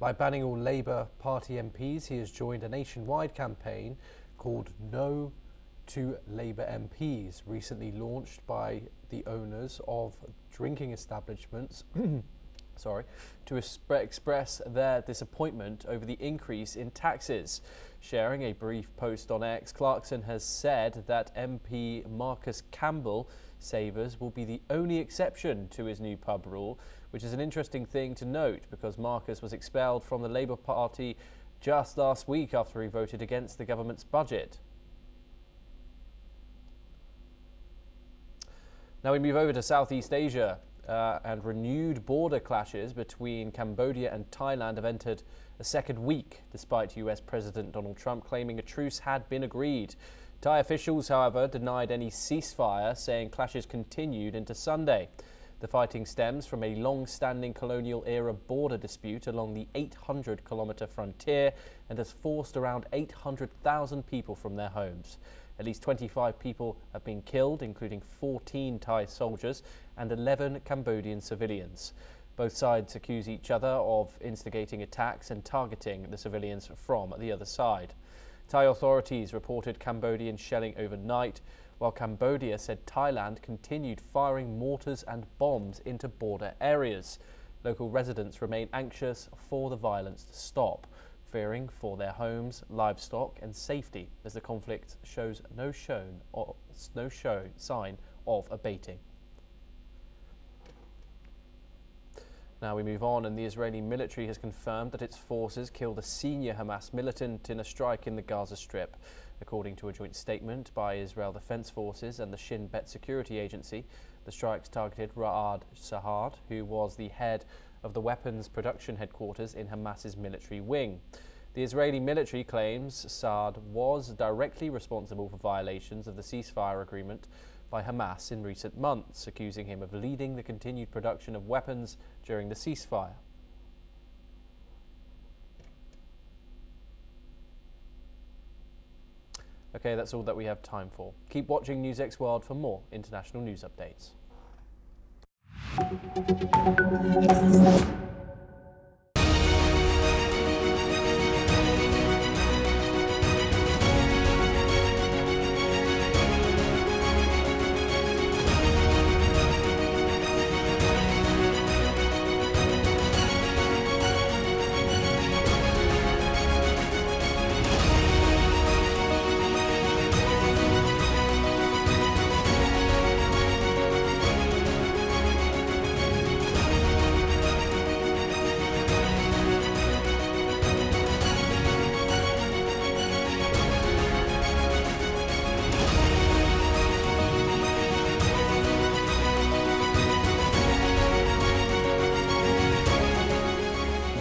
By banning all Labour Party MPs, he has joined a nationwide campaign called No to Labour MPs, recently launched by the owners of drinking establishments to express their disappointment over the increase in taxes. Sharing a brief post on X, Clarkson has said that MP Marcus Campbell Savers will be the only exception to his new pub rule, which is an interesting thing to note because Marcus was expelled from the Labour Party just last week after he voted against the government's budget. Now we move over to Southeast Asia, and renewed border clashes between Cambodia and Thailand have entered a second week, despite US President Donald Trump claiming a truce had been agreed. Thai officials, however, denied any ceasefire, saying clashes continued into Sunday. The fighting stems from a long-standing colonial-era border dispute along the 800-kilometre frontier and has forced around 800,000 people from their homes. At least 25 people have been killed, including 14 Thai soldiers and 11 Cambodian civilians. Both sides accuse each other of instigating attacks and targeting the civilians from the other side. Thai authorities reported Cambodian shelling overnight, while Cambodia said Thailand continued firing mortars and bombs into border areas. Local residents remain anxious for the violence to stop, fearing for their homes, livestock and safety as the conflict shows no sign of abating. Now we move on, and the Israeli military has confirmed that its forces killed a senior Hamas militant in a strike in the Gaza Strip. According to a joint statement by Israel Defense Forces and the Shin Bet Security Agency, the strikes targeted Ra'ad Sahad, who was the head of the weapons production headquarters in Hamas's military wing. The Israeli military claims Saad was directly responsible for violations of the ceasefire agreement by Hamas in recent months, accusing him of leading the continued production of weapons during the ceasefire. Okay, that's all that we have time for. Keep watching NewsX World for more international news updates.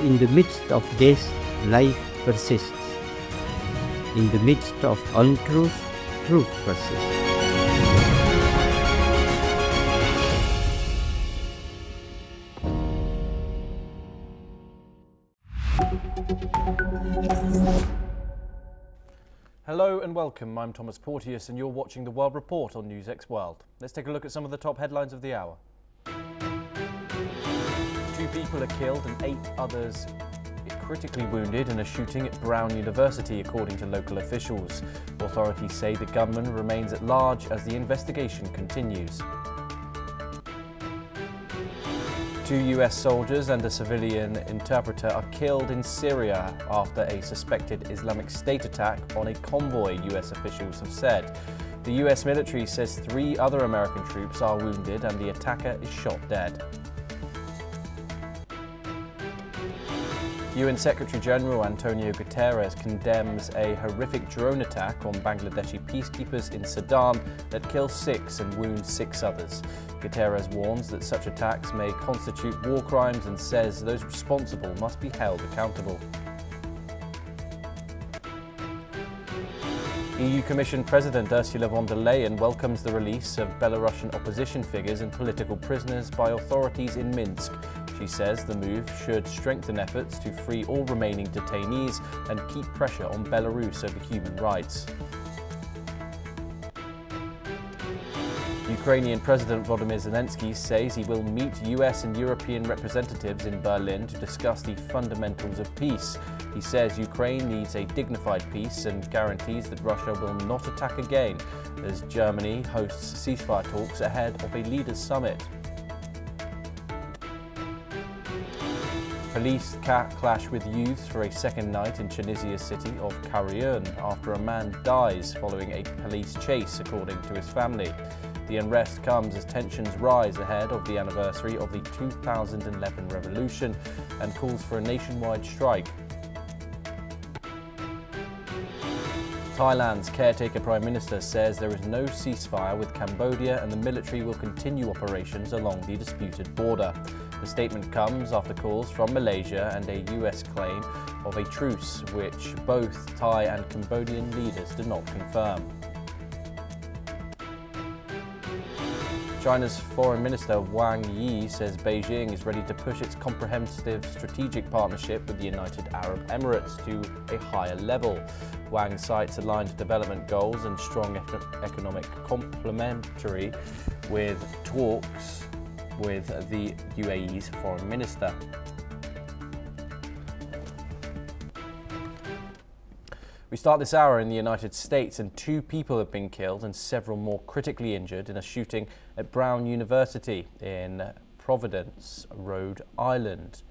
In the midst of this, life persists. In the midst of untruth, truth persists. Hello and welcome, I'm Thomas Porteous and you're watching the World Report on NewsX World. Let's take a look at some of the top headlines of the hour. 2 people are killed and 8 others critically wounded in a shooting at Brown University, according to local officials. Authorities say the gunman remains at large as the investigation continues. 2 US soldiers and a civilian interpreter are killed in Syria after a suspected Islamic State attack on a convoy, US officials have said. The US military says 3 other American troops are wounded and the attacker is shot dead. UN Secretary-General Antonio Guterres condemns a horrific drone attack on Bangladeshi peacekeepers in Sudan that kills 6 and wounds 6 others. Guterres warns that such attacks may constitute war crimes and says those responsible must be held accountable. EU Commission President Ursula von der Leyen welcomes the release of Belarusian opposition figures and political prisoners by authorities in Minsk. She says the move should strengthen efforts to free all remaining detainees and keep pressure on Belarus over human rights. Ukrainian President Volodymyr Zelensky says he will meet US and European representatives in Berlin to discuss the fundamentals of peace. He says Ukraine needs a dignified peace and guarantees that Russia will not attack again as Germany hosts ceasefire talks ahead of a leaders' summit. Police clash with youths for a second night in Tunisia's city of Karaoun after a man dies following a police chase, according to his family. The unrest comes as tensions rise ahead of the anniversary of the 2011 revolution and calls for a nationwide strike. Thailand's caretaker Prime Minister says there is no ceasefire with Cambodia and the military will continue operations along the disputed border. The statement comes after calls from Malaysia and a US claim of a truce, which both Thai and Cambodian leaders did not confirm. China's Foreign Minister Wang Yi says Beijing is ready to push its comprehensive strategic partnership with the United Arab Emirates to a higher level. Wang cites aligned development goals and strong economic complementary with talks with the UAE's Foreign Minister. We start this hour in the United States, and 2 people have been killed and several more critically injured in a shooting at Brown University in Providence, Rhode Island,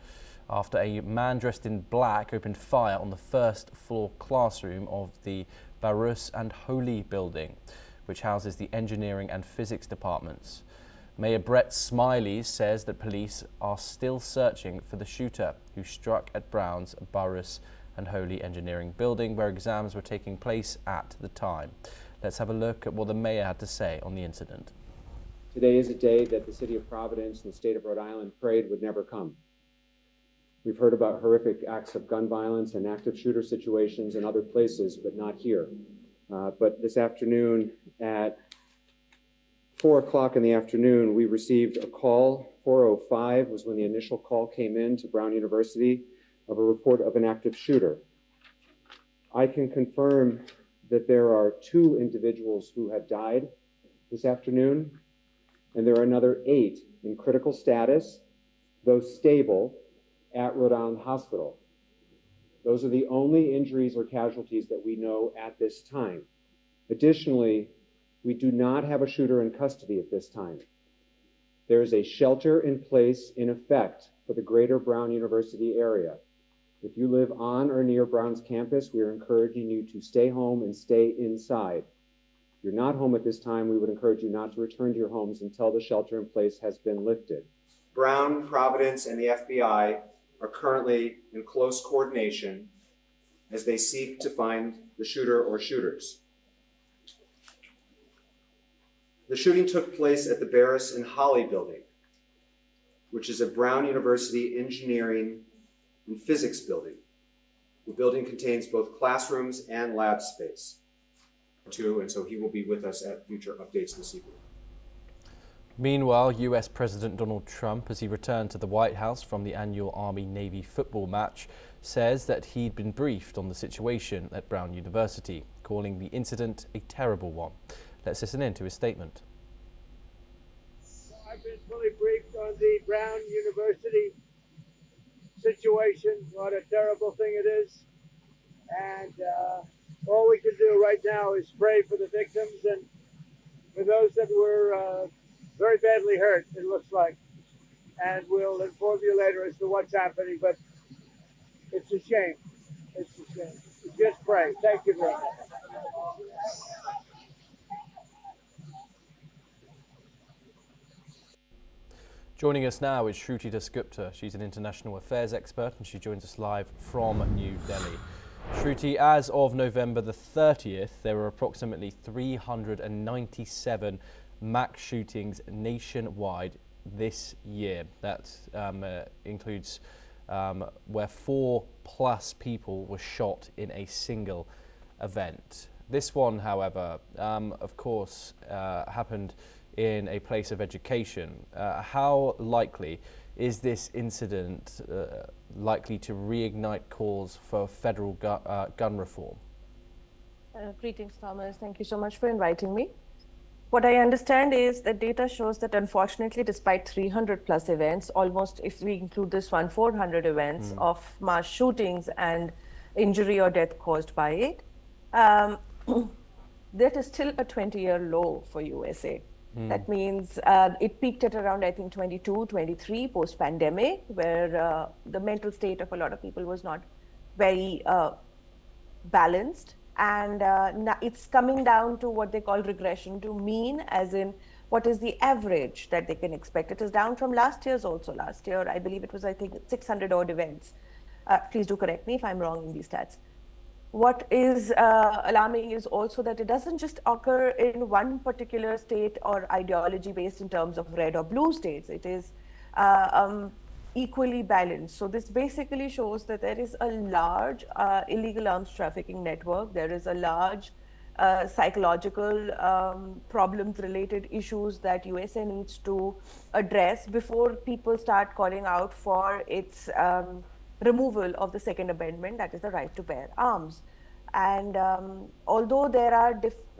after a man dressed in black opened fire on the first-floor classroom of the Barus and Holy building, which houses the engineering and physics departments. Mayor Brett Smiley says that police are still searching for the shooter who struck at Brown's Barus and Holy Engineering building, where exams were taking place at the time. Let's have a look at what the mayor had to say on the incident. Today is a day that the city of Providence and the state of Rhode Island prayed would never come. We've heard about horrific acts of gun violence and active shooter situations in other places, but not here. But this afternoon at 4 o'clock in the afternoon, we received a call. 4:05 was when the initial call came in to Brown University of a report of an active shooter. I can confirm that there are 2 individuals who have died this afternoon, and there are another 8 in critical status, though stable, at Rhode Island Hospital. Those are the only injuries or casualties that we know at this time. Additionally, we do not have a shooter in custody at this time. There is a shelter in place in effect for the greater Brown University area. If you live on or near Brown's campus, we are encouraging you to stay home and stay inside. If you're not home at this time, we would encourage you not to return to your homes until the shelter in place has been lifted. Brown, Providence, and the FBI are currently in close coordination as they seek to find the shooter or shooters. The shooting took place at the Barris and Holly building, which is a Brown University engineering and physics building. The building contains both classrooms and lab space, too, and so he will be with us at future updates this evening. Meanwhile, US President Donald Trump, as he returned to the White House from the annual Army-Navy football match, says that he'd been briefed on the situation at Brown University, calling the incident a terrible one. Let's listen in to his statement. I've been fully briefed on the Brown University situation, what a terrible thing it is. And all we can do right now is pray for the victims and for those that were very badly hurt, it looks like. And we'll inform you later as to what's happening, but it's a shame. It's a shame. Just pray. Thank you very much. Joining us now is Shruti Dasgupta. She's an international affairs expert and she joins us live from New Delhi. Shruti, as of November the 30th, there were approximately 397 mass shootings nationwide this year. That includes where 4+ people were shot in a single event. This one, however, of course, happened in a place of education. How likely is this incident likely to reignite calls for federal gun reform? Greetings, Thomas. Thank you so much for inviting me. What I understand is that data shows that unfortunately, despite 300 plus events, almost, if we include this one, 400 events of mass shootings and injury or death caused by it, that is still a 20-year low for USA. That means it peaked at around, I think, 22, 23 post-pandemic, where the mental state of a lot of people was not very balanced. And now it's coming down to what they call regression to mean, as in what is the average that they can expect. It is down from last year's also. Last year, I believe it was, I think, 600 odd events. Please do correct me if I'm wrong in these stats. What is alarming is also that it doesn't just occur in one particular state or ideology based in terms of red or blue states. It is equally balanced. So this basically shows that there is a large illegal arms trafficking network. There is a large psychological problems related issues that USA needs to address before people start calling out for its removal of the Second Amendment, that is the right to bear arms. And although there are,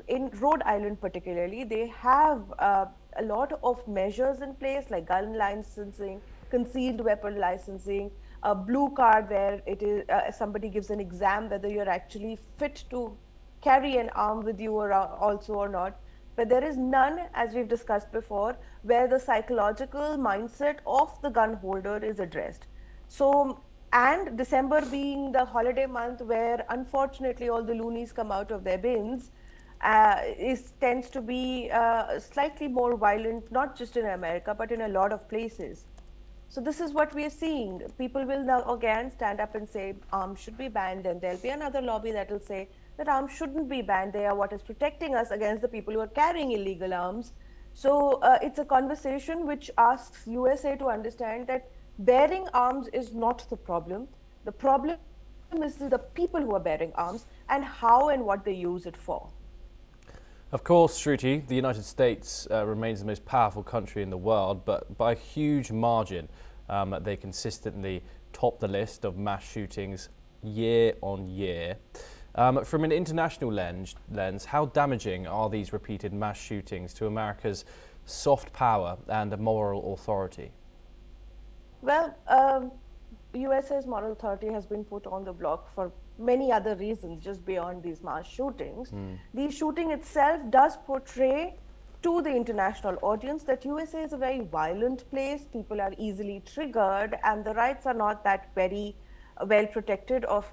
in Rhode Island particularly, they have a lot of measures in place like gun licensing, concealed weapon licensing, a blue card where it is somebody gives an exam whether you're actually fit to carry an arm with you or also or not. But there is none, as we've discussed before, where the psychological mindset of the gun holder is addressed. So, and December being the holiday month where unfortunately all the loonies come out of their bins, tends to be slightly more violent, not just in America, but in a lot of places. So this is what we are seeing. People will now again stand up and say arms should be banned, and there'll be another lobby that will say that arms shouldn't be banned. They are what is protecting us against the people who are carrying illegal arms. So it's a conversation which asks USA to understand that bearing arms is not the problem. The problem is the people who are bearing arms and how and what they use it for. Of course, Shruti, the United States remains the most powerful country in the world, but by a huge margin, they consistently top the list of mass shootings year on year. From an international lens, how damaging are these repeated mass shootings to America's soft power and moral authority? Well, USA's moral authority has been put on the block for many other reasons, just beyond these mass shootings. The shooting itself does portray to the international audience that USA is a very violent place. People are easily triggered, and the rights are not that very well protected of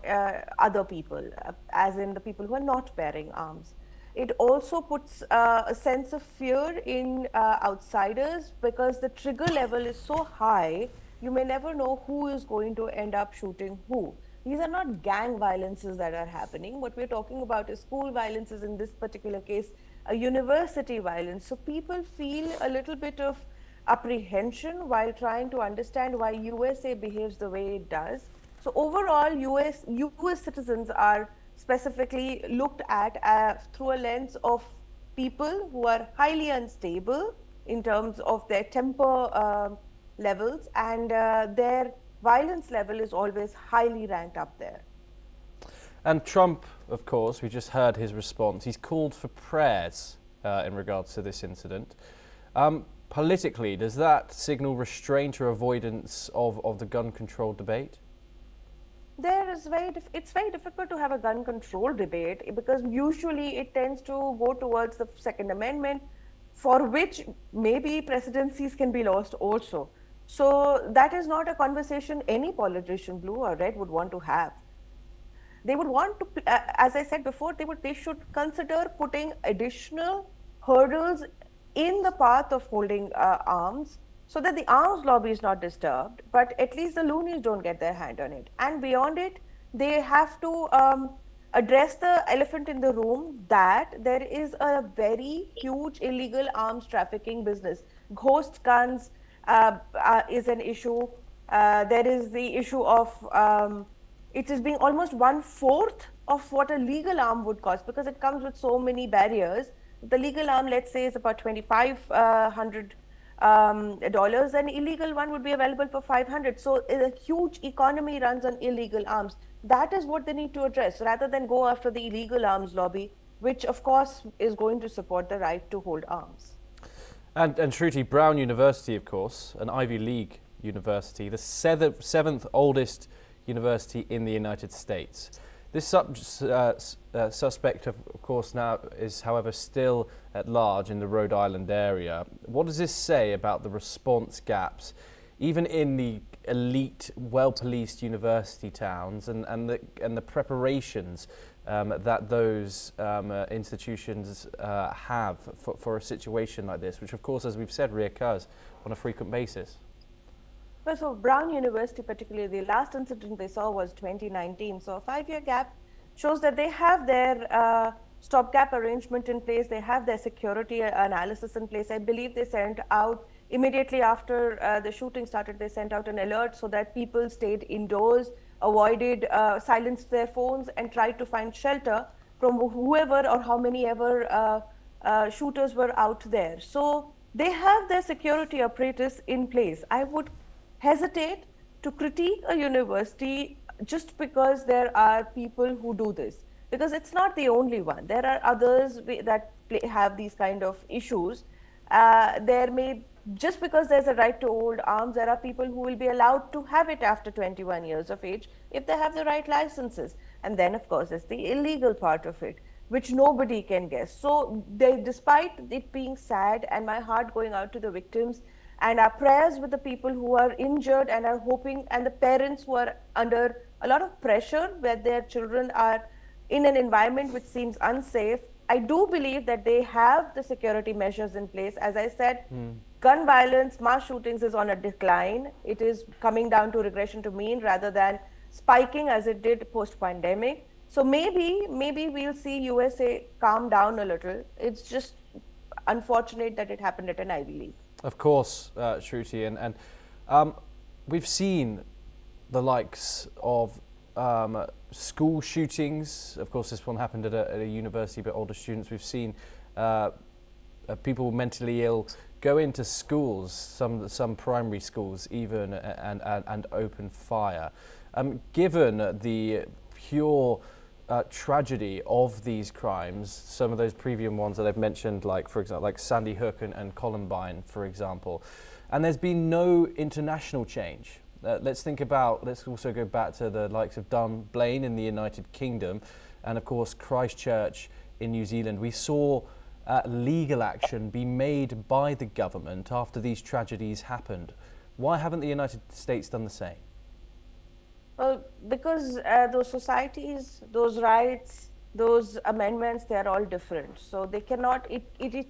other people, as in the people who are not bearing arms. It also puts a sense of fear in outsiders because the trigger level is so high, you may never know who is going to end up shooting who. These are not gang violences that are happening. What we're talking about is school violences, in this particular case, a university violence. So people feel a little bit of apprehension while trying to understand why USA behaves the way it does. So overall, US citizens are specifically looked at through a lens of people who are highly unstable in terms of their temper levels, and their violence level is always highly ranked up there. And Trump, of course, we just heard his response. He's called for prayers in regards to this incident. Politically, does that signal restraint or avoidance of the gun control debate? It's very difficult to have a gun control debate because usually it tends to go towards the Second Amendment, for which maybe presidencies can be lost also. So that is not a conversation any politician, blue or red, would want to have. They would want to, as I said before, they should consider putting additional hurdles in the path of holding arms so that the arms lobby is not disturbed, but at least the loonies don't get their hand on it. And beyond it, they have to address the elephant in the room that there is a very huge illegal arms trafficking business. Ghost guns is an issue. There is the issue of it is being almost 1/4 of what a legal arm would cost because it comes with so many barriers. The legal arm, let's say, is about $2,500 dollars, an illegal one would be available for 500. So a huge economy runs on illegal arms. That is what they need to address rather than go after the illegal arms lobby, which of course is going to support the right to hold arms. And Shruti, Brown University, of course, an Ivy League university, the seventh oldest university in the United States. This suspect, of course, now is, however, still at large in the Rhode Island area. What does this say about the response gaps, even in the elite, well-policed university towns, and the preparations that those institutions have for a situation like this, which, of course, as we've said, reoccurs on a frequent basis? Well, so Brown University, particularly, the last incident they saw was 2019. So a 5-year gap shows that they have their stopgap arrangement in place. They have their security analysis in place. I believe they sent out immediately after the shooting started, they sent out an alert so that people stayed indoors, avoided, silenced their phones, and tried to find shelter from whoever or how many ever shooters were out there. So they have their security apparatus in place. I would hesitate to critique a university just because there are people who do this, because it's not the only one. There are others that have these kind of issues. Just because there's a right to hold arms, there are people who will be allowed to have it after 21 years of age if they have the right licenses. And then, of course, there's the illegal part of it, which nobody can guess. So despite it being sad and my heart going out to the victims, and our prayers with the people who are injured and are hoping, and the parents who are under a lot of pressure where their children are in an environment which seems unsafe, I do believe that they have the security measures in place. As I said, gun violence, mass shootings is on a decline. It is coming down to regression to mean rather than spiking as it did post-pandemic. So maybe we'll see USA calm down a little. It's just unfortunate that it happened at an Ivy League. Of course, Shruti, and we've seen the likes of school shootings. Of course, this one happened at a university, but older students. We've seen people mentally ill go into schools, some primary schools even, and open fire. Given the pure tragedy of these crimes, some of those previous ones that I've mentioned, like for example, like Sandy Hook and Columbine, for example, and there's been no international change. Let's also go back to the likes of Dunblane in the United Kingdom, and of course Christchurch in New Zealand. We saw legal action be made by the government after these tragedies happened. Why haven't the United States done the same? Well, because those societies, those rights, those amendments, they are all different. So they cannot,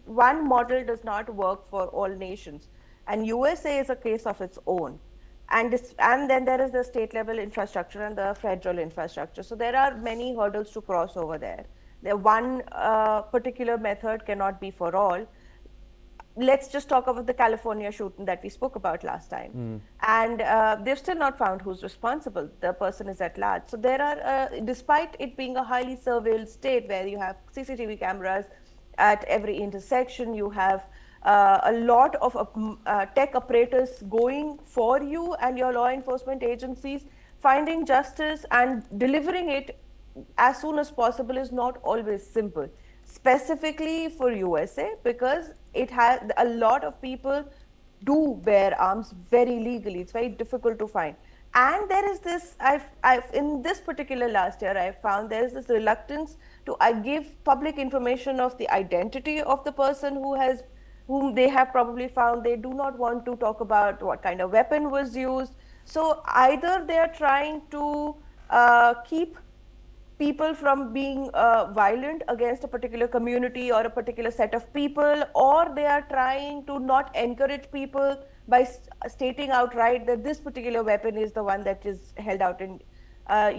one model does not work for all nations. And USA is a case of its own. And then there is the state level infrastructure and the federal infrastructure. So there are many hurdles to cross over there. One particular method cannot be for all. Let's just talk about the California shooting that we spoke about last time. And they've still not found who's responsible. The person is at large. So there are, despite it being a highly surveilled state where you have CCTV cameras at every intersection, you have a lot of tech operators going for you and your law enforcement agencies, finding justice and delivering it as soon as possible is not always simple. Specifically for USA, because it has a lot of people do bear arms very legally. It's very difficult to find. And there is this, in this particular last year, I found there is this reluctance to give public information of the identity of the person whom they have probably found. They do not want to talk about what kind of weapon was used. So either they are trying to keep people from being violent against a particular community or a particular set of people, or they are trying to not encourage people by stating outright that this particular weapon is the one that is held out in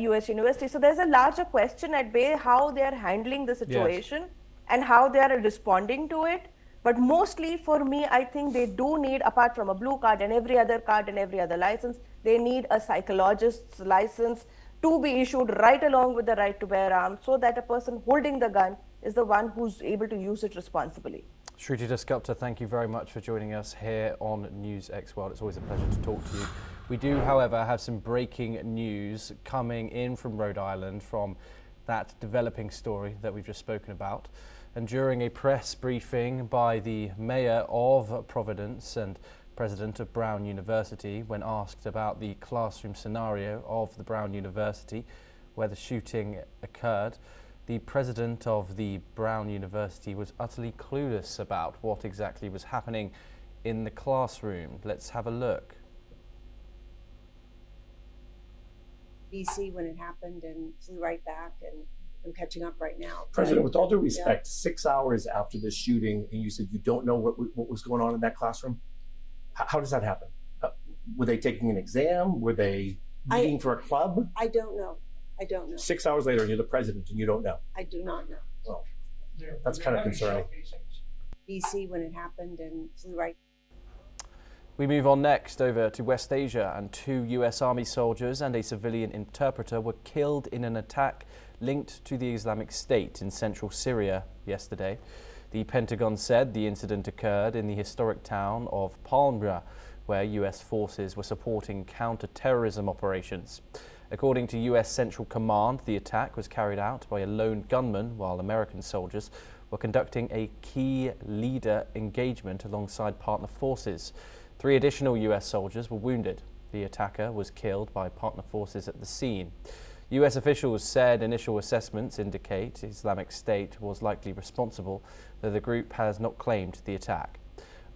US university. So there's a larger question at bay how they are handling the situation and how they are responding to it. But mostly for me, I think they do need, apart from a blue card and every other card and every other license, they need a psychologist's license to be issued right along with the right to bear arms, so that a person holding the gun is the one who's able to use it responsibly. Shruti Dasgupta, thank you very much for joining us here on News X World. It's always a pleasure to talk to you. We do, however, have some breaking news coming in from Rhode Island from that developing story that we've just spoken about. And during a press briefing by the mayor of Providence and president of Brown University, when asked about the classroom scenario of the Brown University where the shooting occurred, the president of the Brown University was utterly clueless about what exactly was happening in the classroom. Let's have a look. BC when it happened and flew right back, and I'm catching up right now. President, with all due respect, 6 hours after the shooting, and you said you don't know what was going on in that classroom. How does that happen? Were they taking an exam? Were they meeting for a club? I don't know. I don't know. 6 hours later, and you're the president, and you don't know. I do not know. Well, that's kind of concerning. BC when it happened and flew right. We move on next over to West Asia, and 2 US Army soldiers and a civilian interpreter were killed in an attack linked to the Islamic State in central Syria yesterday. The Pentagon said the incident occurred in the historic town of Palmyra, where US forces were supporting counter-terrorism operations. According to US Central Command, the attack was carried out by a lone gunman while American soldiers were conducting a key leader engagement alongside partner forces. 3 additional US soldiers were wounded. The attacker was killed by partner forces at the scene. US officials said initial assessments indicate Islamic State was likely responsible, though the group has not claimed the attack.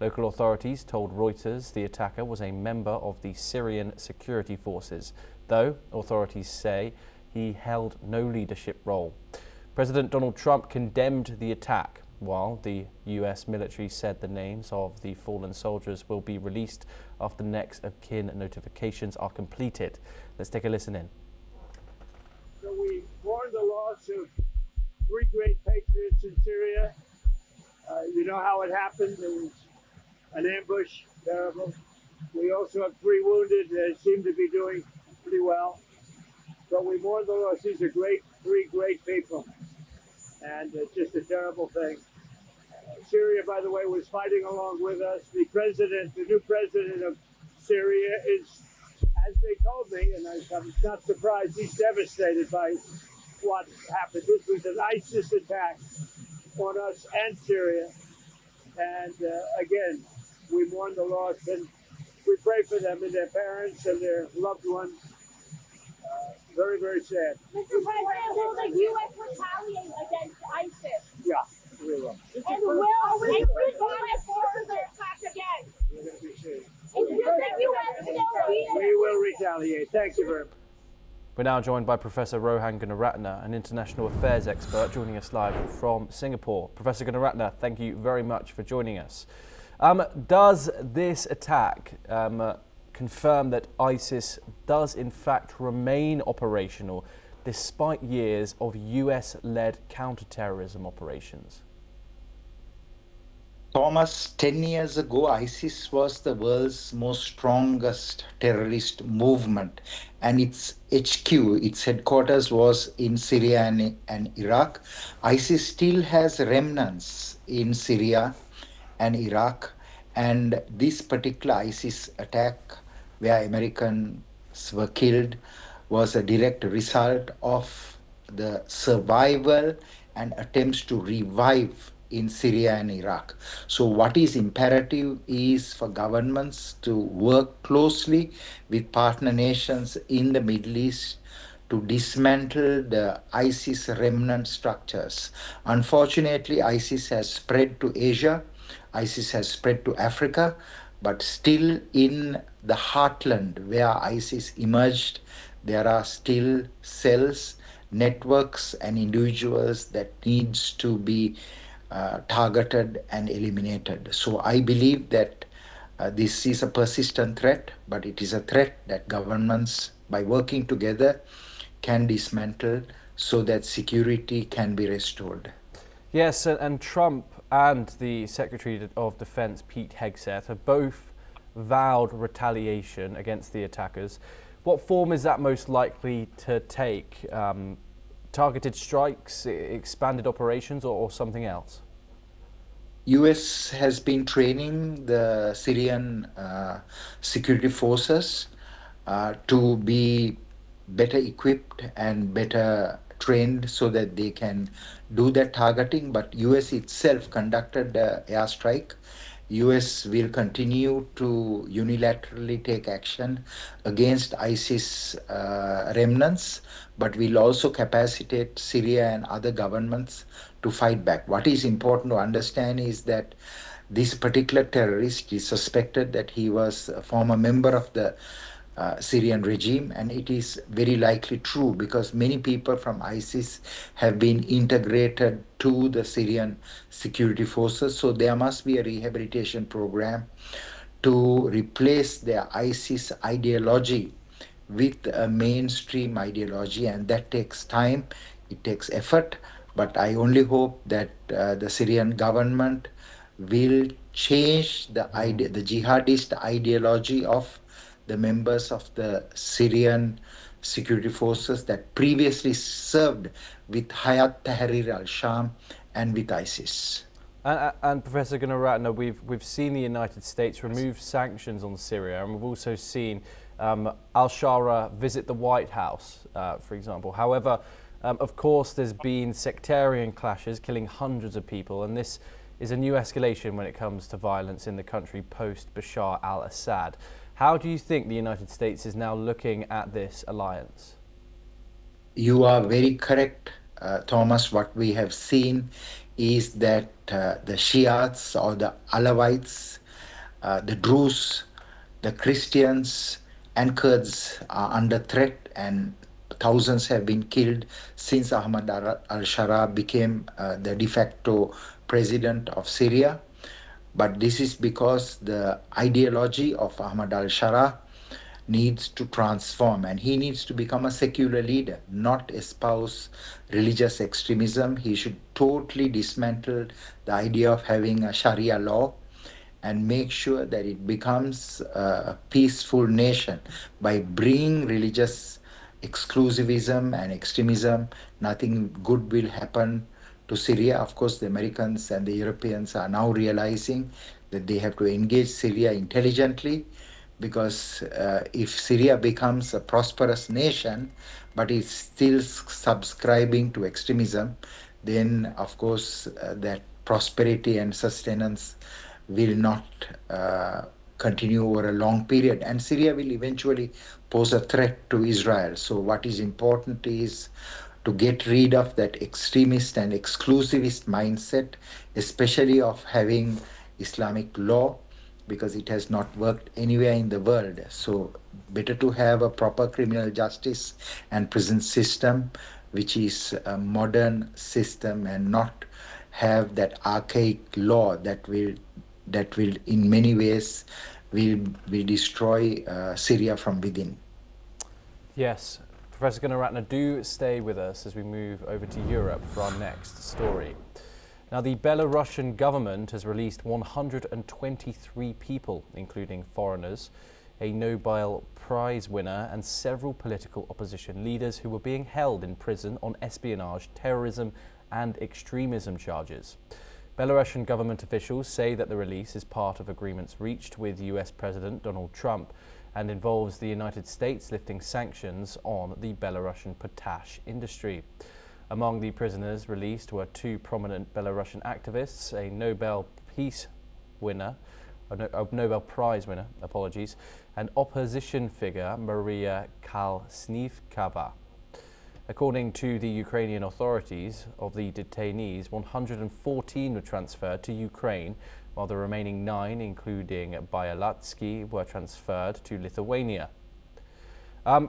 Local authorities told Reuters the attacker was a member of the Syrian security forces, though authorities say he held no leadership role. President Donald Trump condemned the attack, while the US military said the names of the fallen soldiers will be released after next of kin notifications are completed. Let's take a listen in. So we mourn the loss of 3 great patriots in Syria. You know how it happened. It was an ambush, terrible. We also have 3 wounded that seem to be doing pretty well. But we mourn the loss. These are 3 great people. And it's just a terrible thing. Syria, by the way, was fighting along with us. The new president of Syria is, as they told me, and I'm not surprised, he's devastated by what happened. This was an ISIS attack on us and Syria. And again, we mourn the loss and we pray for them and their parents and their loved ones. Very, very sad. Mr. President, will the U.S. retaliate against ISIS? Yeah, we will. And will the U.S. forces attack again? We're going to be serious. Will the U.S. still be there? We will retaliate. Thank you very much. We're now joined by Professor Rohan Gunaratne, an international affairs expert, joining us live from Singapore. Professor Gunaratne, thank you very much for joining us. Does this attack confirm that ISIS does in fact remain operational despite years of US-led counter-terrorism operations? Thomas, 10 years ago, ISIS was the world's most strongest terrorist movement, and its HQ, its headquarters was in Syria and Iraq. ISIS still has remnants in Syria and Iraq, and this particular ISIS attack where Americans were killed was a direct result of the survival and attempts to revive in Syria and Iraq. So what is imperative is for governments to work closely with partner nations in the Middle East to dismantle the ISIS remnant structures. Unfortunately, ISIS has spread to Asia, ISIS has spread to Africa, but still in the heartland where ISIS emerged, there are still cells, networks, and individuals that needs to be targeted and eliminated. So I believe that this is a persistent threat, but it is a threat that governments, by working together, can dismantle so that security can be restored. Yes, and Trump and the Secretary of Defense, Pete Hegseth, have both vowed retaliation against the attackers. What form is that most likely to take? Targeted strikes, expanded operations, or something else? US has been training the Syrian security forces to be better equipped and better trained so that they can do that targeting. But US itself conducted the airstrike. US will continue to unilaterally take action against ISIS remnants, but will also capacitate Syria and other governments to fight back. What is important to understand is that this particular terrorist is suspected that he was a former member of the Syrian regime, and it is very likely true because many people from ISIS have been integrated to the Syrian security forces. So there must be a rehabilitation program to replace their ISIS ideology with a mainstream ideology, and that takes time, it takes effort. But I only hope that the Syrian government will change the jihadist ideology of the members of the Syrian security forces that previously served with Hayat Tahrir al-Sham and with ISIS. And Professor Gunaratne, we've seen the United States remove sanctions on Syria, and we've also seen al-Shara visit the White House, for example. However, of course, there's been sectarian clashes killing hundreds of people, and this is a new escalation when it comes to violence in the country post-Bashar al-Assad. How do you think the United States is now looking at this alliance? You are very correct, Thomas. What we have seen is that the Shiites or the Alawites, the Druze, the Christians and Kurds are under threat, and thousands have been killed since Ahmad al-Shara became the de facto president of Syria. But this is because the ideology of Ahmad al-Shara needs to transform, and he needs to become a secular leader, not espouse religious extremism. He should totally dismantle the idea of having a Sharia law and make sure that it becomes a peaceful nation by bringing religious exclusivism and extremism. Nothing good will happen to Syria. Of course, the Americans and the Europeans are now realizing that they have to engage Syria intelligently, because if Syria becomes a prosperous nation, but is still subscribing to extremism, then of course that prosperity and sustenance will not continue over a long period, and Syria will eventually pose a threat to Israel. So what is important is to get rid of that extremist and exclusivist mindset, especially of having Islamic law, because it has not worked anywhere in the world. So better to have a proper criminal justice and prison system, which is a modern system, and not have that archaic law that will in many ways will destroy Syria from within. Yes. Professor Gunaratne, do stay with us as we move over to Europe for our next story. Now, the Belarusian government has released 123 people, including foreigners, a Nobel Prize winner and several political opposition leaders who were being held in prison on espionage, terrorism and extremism charges. Belarusian government officials say that the release is part of agreements reached with US President Donald Trump and involves the United States lifting sanctions on the Belarusian potash industry. Among the prisoners released were two prominent Belarusian activists, a Nobel Prize winner, and opposition figure Maria Kalesnikava. According to the Ukrainian authorities, of the detainees, 114 were transferred to Ukraine, while the remaining 9, including Bialatsky, were transferred to Lithuania.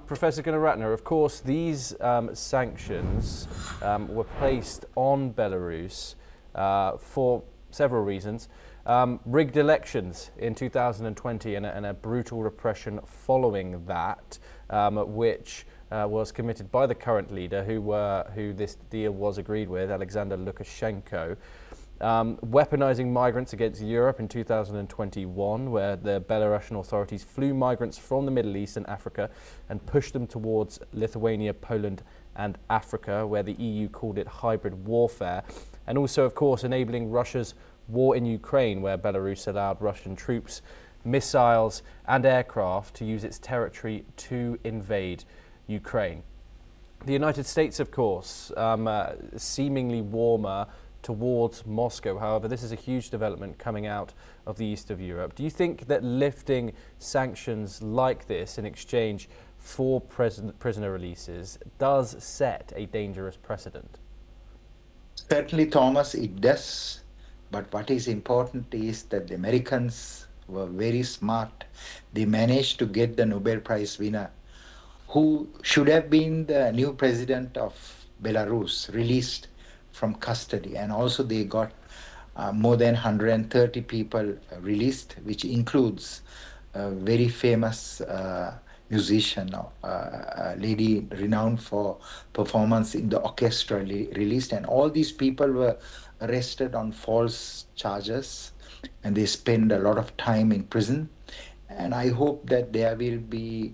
Professor Gunaratne, of course, these sanctions were placed on Belarus for several reasons. Rigged elections in 2020 and a brutal repression following that, which was committed by the current leader, who this deal was agreed with, Alexander Lukashenko. Weaponizing migrants against Europe in 2021, where the Belarusian authorities flew migrants from the Middle East and Africa and pushed them towards Lithuania, Poland and Africa, where the EU called it hybrid warfare, and also, of course, enabling Russia's war in Ukraine, where Belarus allowed Russian troops, missiles and aircraft to use its territory to invade Ukraine. The United States, of course, seemingly warmer towards Moscow. However, this is a huge development coming out of the east of Europe. Do you think that lifting sanctions like this in exchange for prisoner releases does set a dangerous precedent? Certainly, Thomas, it does. But what is important is that the Americans were very smart. They managed to get the Nobel Prize winner, who should have been the new president of Belarus, released from custody. And also they got more than 130 people released, which includes a very famous musician, a lady renowned for performance in the orchestra released. And all these people were arrested on false charges, and they spend a lot of time in prison. And I hope that there will be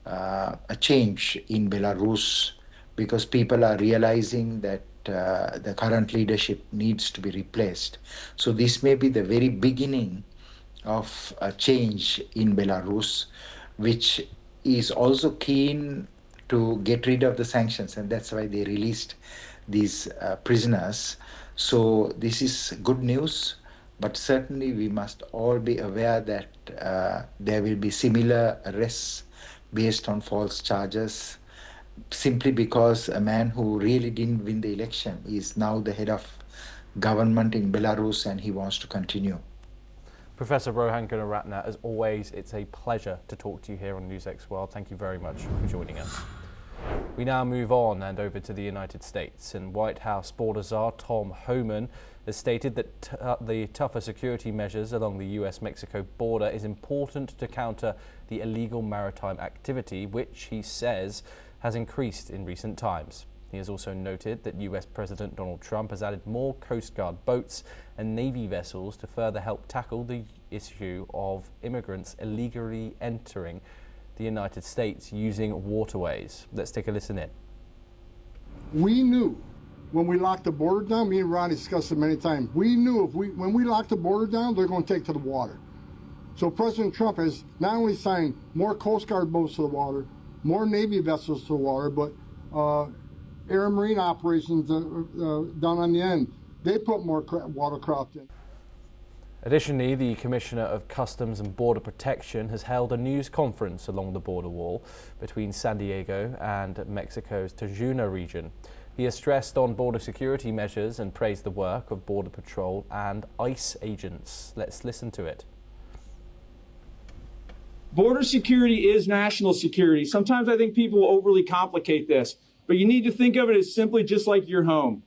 a change in Belarus, because people are realizing that the current leadership needs to be replaced. So this may be the very beginning of a change in Belarus, which is also keen to get rid of the sanctions, and that's why they released these prisoners. So this is good news, but certainly we must all be aware that there will be similar arrests based on false charges, simply because a man who really didn't win the election is now the head of government in Belarus, and he wants to continue. Professor Rohan Gunaratne, as always, it's a pleasure to talk to you here on NewsX World. Thank you very much for joining us. We now move on and over to the United States, and White House border czar Tom Homan has stated that the tougher security measures along the US-Mexico border is important to counter the illegal maritime activity, which he says has increased in recent times. He has also noted that US President Donald Trump has added more Coast Guard boats and Navy vessels to further help tackle the issue of immigrants illegally entering the United States using waterways. Let's take a listen in. We knew when we locked the border down, me and Ronnie discussed it many times, we knew when we locked the border down, they're going to take to the water. So President Trump has not only signed more Coast Guard boats to the water, more Navy vessels to the water, but air and marine operations down on the end, they put more watercraft in. Additionally, the Commissioner of Customs and Border Protection has held a news conference along the border wall between San Diego and Mexico's Tijuana region. He has stressed on border security measures and praised the work of Border Patrol and ICE agents. Let's listen to it. Border security is national security. Sometimes I think people overly complicate this, but you need to think of it as simply just like your home.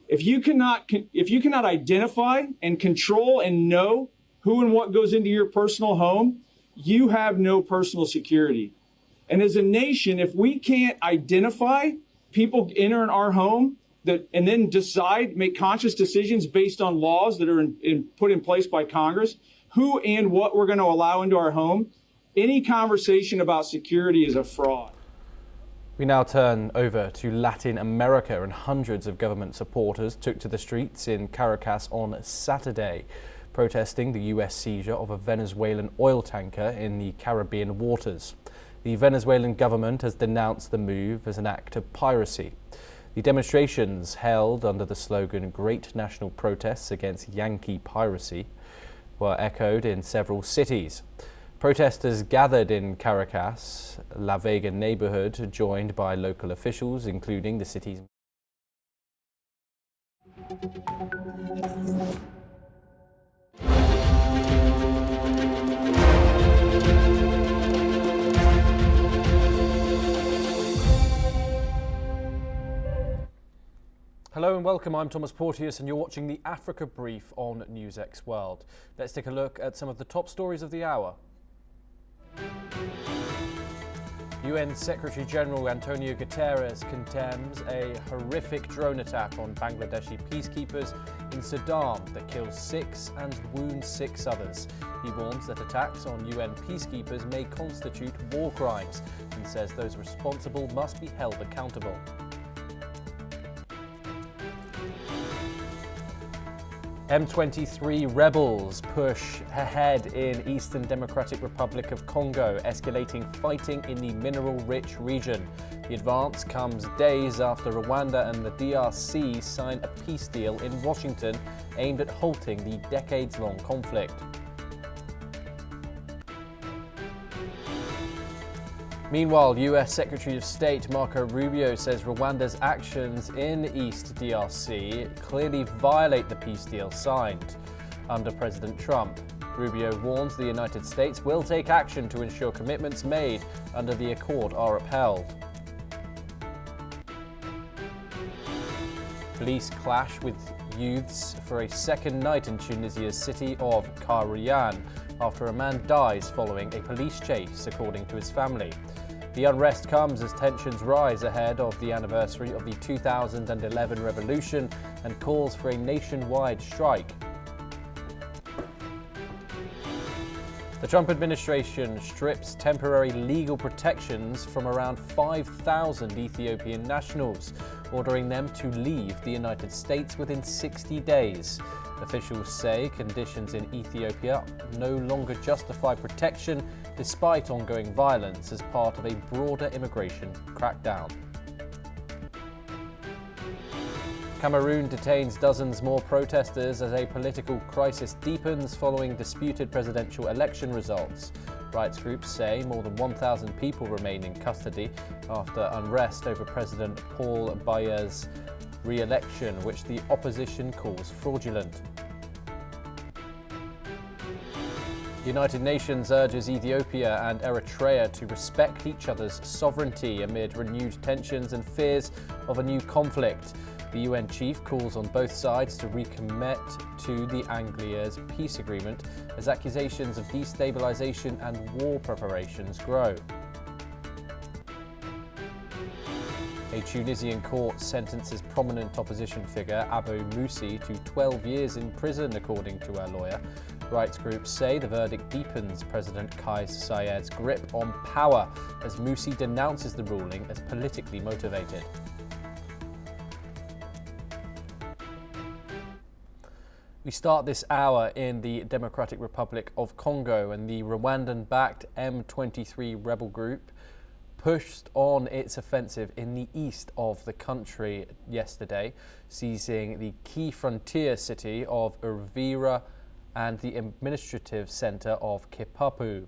If you cannot identify and control and know who and what goes into your personal home, you have no personal security. And as a nation, if we can't identify people entering our home and then make conscious decisions based on laws that are put in place by Congress, who and what we're going to allow into our home, any conversation about security is a fraud. We now turn over to Latin America, and hundreds of government supporters took to the streets in Caracas on Saturday, protesting the US seizure of a Venezuelan oil tanker in the Caribbean waters. The Venezuelan government has denounced the move as an act of piracy. The demonstrations, held under the slogan "Great National Protests Against Yankee Piracy," were echoed in several cities. Protesters gathered in Caracas, La Vega neighborhood, joined by local officials, including the city's. Hello and welcome, I'm Thomas Porteous and you're watching the Africa Brief on NewsX World. Let's take a look at some of the top stories of the hour. UN Secretary General Antonio Guterres condemns a horrific drone attack on Bangladeshi peacekeepers in Sudan that kills 6 and wounds 6 others. He warns that attacks on UN peacekeepers may constitute war crimes and says those responsible must be held accountable. M23 rebels push ahead in Eastern Democratic Republic of Congo, escalating fighting in the mineral-rich region. The advance comes days after Rwanda and the DRC sign a peace deal in Washington aimed at halting the decades-long conflict. Meanwhile, US Secretary of State Marco Rubio says Rwanda's actions in East DRC clearly violate the peace deal signed under President Trump. Rubio warns the United States will take action to ensure commitments made under the accord are upheld. Police clash with youths for a second night in Tunisia's city of Karayan after a man dies following a police chase, according to his family. The unrest comes as tensions rise ahead of the anniversary of the 2011 revolution and calls for a nationwide strike. The Trump administration strips temporary legal protections from around 5,000 Ethiopian nationals, ordering them to leave the United States within 60 days. Officials say conditions in Ethiopia no longer justify protection despite ongoing violence as part of a broader immigration crackdown. Cameroon detains dozens more protesters as a political crisis deepens following disputed presidential election results. Rights groups say more than 1,000 people remain in custody after unrest over President Paul Biya's re-election, which the opposition calls fraudulent. The United Nations urges Ethiopia and Eritrea to respect each other's sovereignty amid renewed tensions and fears of a new conflict. The UN chief calls on both sides to recommit to the Anglia's peace agreement as accusations of destabilization and war preparations grow. A Tunisian court sentences prominent opposition figure Abou Moussi to 12 years in prison, according to her lawyer. Rights groups say the verdict deepens President Kais Saied's grip on power as Moussi denounces the ruling as politically motivated. We start this hour in the Democratic Republic of Congo, and the Rwandan-backed M23 rebel group pushed on its offensive in the east of the country yesterday, seizing the key frontier city of Uvira and the administrative centre of Kipapu.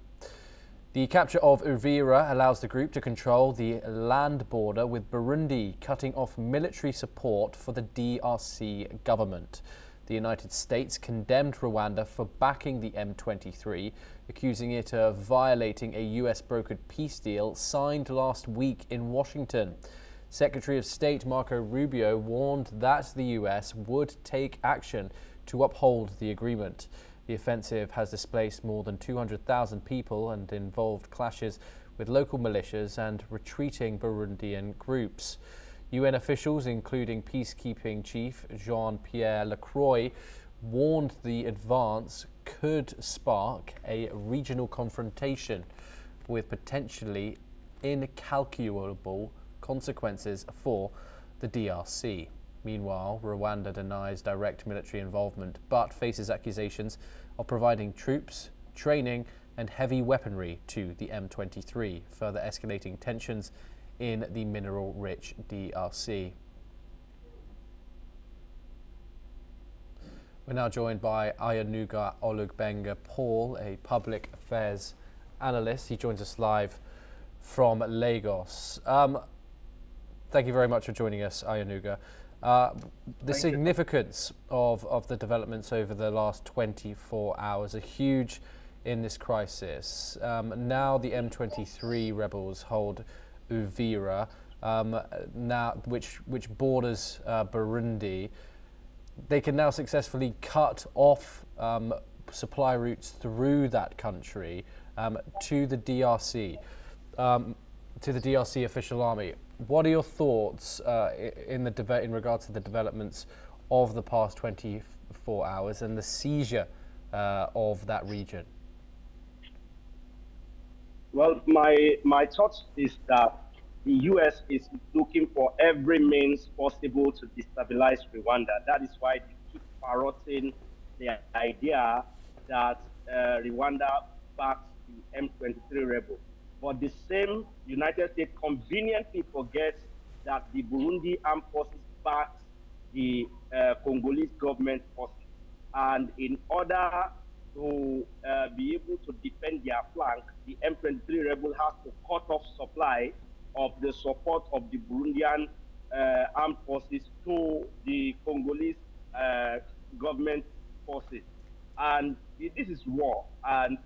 The capture of Uvira allows the group to control the land border with Burundi, cutting off military support for the DRC government. The United States condemned Rwanda for backing the M23, accusing it of violating a US-brokered peace deal signed last week in Washington. Secretary of State Marco Rubio warned that the US would take action to uphold the agreement. The offensive has displaced more than 200,000 people and involved clashes with local militias and retreating Burundian groups. UN officials, including peacekeeping chief Jean-Pierre Lacroix, warned the advance could spark a regional confrontation with potentially incalculable consequences for the DRC. Meanwhile, Rwanda denies direct military involvement but faces accusations of providing troops, training and heavy weaponry to the M23, further escalating tensions in the mineral-rich DRC. We're now joined by Ayanuga Olugbenga Paul, a public affairs analyst. He joins us live from Lagos. Thank you very much for joining us, Ayanuga. The significance of the developments over the last 24 hours are huge in this crisis. Now the M23 rebels hold Uvira, which borders Burundi. They can now successfully cut off supply routes through that country to the DRC, official army. What are your thoughts in regards to the developments of the past 24 hours and the seizure of that region? Well, my thought is that the U.S. is looking for every means possible to destabilize Rwanda. That is why they keep parroting the idea that Rwanda backs the M23 rebel. But the same United States conveniently forgets that the Burundi armed forces backs the Congolese government forces. And in order to be able to defend their flank, the M23 rebel has to cut off supply of the support of the Burundian armed forces to the Congolese government forces. And this is war. And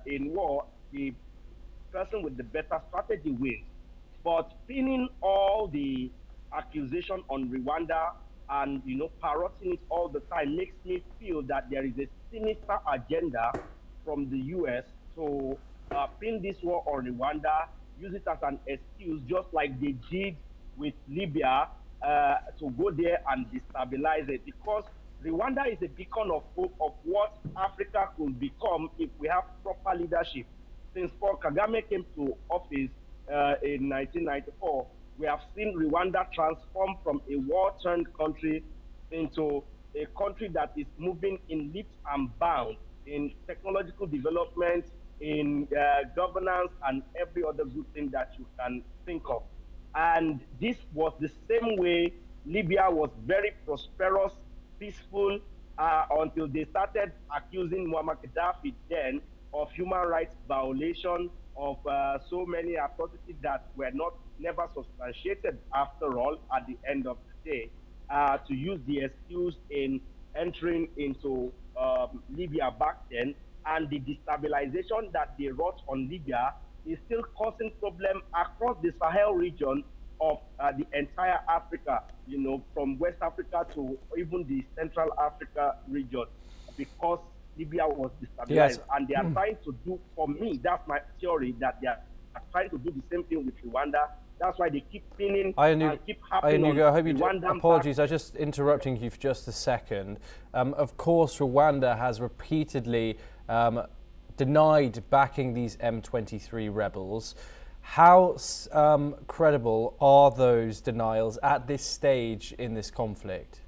in war, the person with the better strategy wins. But pinning all the accusation on Rwanda and parroting it all the time makes me feel that there is a sinister agenda from the US to pin this war on Rwanda, use it as an excuse, just like they did with Libya, to go there and destabilize it. Because Rwanda is a beacon of hope of what Africa could become if we have proper leadership. Since Paul Kagame came to office in 1994, we have seen Rwanda transform from a war-torn country into a country that is moving in leaps and bounds in technological development, in governance, and every other good thing that you can think of. And this was the same way Libya was very prosperous, peaceful, until they started accusing Muammar Gaddafi then of human rights violation, of so many atrocities that were never substantiated after all at the end of the day, to use the excuse in entering into Libya back then, and the destabilization that they wrought on Libya is still causing problems across the Sahel region of the entire Africa, from West Africa to even the Central Africa region, because Libya was destabilized. Yes. And they are trying to do, for me, that's my theory, that they are trying to do the same thing with Rwanda. That's why they keep pinning and keep happening on I hope you Rwandan. apologies, I was just interrupting you for just a second. Of course, Rwanda has repeatedly denied backing these M23 rebels. How credible are those denials at this stage in this conflict?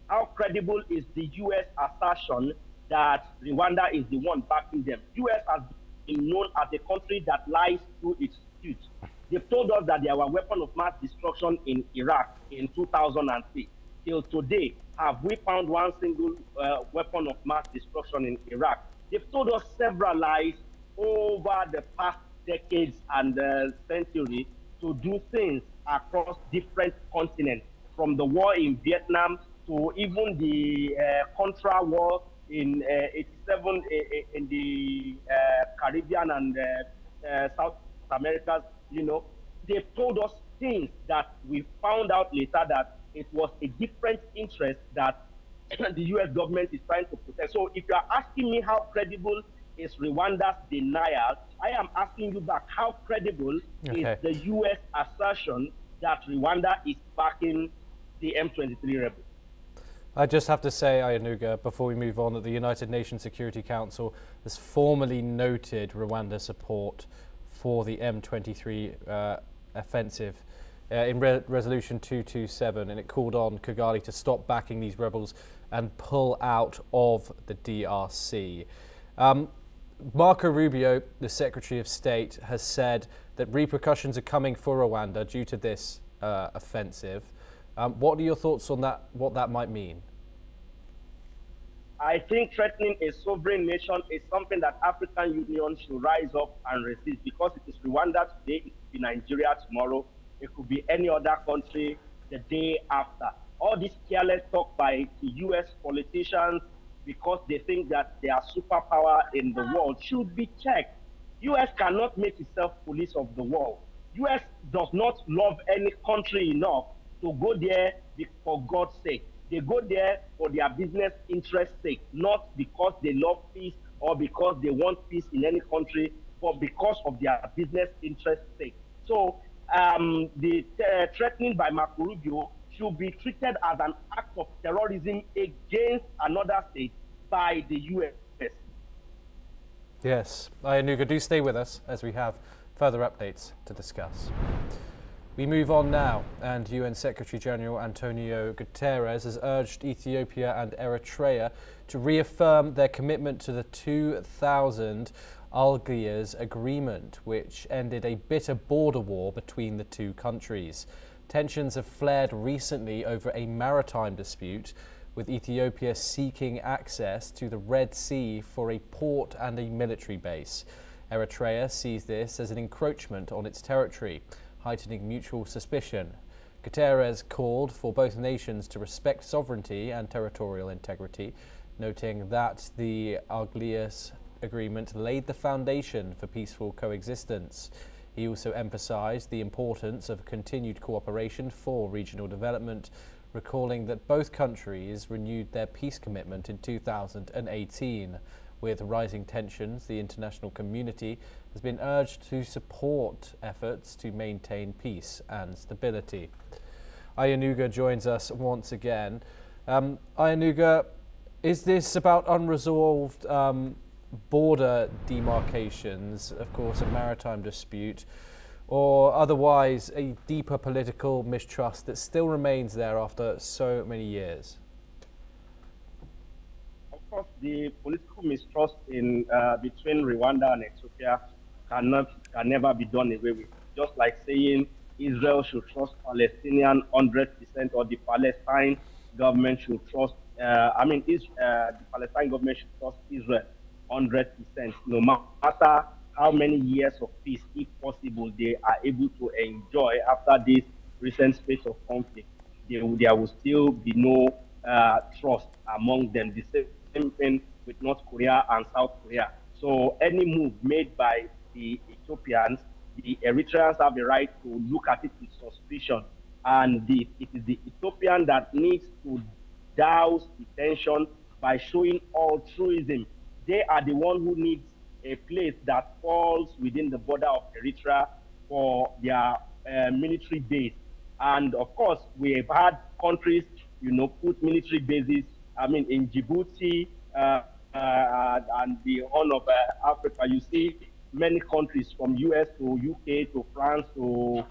How credible is the U.S. assertion that Rwanda is the one backing them? U.S. has been known as a country that lies through its teeth. They've told us that there were weapons of mass destruction in Iraq in 2003. Till today, have we found one single weapon of mass destruction in Iraq? They've told us several lies over the past decades and century to do things across different continents, from the war in Vietnam to even the Contra war in 87 in the Caribbean and South America. They've told us things that we found out later that it was a different interest that the U.S. government is trying to protect. So if you are asking me how credible is Rwanda's denial, I am asking you back, how credible is the U.S. assertion that Rwanda is backing the M23 rebels? I just have to say, Ayanuga, before we move on, that the United Nations Security Council has formally noted Rwanda's support for the M23 offensive in Resolution 227, and it called on Kigali to stop backing these rebels and pull out of the DRC. Marco Rubio, the Secretary of State, has said that repercussions are coming for Rwanda due to this offensive. What are your thoughts on that, what that might mean? I think threatening a sovereign nation is something that African Union should rise up and resist, because it is Rwanda today, it could be Nigeria tomorrow, it could be any other country the day after. All this careless talk by the US politicians, because they think that they are superpower in the world, should be checked. US cannot make itself police of the world. US does not love any country enough to go there for God's sake. They go there for their business interest sake, not because they love peace or because they want peace in any country, but because of their business interest sake. So the threatening by Marco Rubio should be treated as an act of terrorism against another state by the US. Yes, Ayanuga, do stay with us as we have further updates to discuss. We move on now, and UN Secretary General Antonio Guterres has urged Ethiopia and Eritrea to reaffirm their commitment to the 2000 Algiers Agreement, which ended a bitter border war between the two countries. Tensions have flared recently over a maritime dispute, with Ethiopia seeking access to the Red Sea for a port and a military base. Eritrea sees this as an encroachment on its territory, heightening mutual suspicion. Guterres called for both nations to respect sovereignty and territorial integrity, noting that the Algiers Agreement laid the foundation for peaceful coexistence. He also emphasized the importance of continued cooperation for regional development, recalling that both countries renewed their peace commitment in 2018. With rising tensions, the international community has been urged to support efforts to maintain peace and stability. Ayanuga joins us once again. Ayanuga, is this about unresolved border demarcations, of course a maritime dispute, or otherwise a deeper political mistrust that still remains there after so many years? Of course, the political mistrust in between Rwanda and Ethiopia can never be done away with. Just like saying Israel should trust Palestinian 100%, or the Palestine government should trust. The Palestine government should trust Israel 100%. No matter how many years of peace, if possible, they are able to enjoy after this recent space of conflict, there will still be no trust among them. The same thing with North Korea and South Korea. So any move made by the Ethiopians, the Eritreans have the right to look at it with suspicion. And it is the Ethiopian that needs to douse the tension by showing altruism. They are the one who needs a place that falls within the border of Eritrea for their military base. And of course, we have had countries, put military bases, in Djibouti and the Horn of Africa. You see many countries from US to UK to France to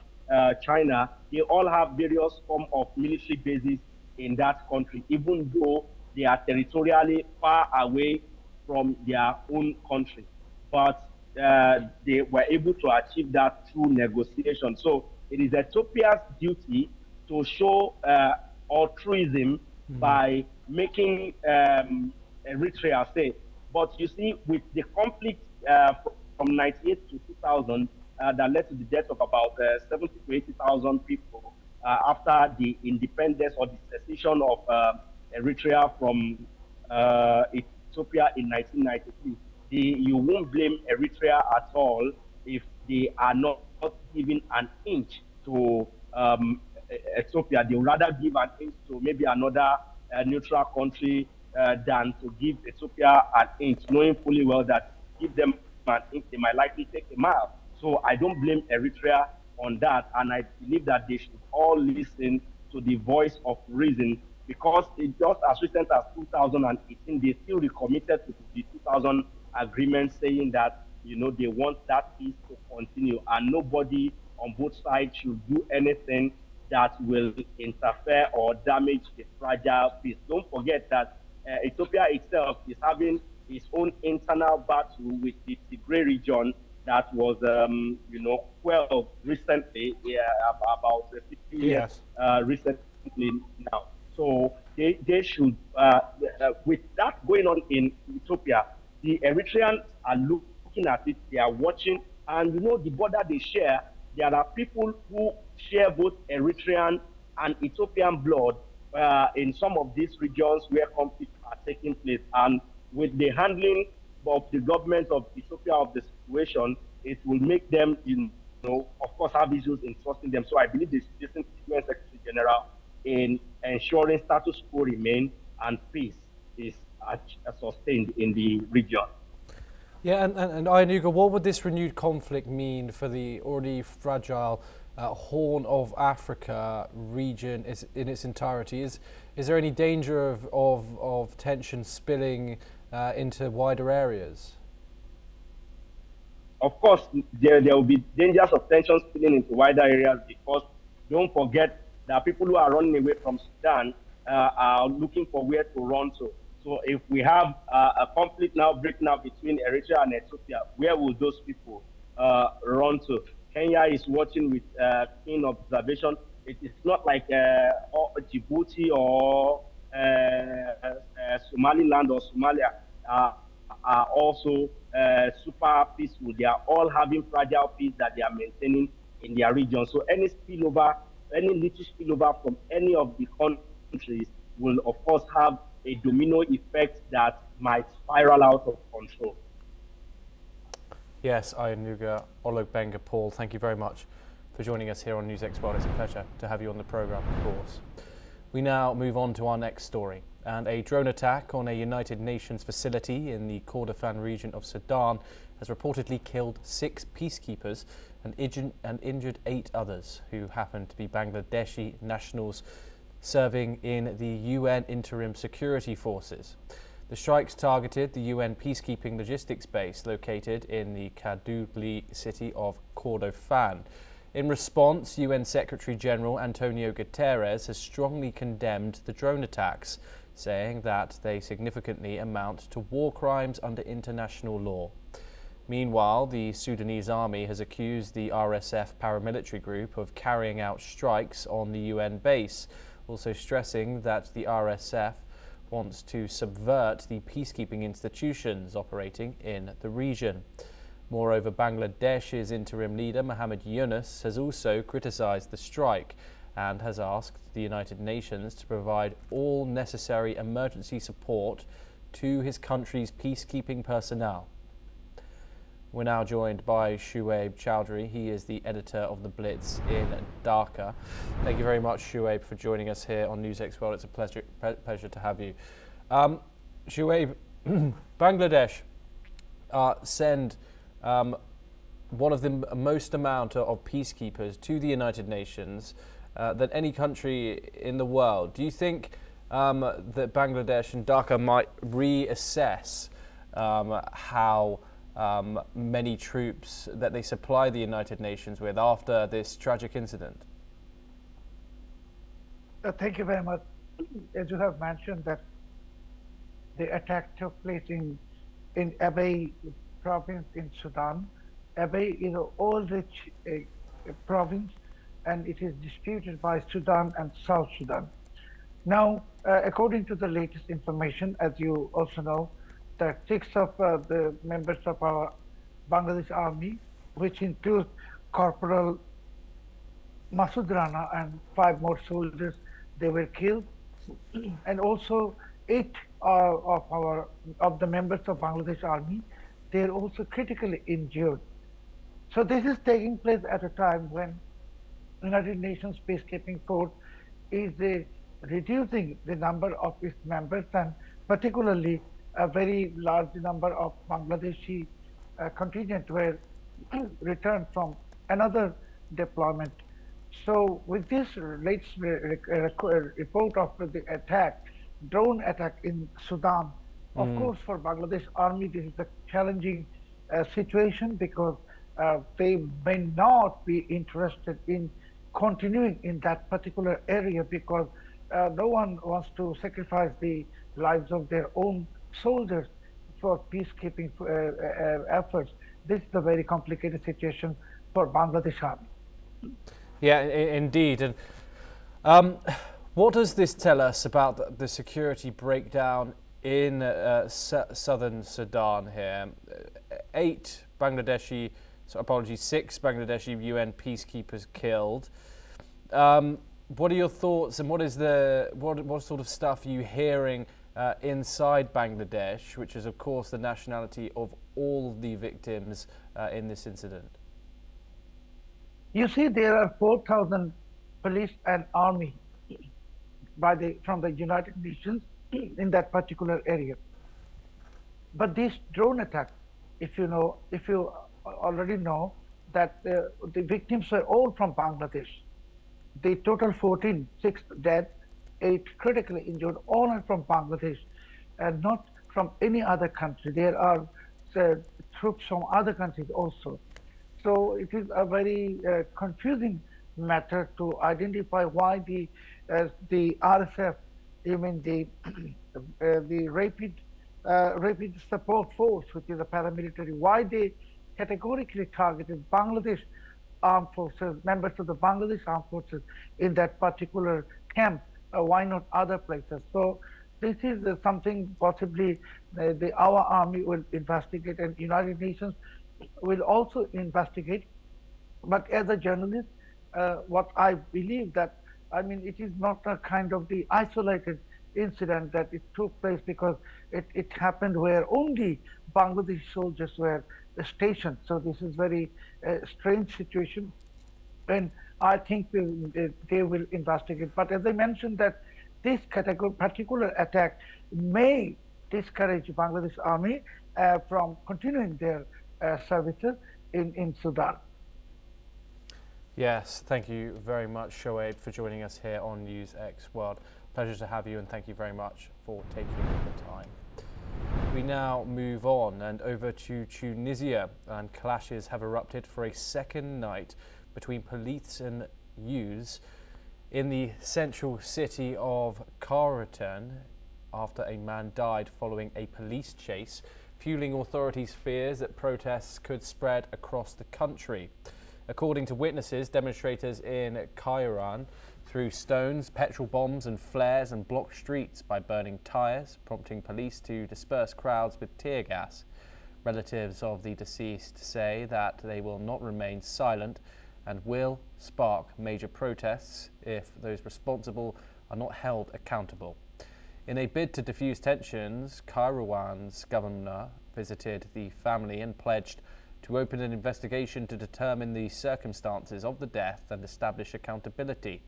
China, they all have various forms of military bases in that country, even though they are territorially far away from their own country. But they were able to achieve that through negotiation. So it is Ethiopia's duty to show altruism by making Eritrea safe. But you see, with the conflict from 98 to 2000, that led to the death of about 70 to 80,000 people after the independence or the secession of Eritrea from Ethiopia in 1993. You won't blame Eritrea at all if they are not giving an inch to Ethiopia. They would rather give an inch to maybe another neutral country than to give Ethiopia an inch, knowing fully well that give them an inch, they might likely take a mile. So I don't blame Eritrea on that, and I believe that they should all listen to the voice of reason, because it just as recent as 2018, they still recommitted to the 2000 agreement, saying that they want that peace to continue, and nobody on both sides should do anything that will interfere or damage the fragile peace. Don't forget that Ethiopia itself is having its own internal battle with the Tigray region that was, quelled recently, about 50 years recently now. So they should, with that going on in Ethiopia, the Eritreans are looking at it, they are watching, and the border they share, there are people who share both Eritrean and Ethiopian blood in some of these regions where conflicts are taking place. And with the handling of the government of Ethiopia of the situation, it will make them, of course, have issues in trusting them. So I believe they should listen to the UN Secretary General in ensuring status quo remain and peace is sustained in the region. Yeah, and Ayanuga, what would this renewed conflict mean for the already fragile Horn of Africa region in its entirety? Is there any danger of tension spilling into wider areas? of course, there will be dangers of tensions spilling into wider areas, because don't forget that people who are running away from Sudan are looking for where to run to. So if we have a conflict now breaking out between Eritrea and Ethiopia, where will those people run to? Kenya is watching with keen observation. It is not like Djibouti or Somaliland or Somalia are also super peaceful. They are all having fragile peace that they are maintaining in their region. So any spillover, any little spillover from any of the countries will, of course, have a domino effect that might spiral out of control. Yes, Ayanuga Olugbenga Paul, thank you very much for joining us here on NewsX World. It's a pleasure to have you on the programme, of course. We now move on to our next story. And a drone attack on a United Nations facility in the Kordofan region of Sudan has reportedly killed 6 peacekeepers and injured 8 others who happen to be Bangladeshi nationals serving in the UN Interim Security Forces. The strikes targeted the UN peacekeeping logistics base located in the Kadugli city of Kordofan. In response, UN Secretary General Antonio Guterres has strongly condemned the drone attacks, saying that they significantly amount to war crimes under international law. Meanwhile, the Sudanese army has accused the RSF paramilitary group of carrying out strikes on the UN base, also stressing that the RSF wants to subvert the peacekeeping institutions operating in the region. Moreover, Bangladesh's interim leader Mohammed Yunus has also criticised the strike and has asked the United Nations to provide all necessary emergency support to his country's peacekeeping personnel. We're now joined by Shuaib Chowdhury. He is the editor of The Blitz in Dhaka. Thank you very much, Shuaib, for joining us here on NewsX World. It's a pleasure to have you. Shuaib, Bangladesh send one of the most amount of peacekeepers to the United Nations than any country in the world. Do you think that Bangladesh and Dhaka might reassess how many troops that they supply the United Nations with after this tragic incident? Thank you very much. As you have mentioned, that the attack took place in Abay province in Sudan. Abay is an oil-rich province, and it is disputed by Sudan and South Sudan. Now, according to the latest information, as you also know, that 6 of the members of our Bangladesh army, which includes Corporal Masood Rana and 5 more soldiers, they were killed, and also 8 of the members of Bangladesh army, they are also critically injured. So this is taking place at a time when United Nations peacekeeping force is reducing the number of its members, and particularly a very large number of Bangladeshi contingent were returned from another deployment. So with this latest report of the attack, drone attack in Sudan, of course for Bangladesh army this is a challenging situation, because they may not be interested in continuing in that particular area, because no one wants to sacrifice the lives of their own soldiers for peacekeeping efforts. This is a very complicated situation for Bangladesh army. Yeah, indeed. And what does this tell us about the security breakdown in southern Sudan here? 6 Bangladeshi UN peacekeepers killed. What are your thoughts, and what sort of stuff are you hearing inside Bangladesh, which is of course the nationality of all the victims in this incident? You see, there are 4,000 police and army from the United Nations in that particular area. But this drone attack, if you already know that the victims were all from Bangladesh. The total 14, 6 dead, 8 critically injured, all are from Bangladesh and not from any other country. There are troops from other countries also. So it is a very confusing matter to identify why the RSF, even the rapid support force, which is a paramilitary, why they categorically targeted Bangladesh armed forces, members of the Bangladesh armed forces in that particular camp. Why not other places? So this is something possibly our army will investigate, and United Nations will also investigate. But as a journalist, what I believe that, I mean, it is not a kind of the isolated incident that it took place, because it happened where only Bangladesh soldiers were stationed. So this is very strange situation, and I think they will investigate. But as I mentioned, that this particular attack may discourage Bangladesh army from continuing their services in Sudan. Yes, thank you very much, Shoaib, for joining us here on News X World. Pleasure to have you, and thank you very much for taking the time. We now move on and over to Tunisia, and clashes have erupted for a second night between police and youths in the central city of Khartoum after a man died following a police chase, fueling authorities' fears that protests could spread across the country. According to witnesses, demonstrators in Kairouan threw stones, petrol bombs and flares and blocked streets by burning tyres, prompting police to disperse crowds with tear gas. Relatives of the deceased say that they will not remain silent and will spark major protests if those responsible are not held accountable. In a bid to diffuse tensions, Kairouan's governor visited the family and pledged to open an investigation to determine the circumstances of the death and establish accountability.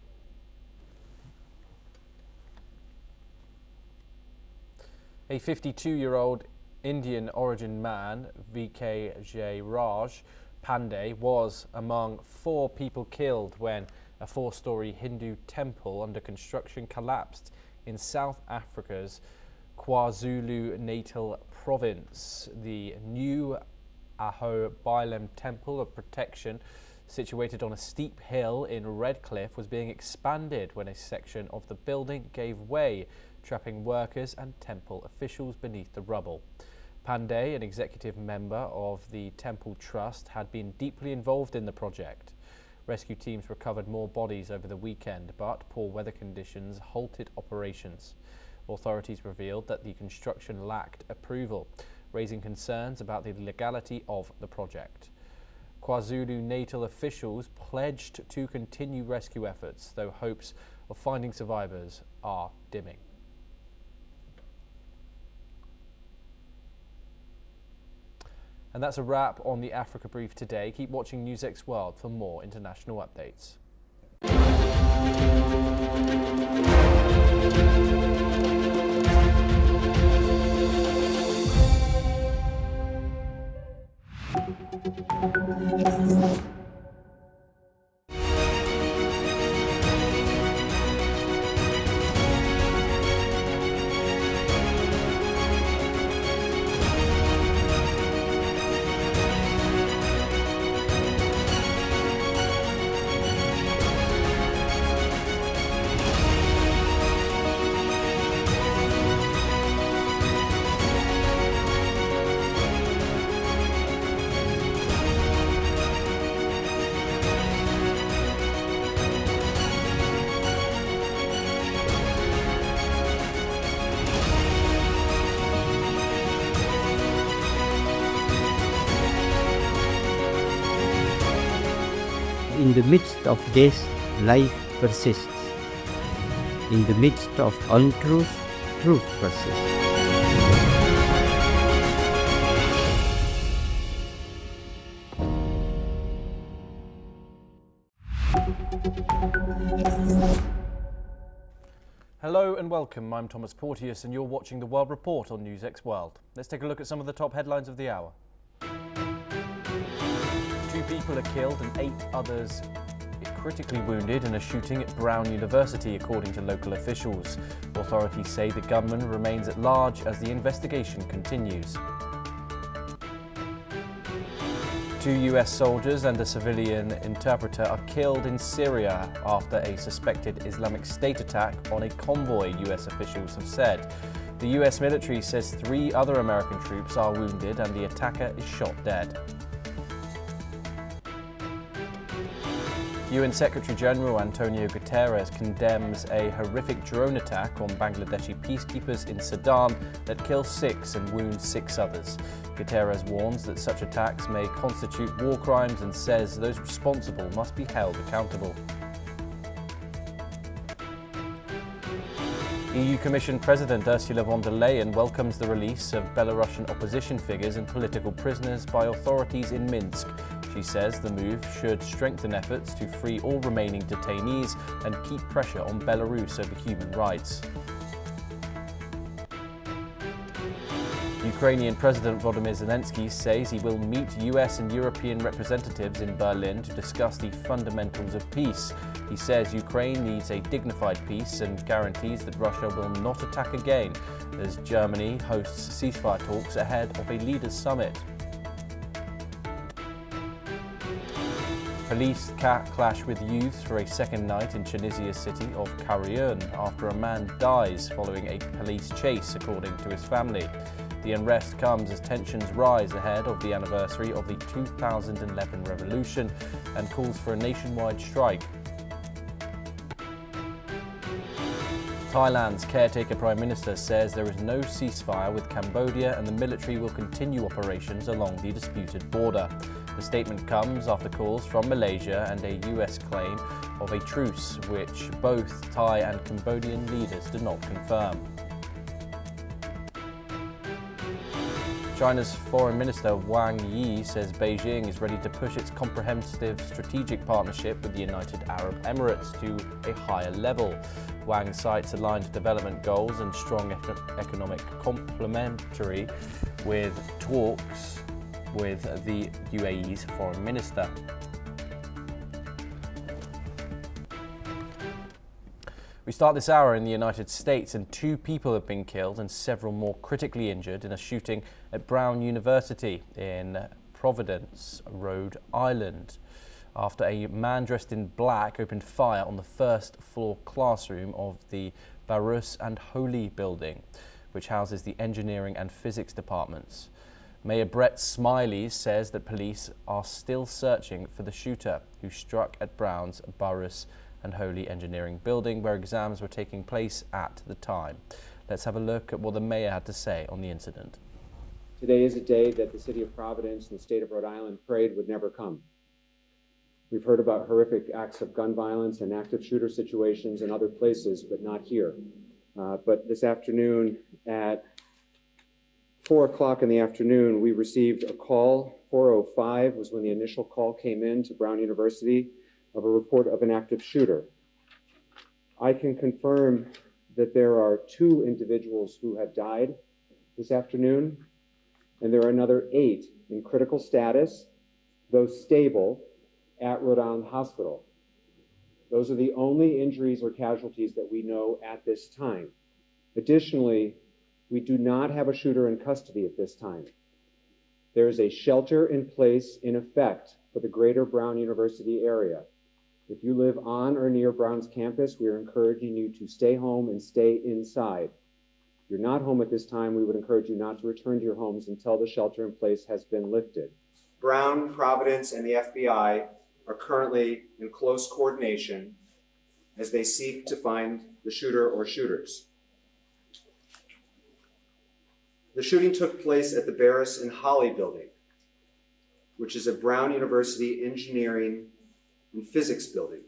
A 52-year-old Indian origin man, VKJ Raj Pandey, was among 4 people killed when a 4-story Hindu temple under construction collapsed in South Africa's KwaZulu-Natal province. The new Aho Bylem Temple of Protection, situated on a steep hill in Redcliffe, was being expanded when a section of the building gave way, trapping workers and temple officials beneath the rubble. Pandey, an executive member of the Temple Trust, had been deeply involved in the project. Rescue teams recovered more bodies over the weekend, but poor weather conditions halted operations. Authorities revealed that the construction lacked approval, raising concerns about the legality of the project. KwaZulu-Natal officials pledged to continue rescue efforts, though hopes of finding survivors are dimming. And that's a wrap on the Africa Brief today. Keep watching News X World for more international updates. In the midst of death, life persists. In the midst of untruth, truth persists. Hello and welcome, I'm Thomas Porteous and you're watching the World Report on News X World. Let's take a look at some of the top headlines of the hour. 2 people are killed and 8 others critically wounded in a shooting at Brown University, according to local officials. Authorities say the gunman remains at large as the investigation continues. 2 US soldiers and a civilian interpreter are killed in Syria after a suspected Islamic State attack on a convoy, US officials have said. The US military says 3 other American troops are wounded and the attacker is shot dead. UN Secretary-General Antonio Guterres condemns a horrific drone attack on Bangladeshi peacekeepers in Sudan that kills 6 and wounds 6 others. Guterres warns that such attacks may constitute war crimes and says those responsible must be held accountable. EU Commission President Ursula von der Leyen welcomes the release of Belarusian opposition figures and political prisoners by authorities in Minsk. She says the move should strengthen efforts to free all remaining detainees and keep pressure on Belarus over human rights. Ukrainian President Volodymyr Zelensky says he will meet US and European representatives in Berlin to discuss the fundamentals of peace. He says Ukraine needs a dignified peace and guarantees that Russia will not attack again as Germany hosts ceasefire talks ahead of a leaders' summit. Police clash with youth for a second night in Tunisia's city of Karaoun after a man dies following a police chase, according to his family. The unrest comes as tensions rise ahead of the anniversary of the 2011 revolution and calls for a nationwide strike. Thailand's caretaker Prime Minister says there is no ceasefire with Cambodia and the military will continue operations along the disputed border. The statement comes after calls from Malaysia and a US claim of a truce, which both Thai and Cambodian leaders did not confirm. China's Foreign Minister Wang Yi says Beijing is ready to push its comprehensive strategic partnership with the United Arab Emirates to a higher level. Wang cites aligned development goals and strong economic complementary with talks with the UAE's foreign minister. We start this hour in the United States, and 2 people have been killed and several more critically injured in a shooting at Brown University in Providence, Rhode Island, after a man dressed in black opened fire on the first-floor classroom of the Barus and Holy building, which houses the engineering and physics departments. Mayor Brett Smiley says that police are still searching for the shooter who struck at Brown's Barus and Holy Engineering building, where exams were taking place at the time. Let's have a look at what the mayor had to say on the incident. Today is a day that the city of Providence and the state of Rhode Island prayed would never come. We've heard about horrific acts of gun violence and active shooter situations in other places, but not here. But this afternoon at 4 o'clock in the afternoon, we received a call. 4:05 was when the initial call came in to Brown University of a report of an active shooter. I can confirm that there are 2 individuals who have died this afternoon, and there are another 8 in critical status, though stable, at Rhode Island Hospital. Those are the only injuries or casualties that we know at this time. Additionally, we do not have a shooter in custody at this time. There is a shelter in place in effect for the greater Brown University area. If you live on or near Brown's campus, we are encouraging you to stay home and stay inside. If you're not home at this time, we would encourage you not to return to your homes until the shelter in place has been lifted. Brown, Providence, and the FBI are currently in close coordination as they seek to find the shooter or shooters. The shooting took place at the Barris and Holly building, which is a Brown University engineering and physics building.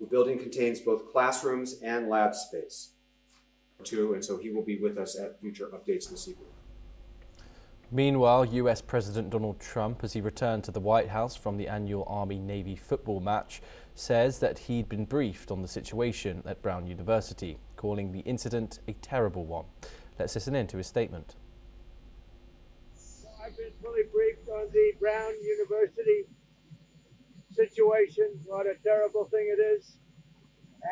The building contains both classrooms and lab space, too, and so he will be with us at future updates this evening. Meanwhile, US President Donald Trump, as he returned to the White House from the annual Army-Navy football match, says that he'd been briefed on the situation at Brown University, calling the incident a terrible one. Let's listen in to his statement. I've been fully briefed on the Brown University situation, what a terrible thing it is.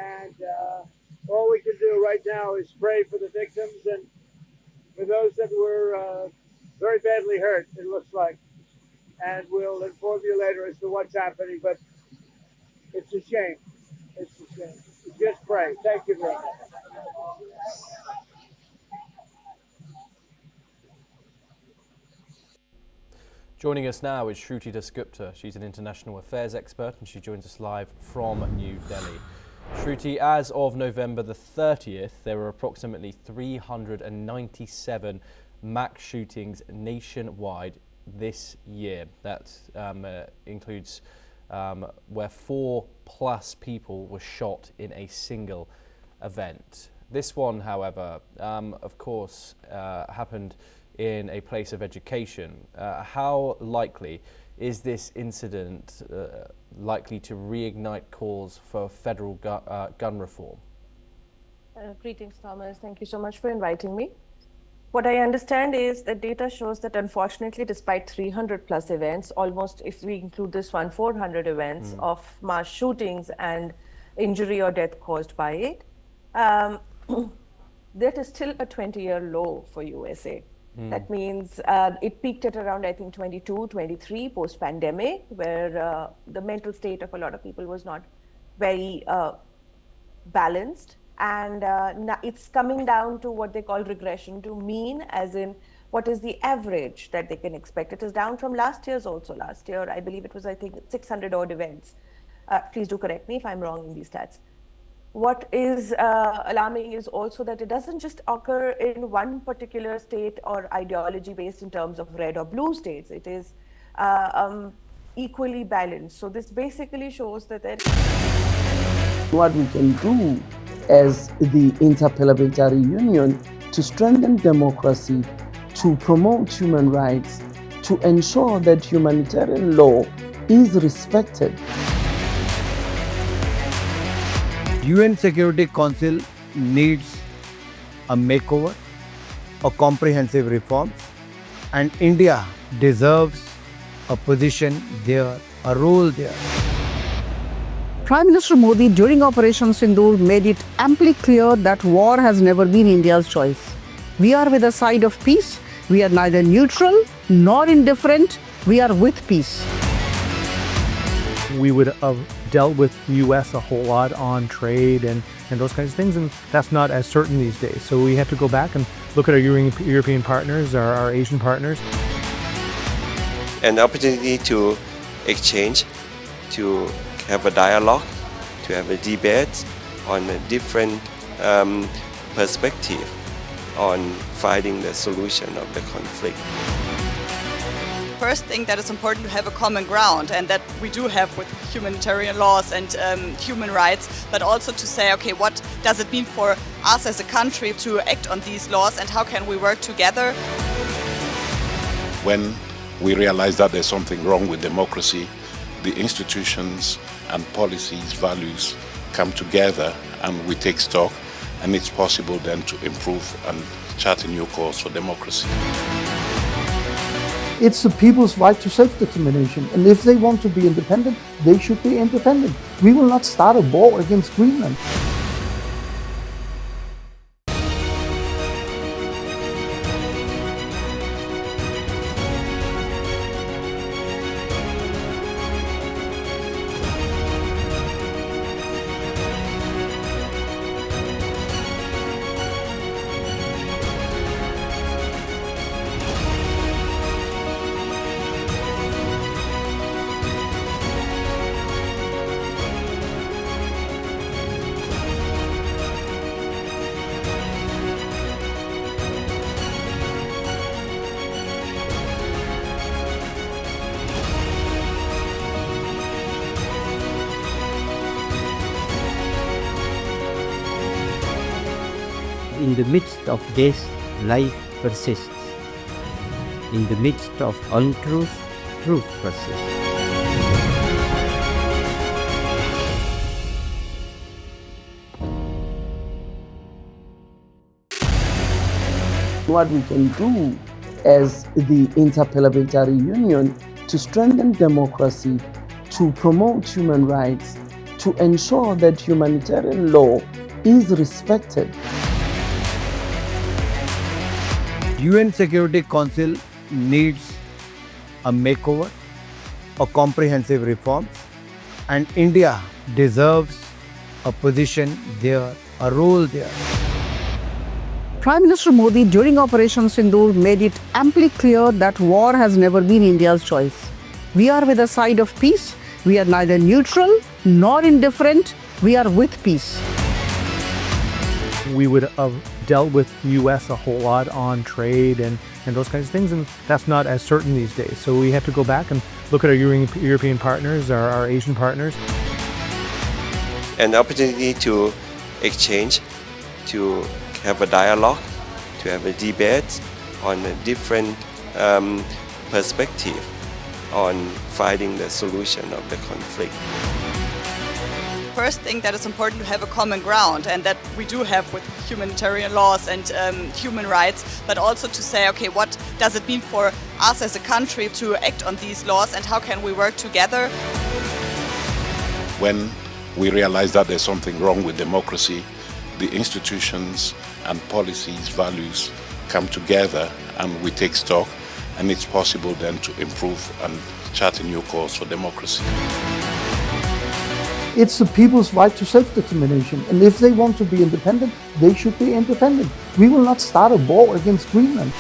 And all we can do right now is pray for the victims and for those that were very badly hurt, it looks like. and we'll inform you later as to what's happening. But it's a shame. It's a shame. Just pray. Thank you very much. Joining us now is Shruti Dasgupta. She's an international affairs expert and she joins us live from New Delhi. Shruti, as of November the 30th, there were approximately 397 mass shootings nationwide this year. That includes where 4+ people were shot in a single event. This one, however, of course, happened in a place of education. How likely is this incident likely to reignite calls for federal gun reform? Greetings, Thomas. Thank you so much for inviting me. What I understand is that data shows that unfortunately, despite 300+ events, almost, if we include this one, 400 events of mass shootings and injury or death caused by it, that is still a 20-year low for USA. That means it peaked at around, I think, 22, 23 post-pandemic, where the mental state of a lot of people was not very balanced. And now it's coming down to what they call regression to mean, as in what is the average that they can expect. It is down from last year's also. Last year, I believe it was, I think, 600 odd events. Please do correct me if I'm wrong in these stats. What is alarming is also that it doesn't just occur in one particular state or ideology based in terms of red or blue states. It is equally balanced. So this basically shows that what we can do as the Interparliamentary Union to strengthen democracy, to promote human rights, to ensure that humanitarian law is respected. UN Security Council needs a makeover, a comprehensive reforms, and India deserves a position there, a role there. Prime Minister Modi during Operation Sindoor made it amply clear that war has never been India's choice. We are with the side of peace. We are neither neutral nor indifferent. We are with peace. We would have dealt with the U.S. a whole lot on trade and those kinds of things, and that's not as certain these days. So we have to go back and look at our European partners, our Asian partners. An opportunity to exchange, to have a dialogue, to have a debate on a different perspective on finding the solution of the conflict. First thing that is important to have a common ground, and that we do have with humanitarian laws and human rights, but also to say, okay, what does it mean for us as a country to act on these laws and how can we work together? When we realize that there's something wrong with democracy, the institutions and policies, values come together and we take stock, and it's possible then to improve and chart a new course for democracy. It's the people's right to self-determination, and if they want to be independent, they should be independent. We will not start a war against Greenland. In the midst of death, life persists. In the midst of untruth, truth persists. What we can do as the Interparliamentary Union to strengthen democracy, to promote human rights, to ensure that humanitarian law is respected. UN Security Council needs a makeover, a comprehensive reform, and India deserves a position there, a role there. Prime Minister Modi during Operation Sindoor made it amply clear that war has never been India's choice. We are with the side of peace. We are neither neutral nor indifferent. We are with peace. We would have dealt with the U.S. a whole lot on trade and those kinds of things, and that's not as certain these days. So we have to go back and look at our European partners, our Asian partners. An opportunity to exchange, to have a dialogue, to have a debate on a different perspective on finding the solution of the conflict. First thing that is important to have a common ground, and that we do have with humanitarian laws and human rights, but also to say, okay, what does it mean for us as a country to act on these laws, and how can we work together? When we realize that there's something wrong with democracy, the institutions and policies, values come together and we take stock, and it's possible then to improve and chart a new course for democracy. It's the people's right to self-determination, and if they want to be independent, they should be independent. We will not start a war against Greenland.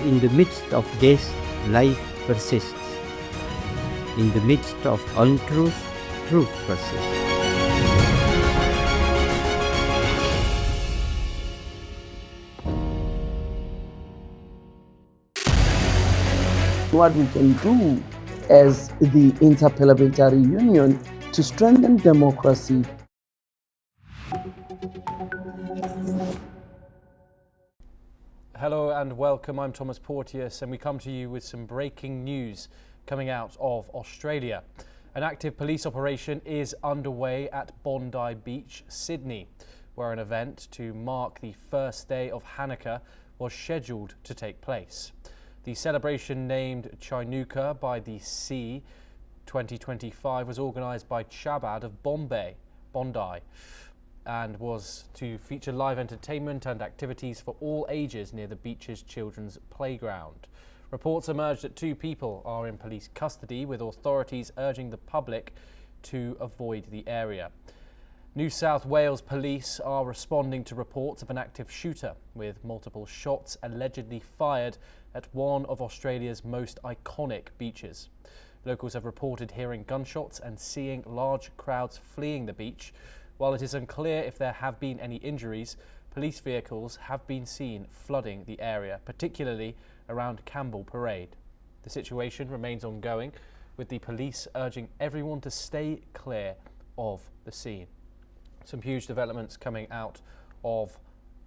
In the midst of this, life persists. In the midst of untruth, truth persists. What we can do as the Interparliamentary Union to strengthen democracy. Hello and welcome, I'm Thomas Porteous, and we come to you with some breaking news coming out of Australia. An active police operation is underway at Bondi Beach, Sydney, where an event to mark the first day of Hanukkah was scheduled to take place. The celebration, named Chanukah by the Sea 2025, was organised by Chabad of Bondi, and was to feature live entertainment and activities for all ages near the beach's children's playground. Reports emerged that 2 people are in police custody, with authorities urging the public to avoid the area. New South Wales police are responding to reports of an active shooter, with multiple shots allegedly fired at one of Australia's most iconic beaches. Locals have reported hearing gunshots and seeing large crowds fleeing the beach. While it is unclear if there have been any injuries, police vehicles have been seen flooding the area, particularly around Campbell Parade. The situation remains ongoing, with the police urging everyone to stay clear of the scene. Some huge developments coming out of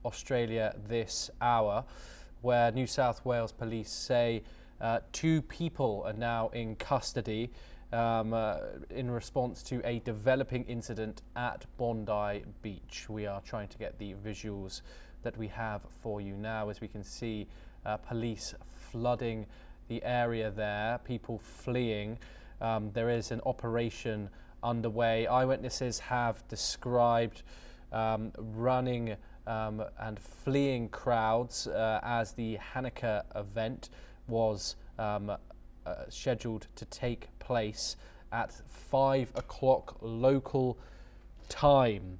Australia this hour, where New South Wales police say 2 people are now in custody in response to a developing incident at Bondi Beach. We are trying to get the visuals that we have for you now, as we can see police flooding the area there, people fleeing. There is an operation underway. Eyewitnesses have described running and fleeing crowds as the Hanukkah event was scheduled to take place at 5 o'clock local time.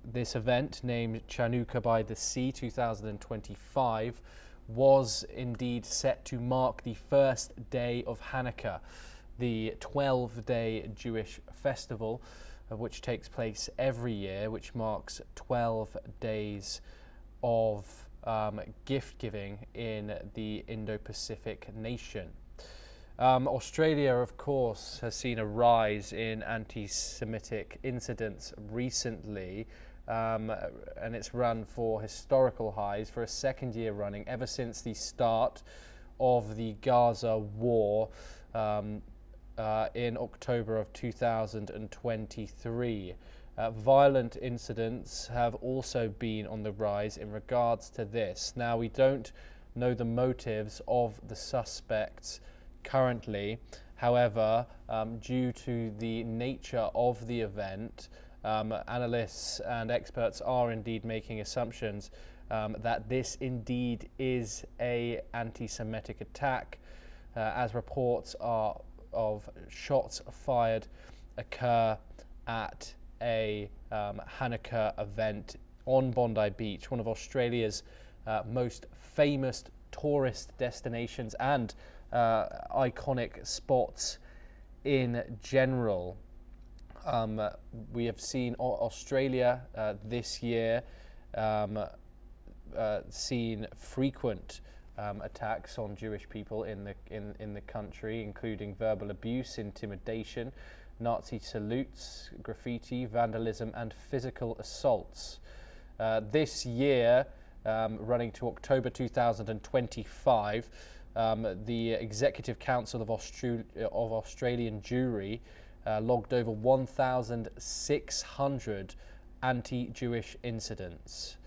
This event, named Chanukah by the Sea 2025, was indeed set to mark the first day of Hanukkah, the 12-day Jewish festival, which takes place every year, which marks 12 days of gift giving in the Indo-Pacific nation. Australia, of course, has seen a rise in anti-Semitic incidents recently, and it's run for historical highs for a second year running ever since the start of the Gaza war in October of 2023. Violent incidents have also been on the rise in regards to this. Now, we don't know the motives of the suspects currently. However, due to the nature of the event, analysts and experts are indeed making assumptions that this indeed is an anti-Semitic attack, as reports are of shots fired occur at a Hanukkah event on Bondi Beach, one of Australia's most famous tourist destinations and iconic spots in general. We have seen Australia this year seen frequent attacks on Jewish people in the country, including verbal abuse, intimidation, Nazi salutes, graffiti, vandalism, and physical assaults. This year, running to October 2025, the Executive Council of Australian Jewry logged over 1,600 anti-Jewish incidents,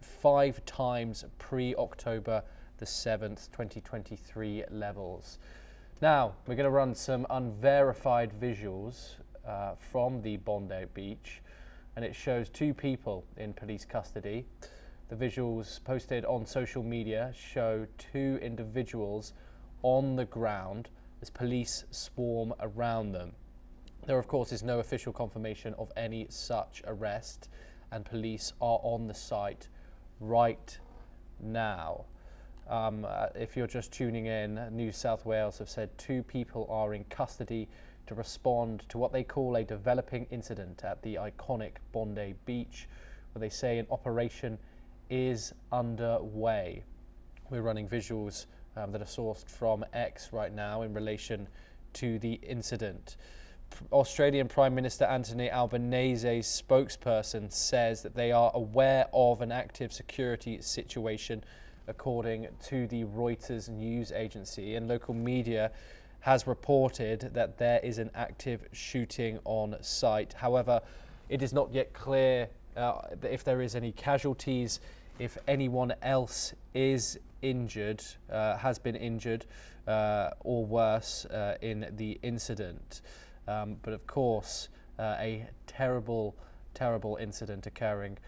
5 times pre-October the 7th, 2023 levels. Now, we're going to run some unverified visuals from the Bondi Beach, and it shows 2 people in police custody. The visuals posted on social media show 2 individuals on the ground as police swarm around them. There, of course, is no official confirmation of any such arrest, and police are on the site right now. If you're just tuning in, New South Wales have said 2 people are in custody to respond to what they call a developing incident at the iconic Bondi Beach, where they say an operation is underway. We're running visuals that are sourced from X right now in relation to the incident. Australian Prime Minister Anthony Albanese's spokesperson says that they are aware of an active security situation, according to the Reuters news agency, and local media has reported that there is an active shooting on site. However, it is not yet clear if there is any casualties, if anyone else is injured, has been injured or worse in the incident. But of course, a terrible incident occurring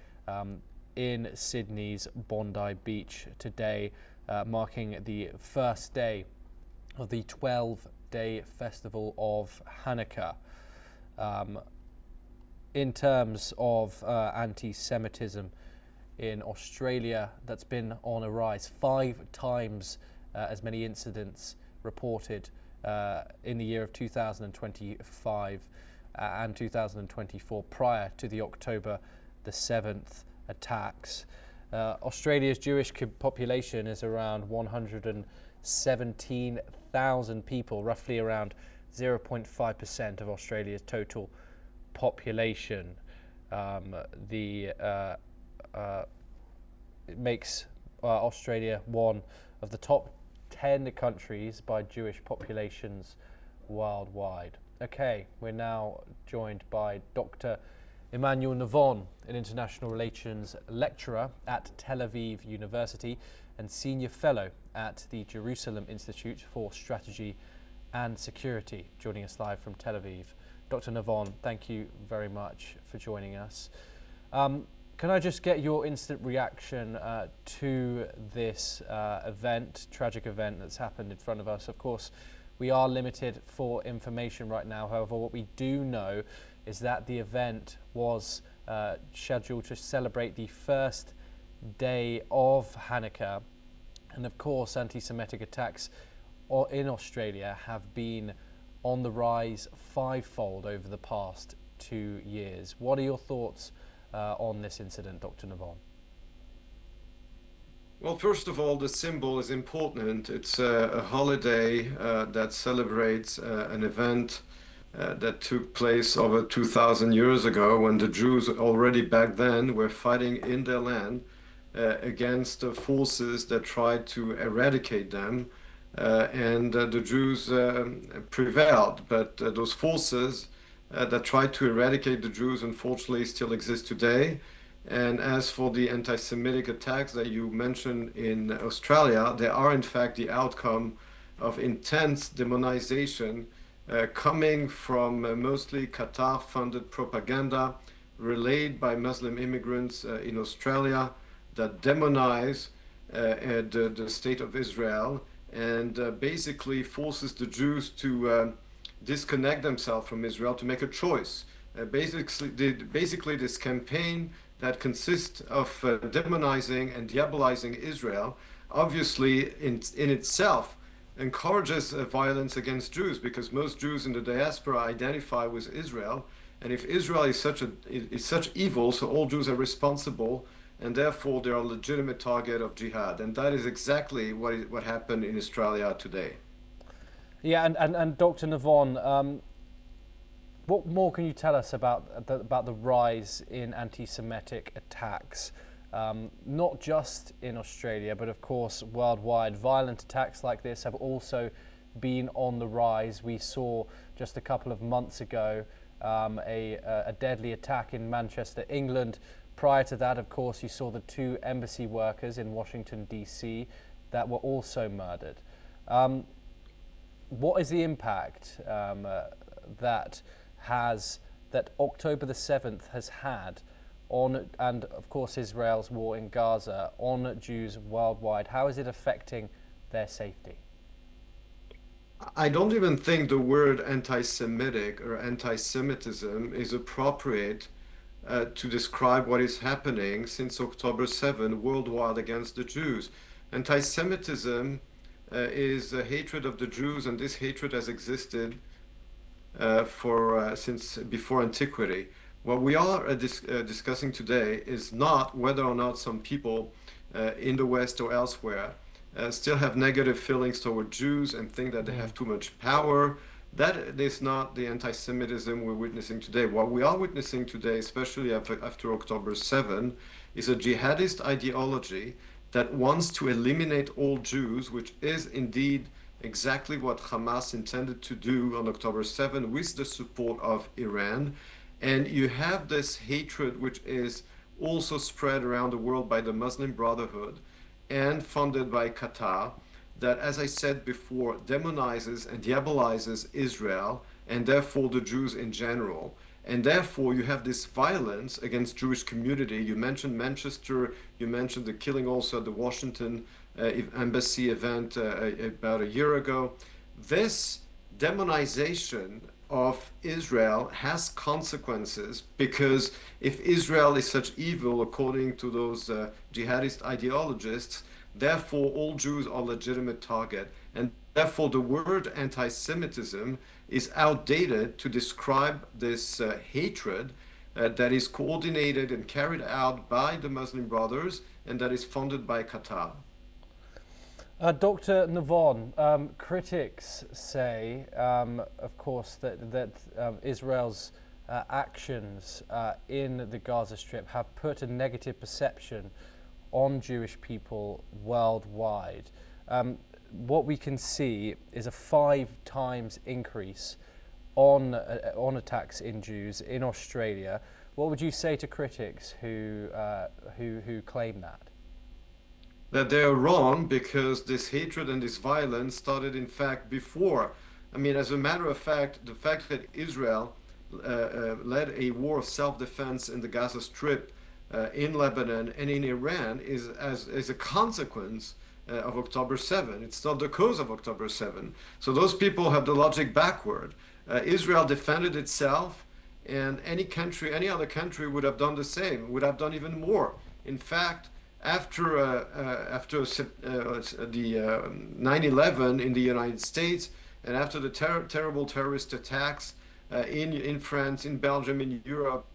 in Sydney's Bondi Beach today, marking the first day of the 12-day festival of Hanukkah. In terms of anti-Semitism in Australia, that's been on a rise. 5 times as many incidents reported in the year of 2025 and 2024 prior to the October the 7th attacks. Australia's Jewish population is around 117,000 people, roughly around 0.5% of Australia's total population. It makes Australia one of the top 10 countries by Jewish populations worldwide. Okay, we're now joined by Dr. Emmanuel Navon, an international relations lecturer at Tel Aviv University and senior fellow at the Jerusalem Institute for Strategy and Security, joining us live from Tel Aviv. Dr. Navon, thank you very much for joining us. Can I just get your instant reaction to this tragic event that's happened in front of us? Of course, we are limited for information right now. However, what we do know is that the event was scheduled to celebrate the first day of Hanukkah. And of course, anti-Semitic attacks in Australia have been on the rise 5-fold over the past 2 years. What are your thoughts on this incident, Dr. Navon? Well, first of all, the symbol is important. It's a holiday that celebrates an event that took place over 2,000 years ago, when the Jews already back then were fighting in their land against the forces that tried to eradicate them. And the Jews prevailed, but those forces that tried to eradicate the Jews unfortunately still exist today. And as for the anti-Semitic attacks that you mentioned in Australia, they are in fact the outcome of intense demonization coming from mostly Qatar-funded propaganda relayed by Muslim immigrants in Australia that demonize the state of Israel and basically forces the Jews to disconnect themselves from Israel, to make a choice. Basically, this campaign that consists of demonizing and diabolizing Israel, obviously in itself encourages violence against Jews, because most Jews in the diaspora identify with Israel, and if Israel is such evil, so all Jews are responsible, and therefore they are a legitimate target of jihad, and that is exactly what happened in Australia today. Yeah, and Dr. Navon, what more can you tell us about the rise in anti-Semitic attacks, not just in Australia, but of course worldwide? Violent attacks like this have also been on the rise. We saw just a couple of months ago a deadly attack in Manchester, England. Prior to that, of course, you saw the 2 embassy workers in Washington, D.C. that were also murdered. What is the impact that October the 7th has had on, and of course Israel's war in Gaza, on Jews worldwide? How is it affecting their safety? I don't even think the word anti-Semitic or anti-Semitism is appropriate to describe what is happening since October 7 worldwide against the Jews. Anti-Semitism is a hatred of the Jews, and this hatred has existed since before antiquity. What we are discussing today is not whether or not some people in the West or elsewhere still have negative feelings toward Jews and think that they have too much power. That is not the anti-Semitism we're witnessing today. What we are witnessing today, especially after October 7, is a jihadist ideology that wants to eliminate all Jews, which is indeed exactly what Hamas intended to do on October 7 with the support of Iran. And you have this hatred which is also spread around the world by the Muslim Brotherhood and funded by Qatar, that, as I said before, demonizes and diabolizes Israel and therefore the Jews in general. And therefore you have this violence against Jewish community. You mentioned Manchester, you mentioned the killing also at the Washington embassy event about a year ago. This demonization of Israel has consequences, because if Israel is such evil according to those jihadist ideologists, therefore all Jews are a legitimate target, and therefore the word anti-Semitism is outdated to describe this hatred that is coordinated and carried out by the Muslim Brothers and that is funded by Qatar. Dr. Navon, critics say, of course, that Israel's actions in the Gaza Strip have put a negative perception on Jewish people worldwide. What we can see is a 5 times increase on attacks in Jews in Australia. What would you say to critics who claim that? That they are wrong, because this hatred and this violence started in fact before. I mean, as a matter of fact, the fact that Israel led a war of self-defense in the Gaza Strip, in Lebanon and in Iran is a consequence of October 7. It's not the cause of October 7. So those people have the logic backward. Israel defended itself, and any other country would have done the same, would have done even more. In fact, after the 9/11 in the United States, and after the terrible terrorist attacks in France, in Belgium, in Europe,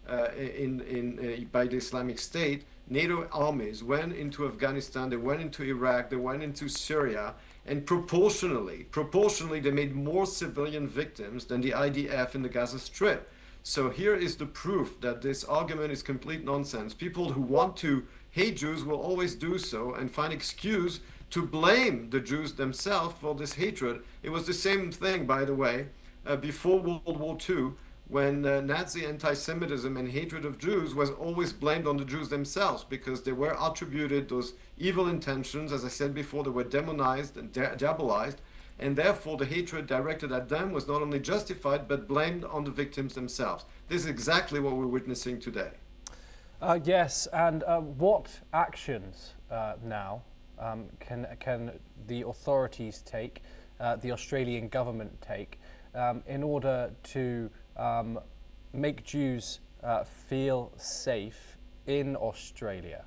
by the Islamic State, NATO armies went into Afghanistan, they went into Iraq, they went into Syria, and proportionally, they made more civilian victims than the IDF in the Gaza Strip. So here is the proof that this argument is complete nonsense. People who want to hate Jews will always do so and find excuse to blame the Jews themselves for this hatred. It was the same thing, by the way, before World War II, when Nazi anti-Semitism and hatred of Jews was always blamed on the Jews themselves because they were attributed those evil intentions. As I said before, they were demonized and diabolized, and therefore the hatred directed at them was not only justified but blamed on the victims themselves. This is exactly what we're witnessing today. Yes, and what actions now can the authorities take, the Australian government take, in order to make Jews feel safe in Australia?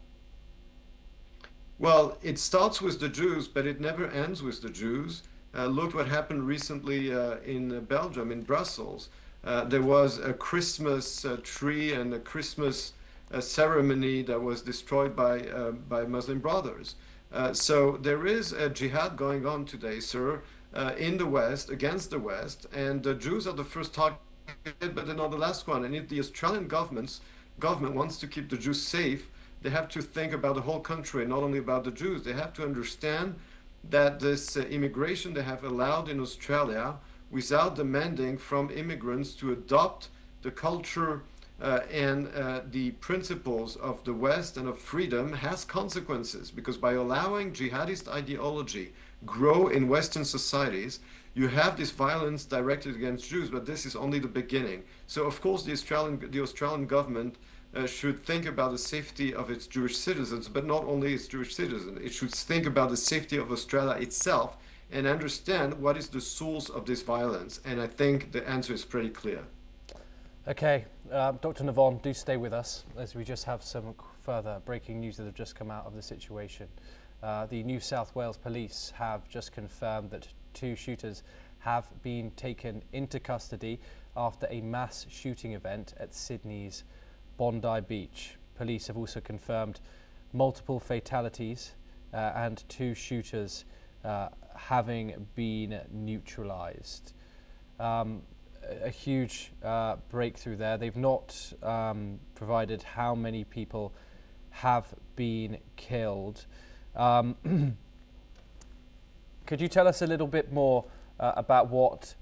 Well, it starts with the Jews, but it never ends with the Jews. Look what happened recently in Belgium, in Brussels. There was a Christmas tree and a Christmas ceremony that was destroyed by Muslim Brothers. So there is a jihad going on today, sir, in the West, against the West, and the Jews are the first target, but they're not the last one. And if the Australian government wants to keep the Jews safe, they have to think about the whole country, not only about the Jews. They have to understand that this immigration they have allowed in Australia without demanding from immigrants to adopt the culture and the principles of the West and of freedom has consequences, because by allowing jihadist ideology grow in Western societies, you have this violence directed against Jews, but this is only the beginning. So of course the Australian government should think about the safety of its Jewish citizens, but not only its Jewish citizens. It should think about the safety of Australia itself and understand what is the source of this violence. And I think the answer is pretty clear. Okay, Dr. Navon, do stay with us as we just have some further breaking news that have just come out of the situation. The New South Wales police have just confirmed that 2 shooters have been taken into custody after a mass shooting event at Sydney's Bondi Beach. Police have also confirmed multiple fatalities and 2 shooters having been neutralised. A huge breakthrough there. They've not provided how many people have been killed. Could you tell us a little bit more about what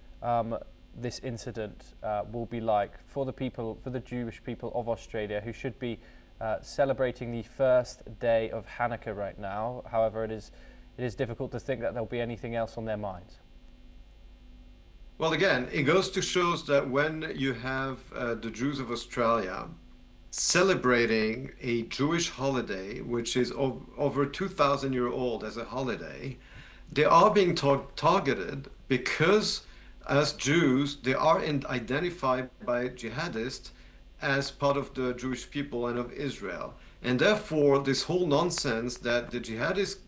this incident will be like for the Jewish people of Australia, who should be celebrating the first day of Hanukkah right now? However, it is difficult to think that there'll be anything else on their minds. Well, again, it goes to show that when you have the Jews of Australia celebrating a Jewish holiday, which is over 2,000 years old as a holiday, they are being targeted because as Jews, they are identified by jihadists as part of the Jewish people and of Israel. And therefore, this whole nonsense that the jihadists,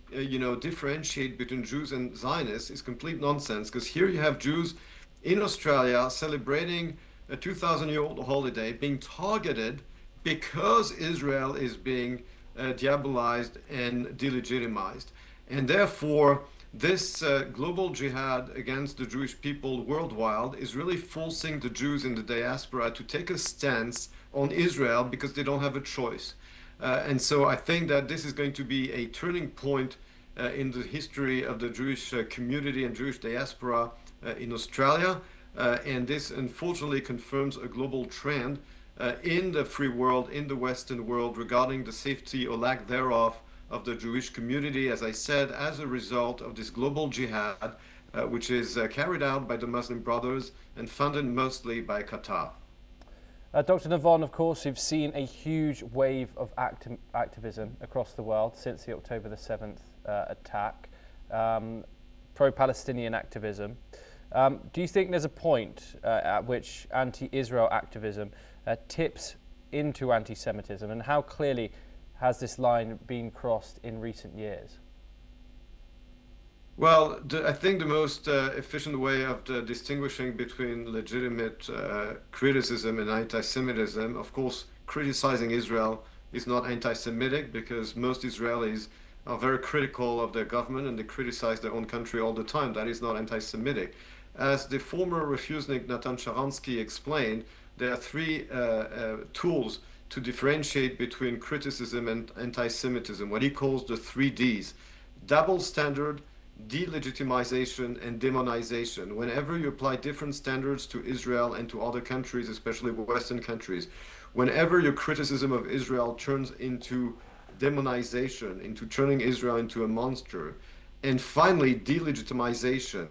differentiate between Jews and Zionists is complete nonsense, because here you have Jews in Australia celebrating a 2,000-year-old holiday being targeted because Israel is being diabolized and delegitimized. And therefore, this global jihad against the Jewish people worldwide is really forcing the Jews in the diaspora to take a stance on Israel because they don't have a choice. And so I think that this is going to be a turning point in the history of the Jewish community and Jewish diaspora in Australia. And this unfortunately confirms a global trend in the free world, in the Western world, regarding the safety or lack thereof of the Jewish community, as I said, as a result of this global jihad, which is carried out by the Muslim Brothers and funded mostly by Qatar. Dr. Navon, of course, we've seen a huge wave of activism across the world since the October the 7th attack, pro-Palestinian activism. Do you think there's a point at which anti-Israel activism tips into anti-Semitism, and how clearly has this line been crossed in recent years? Well, I think the most efficient way of distinguishing between legitimate criticism and anti-Semitism, of course, criticizing Israel is not anti-Semitic, because most Israelis are very critical of their government and they criticize their own country all the time. That is not anti-Semitic. As the former refusenik Natan Sharansky explained, there are three tools to differentiate between criticism and anti-Semitism, what he calls the 3Ds: double standard, delegitimization, and demonization. Whenever you apply different standards to Israel and to other countries, especially Western countries, whenever your criticism of Israel turns into demonization, into turning Israel into a monster, and finally delegitimization,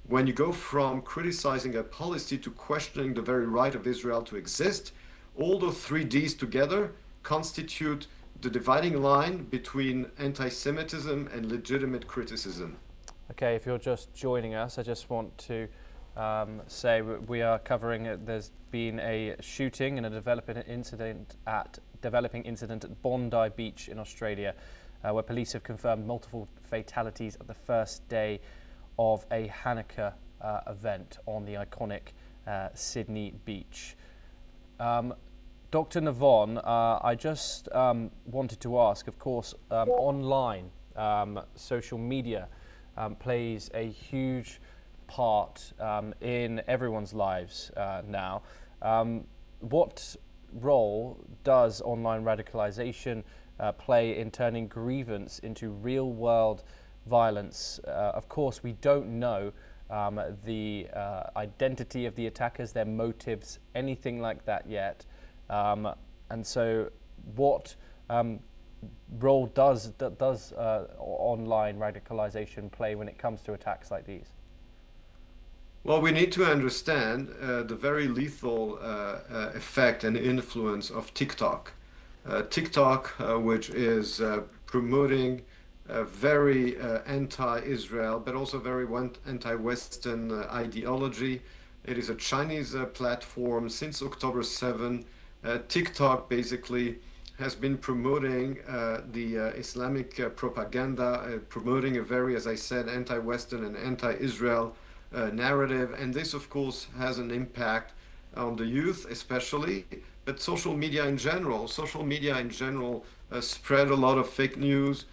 when you go from criticizing a policy to questioning the very right of Israel to exist, all the 3Ds together constitute the dividing line between anti-Semitism and legitimate criticism. Okay, if you're just joining us, I just want to say we are covering there's been a shooting and a developing incident at Bondi Beach in Australia, where police have confirmed multiple fatalities at the first day of a Hanukkah event on the iconic Sydney beach. Dr. Navon, I just wanted to ask, of course, online social media plays a huge part in everyone's lives now. What role does online radicalization play in turning grievance into real-world violence? Of course, we don't know the identity of the attackers, their motives, anything like that yet. And so what role does online radicalization play when it comes to attacks like these? Well, we need to understand the very lethal effect and influence of TikTok. TikTok, which is promoting very anti-Israel, but also very anti-Western ideology. It is a Chinese platform since October 7. TikTok basically has been promoting the Islamic propaganda, promoting a very, as I said, anti-Western and anti-Israel narrative. And this, of course, has an impact on the youth especially, but social media in general. Social media in general spread a lot of fake news,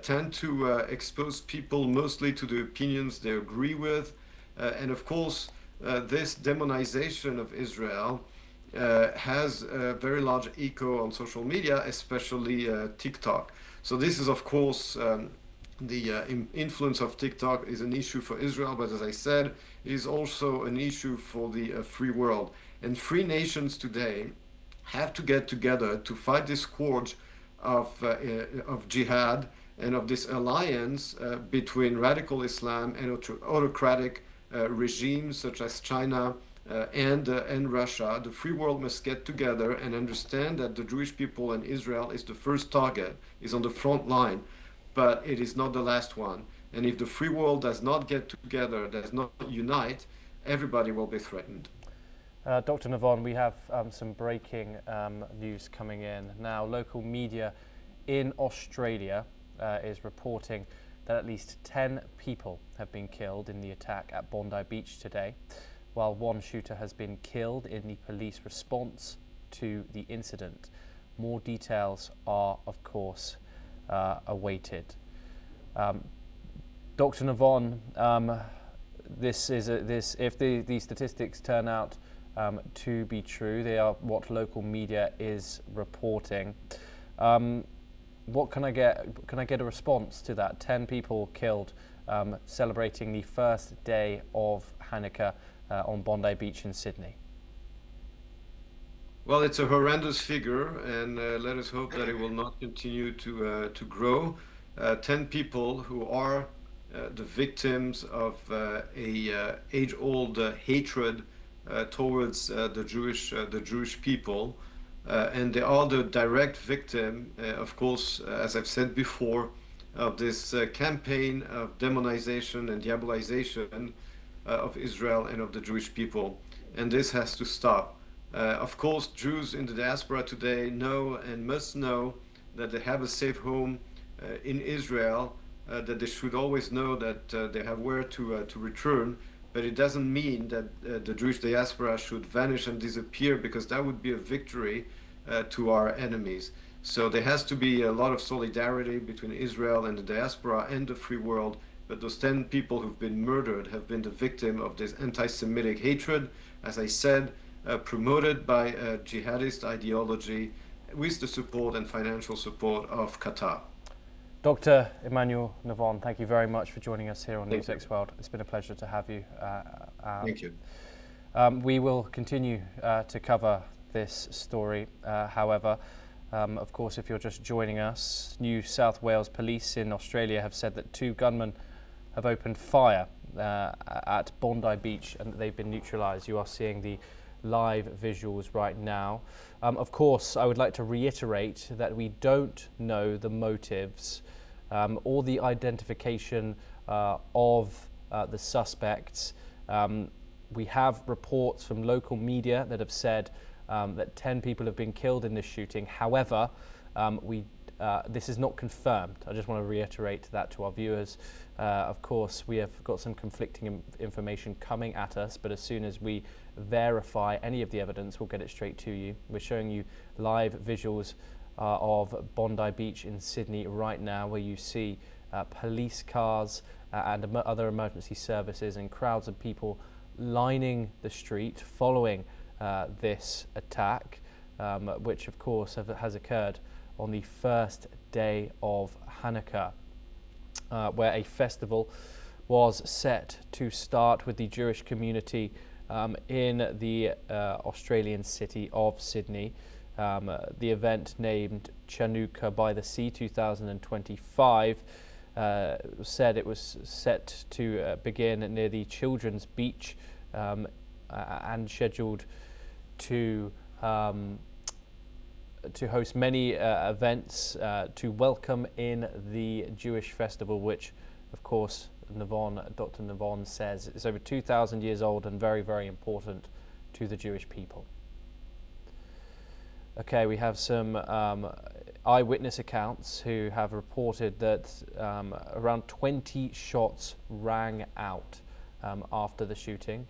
tend to expose people mostly to the opinions they agree with. And of course, this demonization of Israel has a very large echo on social media, especially TikTok. So this is, of course, the influence of TikTok is an issue for Israel, but as I said, it is also an issue for the free world. And free nations today have to get together to fight this scourge of jihad and of this alliance between radical Islam and autocratic regimes such as China and Russia. The free world must get together and understand that the Jewish people and Israel is the first target, is on the front line, but it is not the last one. And if the free world does not get together, does not unite, everybody will be threatened. Dr. Navon, we have some breaking news coming in. Now, local media in Australia is reporting that at least 10 people have been killed in the attack at Bondi Beach today, while one shooter has been killed in the police response to the incident. More details are, of course, awaited. Dr. Navon, if the statistics turn out to be true, they are what local media is reporting. What can I get? Can I get a response to that? 10 people killed celebrating the first day of Hanukkah on Bondi Beach in Sydney. Well, it's a horrendous figure, and let us hope that it will not continue to grow. 10 people who are the victims of a age-old hatred towards the Jewish people, and they are the direct victim, of course, as I've said before, of this campaign of demonization and diabolization of Israel and of the Jewish people, and this has to stop. Of course, Jews in the diaspora today know and must know that they have a safe home in Israel, that they should always know that they have where to return, but it doesn't mean that the Jewish diaspora should vanish and disappear, because that would be a victory to our enemies. So there has to be a lot of solidarity between Israel and the diaspora and the free world. But those 10 people who've been murdered have been the victim of this anti-Semitic hatred, as I said, promoted by a jihadist ideology with the support and financial support of Qatar. Dr. Emmanuel Navon, thank you very much for joining us here on NewsX World. It's been a pleasure to have you. Thank you. We will continue to cover this story. However, of course, if you're just joining us, New South Wales Police in Australia have said that 2 gunmen have opened fire at Bondi Beach and they've been neutralised. You are seeing the live visuals right now. Of course, I would like to reiterate that we don't know the motives or the identification of the suspects. We have reports from local media that have said that 10 people have been killed in this shooting. However, this is not confirmed. I just want to reiterate that to our viewers. Of course, we have got some conflicting information coming at us, but as soon as we verify any of the evidence, we'll get it straight to you. We're showing you live visuals of Bondi Beach in Sydney right now, where you see police cars and other emergency services and crowds of people lining the street following this attack, which of course has occurred on the first day of Hanukkah, where a festival was set to start with the Jewish community in the Australian city of Sydney. The event, named Chanukah by the Sea 2025, said it was set to begin near the Children's Beach and scheduled to host many events to welcome in the Jewish festival, which of course Dr. Navon says is over 2,000 years old and very, very important to the Jewish people. Okay, we have some eyewitness accounts who have reported that around 20 shots rang out after the shooting,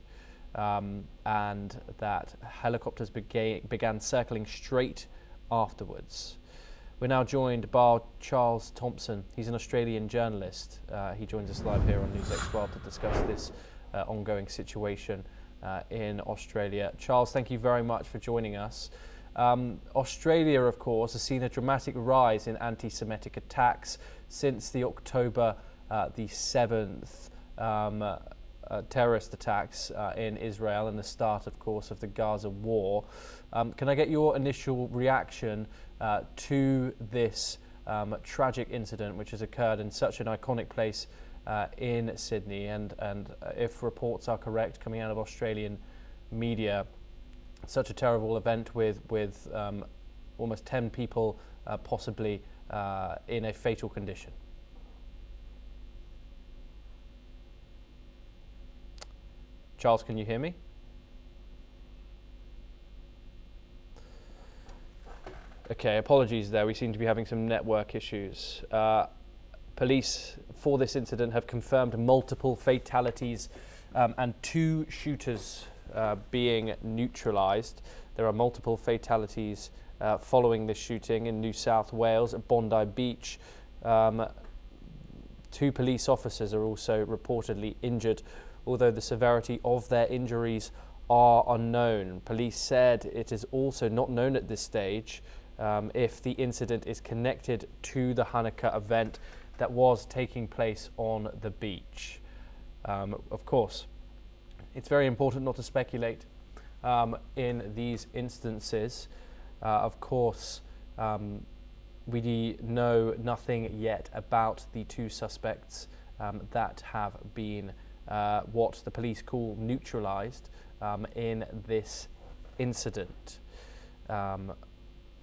and that helicopters began circling straight afterwards. We're now joined by Charles Thompson. He's an Australian journalist. He joins us live here on NewsX World to discuss this ongoing situation in Australia. Charles, thank you very much for joining us. Australia, of course, has seen a dramatic rise in anti-Semitic attacks since the October the 7th terrorist attacks in Israel and the start, of course, of the Gaza war. Can I get your initial reaction to this tragic incident, which has occurred in such an iconic place in Sydney, and if reports are correct coming out of Australian media, such a terrible event with almost 10 people possibly in a fatal condition? Charles, can you hear me? Okay, apologies there. We seem to be having some network issues. Police for this incident have confirmed multiple fatalities and 2 shooters being neutralised. There are multiple fatalities following this shooting in New South Wales at Bondi Beach. 2 police officers are also reportedly injured, although the severity of their injuries are unknown. Police said it is also not known at this stage if the incident is connected to the Hanukkah event that was taking place on the beach. Of course, it's very important not to speculate in these instances. Of course, we know nothing yet about the 2 suspects that have been what the police call neutralised in this incident.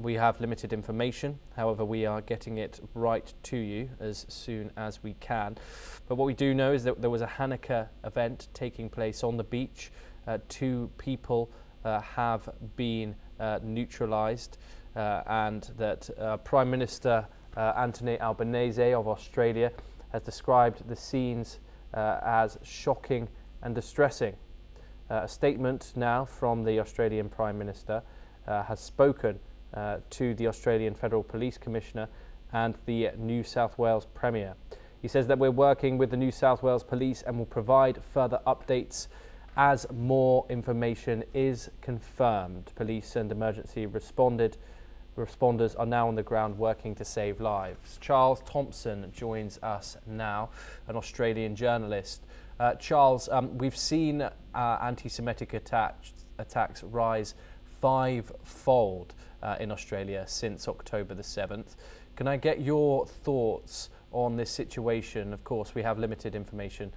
We have limited information, however we are getting it right to you as soon as we can. But what we do know is that there was a Hanukkah event taking place on the beach. 2 people have been neutralised, and that Prime Minister Anthony Albanese of Australia has described the scenes as shocking and distressing. A statement now from the Australian Prime Minister has spoken to the Australian Federal Police Commissioner and the New South Wales Premier. He says that we're working with the New South Wales Police and will provide further updates as more information is confirmed. Police and emergency responders are now on the ground working to save lives. Charles Thompson joins us now, an Australian journalist. Charles, we've seen anti-Semitic attacks rise five-fold in Australia since October the 7th. Can I get your thoughts on this situation? Of course, we have limited information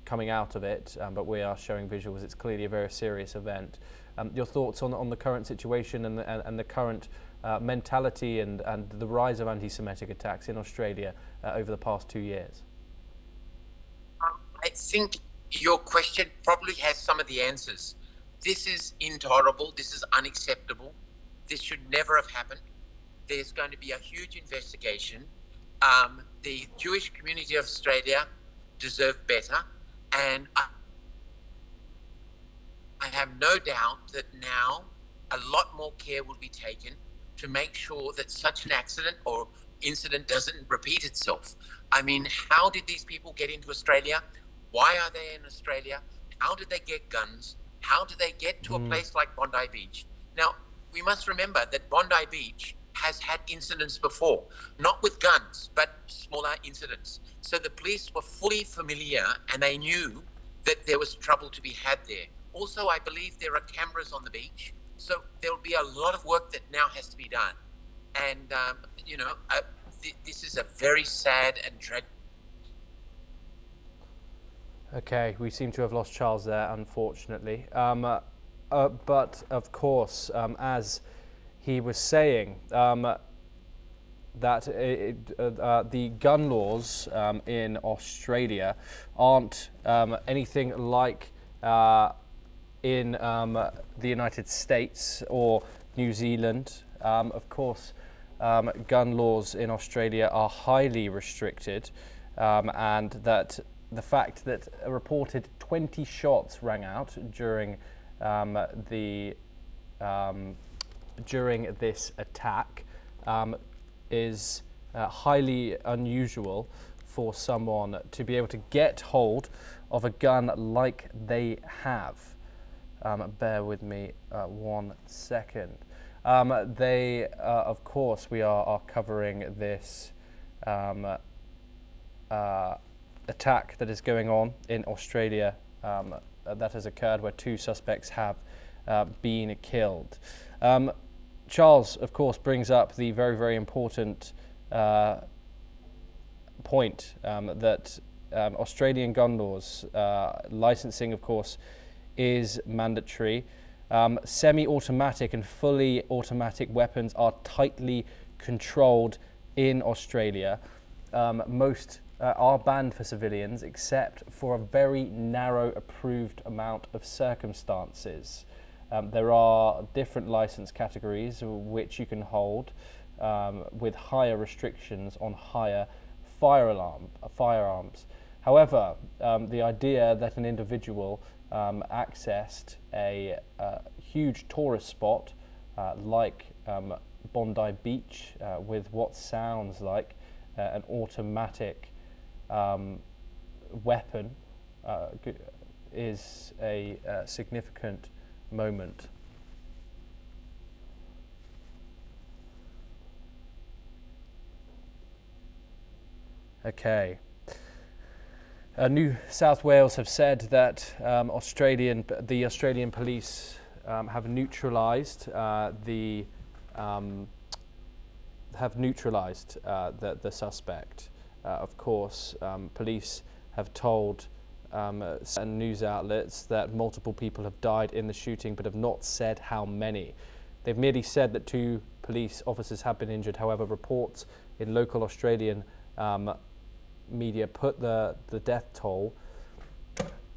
coming out of it, but we are showing visuals. It's clearly a very serious event. Your thoughts on the current situation and the current mentality and the rise of anti-Semitic attacks in Australia over the past 2 years? I think your question probably has some of the answers. This is intolerable. This is unacceptable. This should never have happened. There's going to be a huge investigation. The Jewish community of Australia deserve better. And I have no doubt that now a lot more care will be taken to make sure that such an accident or incident doesn't repeat itself. I mean, how did these people get into Australia? Why are they in Australia? How did they get guns? How did they get to a place like Bondi Beach? Now, we must remember that Bondi Beach has had incidents before, not with guns, but smaller incidents. So the police were fully familiar and they knew that there was trouble to be had there. Also, I believe there are cameras on the beach. So there will be a lot of work that now has to be done. And, this is a very sad and tragic. Okay, we seem to have lost Charles there, unfortunately. But of course, as he was saying, that the gun laws in Australia aren't anything like in the United States or New Zealand. Of course, gun laws in Australia are highly restricted, and that the fact that a reported 20 shots rang out during during this attack is highly unusual for someone to be able to get hold of a gun like they have. Bear with me 1 second. Of course, we are covering this attack that is going on in Australia that has occurred, where 2 suspects have been killed. Charles, of course, brings up the very, very important point that Australian gun laws, licensing, of course, is mandatory. Semi-automatic and fully automatic weapons are tightly controlled in Australia. Most are banned for civilians, except for a very narrow approved amount of circumstances. There are different license categories which you can hold with higher restrictions on higher firearms. However, the idea that an individual accessed a huge tourist spot like Bondi Beach with what sounds like an automatic weapon is a significant moment. Okay. New South Wales have said that the Australian police have neutralised the suspect. Of course, police have told certain news outlets that multiple people have died in the shooting, but have not said how many. They've merely said that 2 police officers have been injured. However, reports in local Australian media put the death toll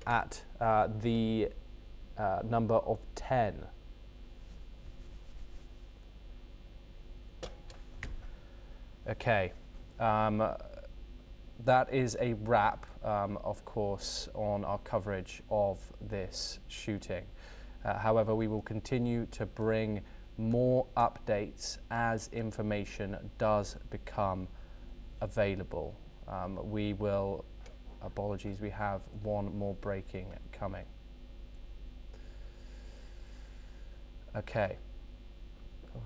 at the number of 10. Okay. That is a wrap, of course, on our coverage of this shooting. However, we will continue to bring more updates as information does become available. Apologies, we have one more breaking coming. Okay.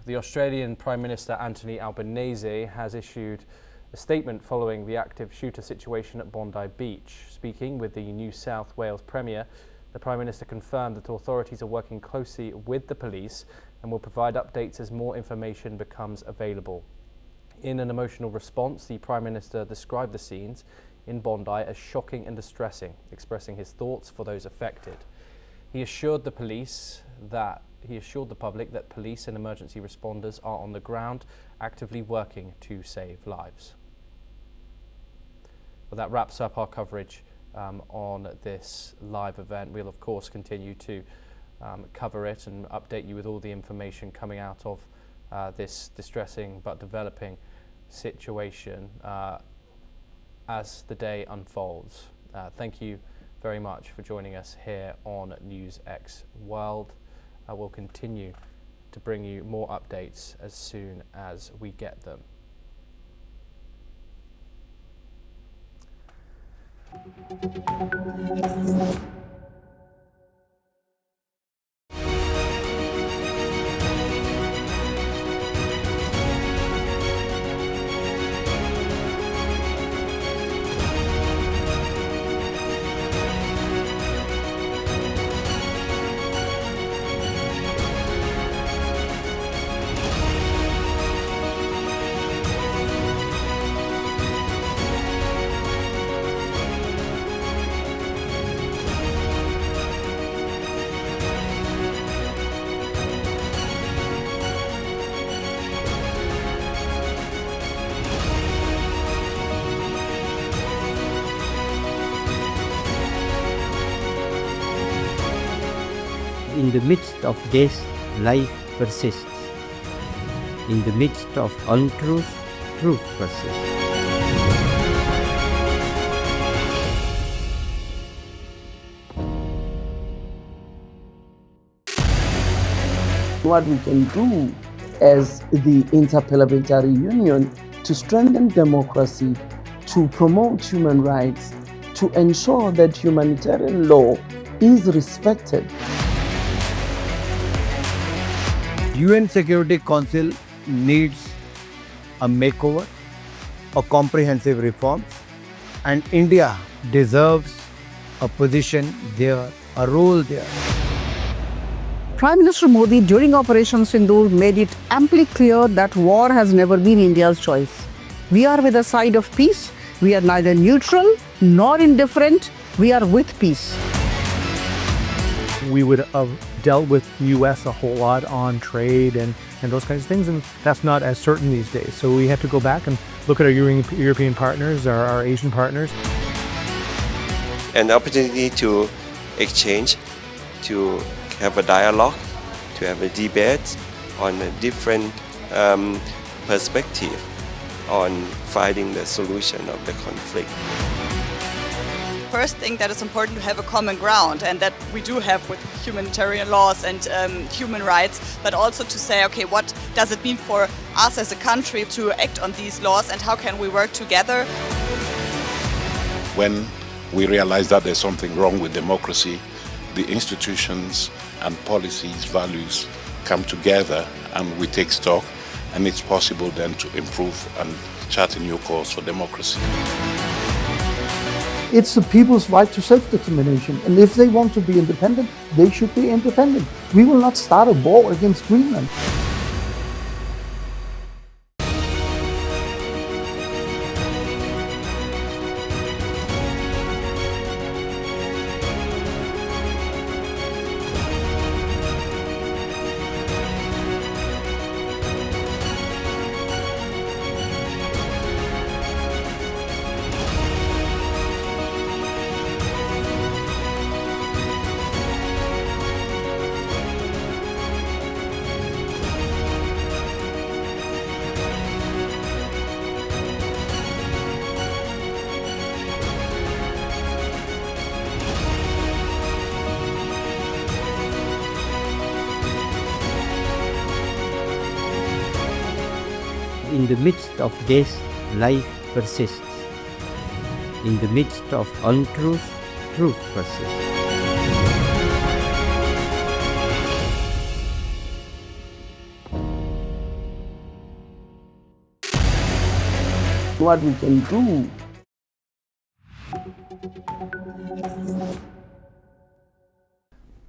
The Australian Prime Minister Anthony Albanese has issued a statement following the active shooter situation at Bondi Beach. Speaking with the New South Wales Premier, the Prime Minister confirmed that authorities are working closely with the police and will provide updates as more information becomes available. In an emotional response, the Prime Minister described the scenes in Bondi as shocking and distressing, expressing his thoughts for those affected. He assured the public that police and emergency responders are on the ground, actively working to save lives. Well, that wraps up our coverage on this live event. We'll of course continue to cover it and update you with all the information coming out of this distressing but developing situation as the day unfolds. Thank you very much for joining us here on NewsX World. We'll continue to bring you more updates as soon as we get them. In the midst of death, life persists. In the midst of untruth, truth persists. What we can do as the Interparliamentary Union to strengthen democracy, to promote human rights, to ensure that humanitarian law is respected. UN Security Council needs a makeover, a comprehensive reform, and India deserves a position there, a role there. Prime Minister Modi during Operation Sindoor made it amply clear that war has never been India's choice. We are with the side of peace. We are neither neutral nor indifferent. We are with peace. We would have dealt with US a whole lot on trade and those kinds of things, and that's not as certain these days. So we have to go back and look at our European partners, our Asian partners. An opportunity to exchange, to have a dialogue, to have a debate on a different perspective on finding the solution of the conflict. First thing that is important to have a common ground, and that we do have with humanitarian laws and human rights, but also to say, okay, what does it mean for us as a country to act on these laws and how can we work together? When we realize that there's something wrong with democracy, the institutions and policies, values come together and we take stock, and it's possible then to improve and chart a new course for democracy. It's the people's right to self-determination, and if they want to be independent, they should be independent. We will not start a war against Greenland. in the midst of this, life persists. In the midst of untruth, truth persists. What we can do.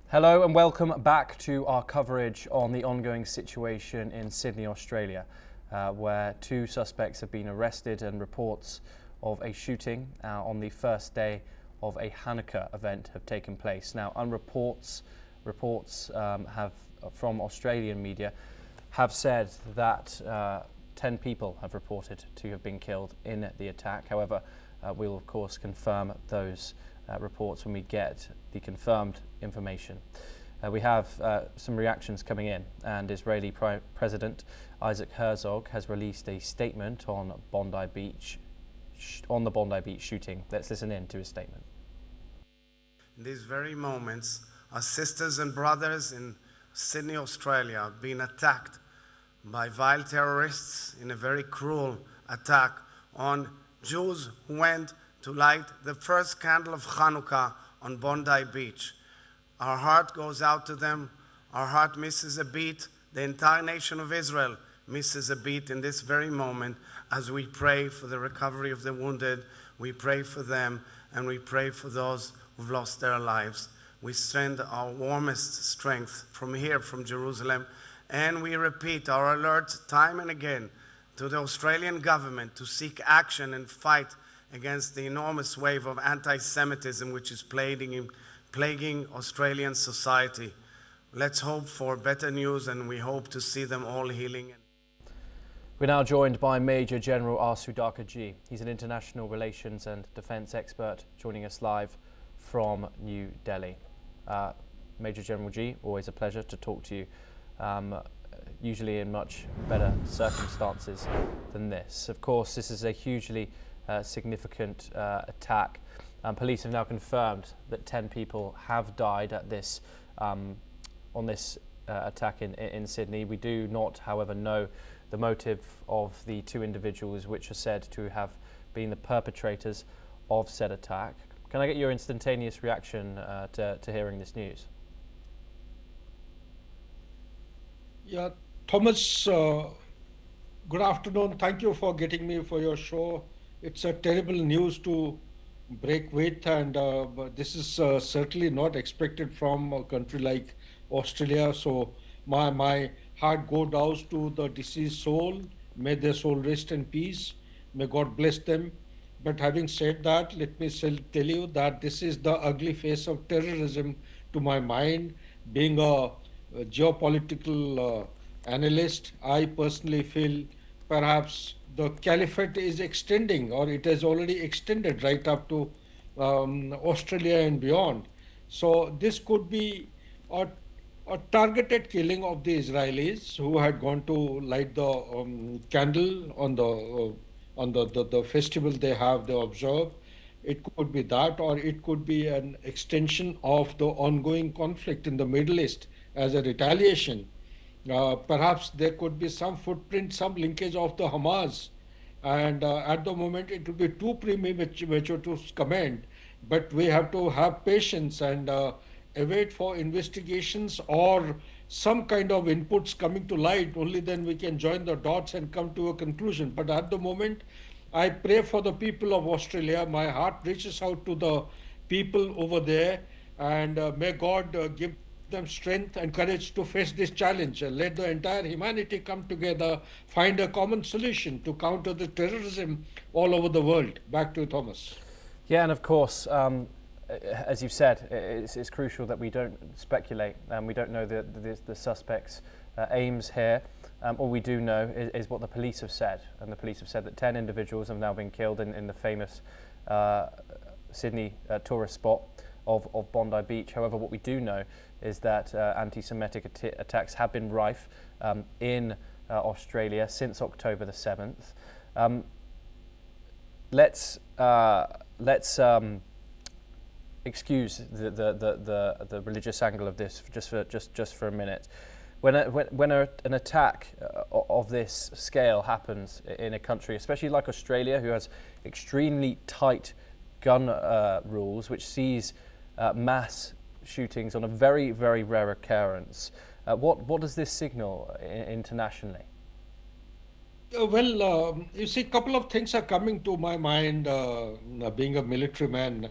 Hello and welcome back to our coverage on the ongoing situation in Sydney, Australia, where 2 suspects have been arrested and reports of a shooting on the first day of a Hanukkah event have taken place. Now, reports have from Australian media have said that 10 people have reported to have been killed in the attack. However, we'll of course confirm those reports when we get the confirmed information. We have some reactions coming in, and Israeli President Isaac Herzog has released a statement on the Bondi Beach shooting. Let's listen in to his statement. In these very moments, our sisters and brothers in Sydney, Australia, are being attacked by vile terrorists in a very cruel attack on Jews who went to light the first candle of Hanukkah on Bondi Beach. Our heart goes out to them. Our heart misses a beat. The entire nation of Israel misses a beat in this very moment as we pray for the recovery of the wounded. We pray for them, and we pray for those who've lost their lives. We send our warmest strength from here, from Jerusalem, and we repeat our alert time and again to the Australian government to seek action and fight against the enormous wave of anti-Semitism which is plaguing Australian society. Let's hope for better news, and we hope to see them all healing. We're now joined by Major General Sudhakar Ji. He's an international relations and defence expert, joining us live from New Delhi. Major General Ji, always a pleasure to talk to you, usually in much better circumstances than this. Of course, this is a hugely significant attack. Police have now confirmed that 10 people have died at this on this attack in Sydney. We do not, however, know the motive of the 2 individuals which are said to have been the perpetrators of said attack. Can I get your instantaneous reaction to hearing this news? Yeah, Thomas, good afternoon. Thank you for getting me for your show. It's a terrible news to break with, and but this is certainly not expected from a country like Australia. So my heart goes out to the deceased soul. May their soul rest in peace. May God bless them. But having said that, let me tell you that this is the ugly face of terrorism to my mind. Being a geopolitical analyst, I personally feel perhaps the caliphate is extending, or it has already extended right up to Australia and beyond. So this could be a targeted killing of the Israelis who had gone to light the candle on the festival they observe. It could be that, or it could be an extension of the ongoing conflict in the Middle East as a retaliation. Perhaps there could be some footprint, some linkage of the Hamas. And at the moment, it would be too premature to comment. But we have to have patience and await for investigations or some kind of inputs coming to light. Only then we can join the dots and come to a conclusion. But at the moment, I pray for the people of Australia. My heart reaches out to the people over there, and may God give them strength and courage to face this challenge, and let the entire humanity come together, find a common solution to counter the terrorism all over the world. Back to you, Thomas. Yeah, and of course, as you've said, it's crucial that we don't speculate, and we don't know the suspects' aims here. All we do know is what the police have said, and the police have said that 10 individuals have now been killed in the famous Sydney tourist spot of Bondi Beach. However, what we do know is that anti-Semitic attacks have been rife in Australia since October the 7th. Let's excuse the religious angle of this just for a minute. an attack of this scale happens in a country, especially like Australia, who has extremely tight gun rules, which sees mass shootings on a very, very rare occurrence, what does this signal internationally? You see, a couple of things are coming to my mind, being a military man.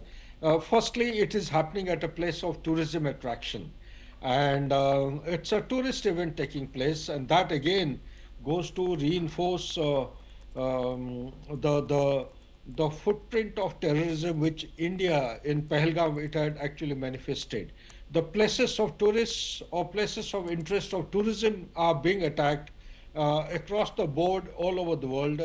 Firstly, it is happening at a place of tourism attraction. And it's a tourist event taking place, and that again goes to reinforce the footprint of terrorism which India in Pahalgam it had actually manifested. The places of tourists or places of interest of tourism are being attacked across the board all over the world.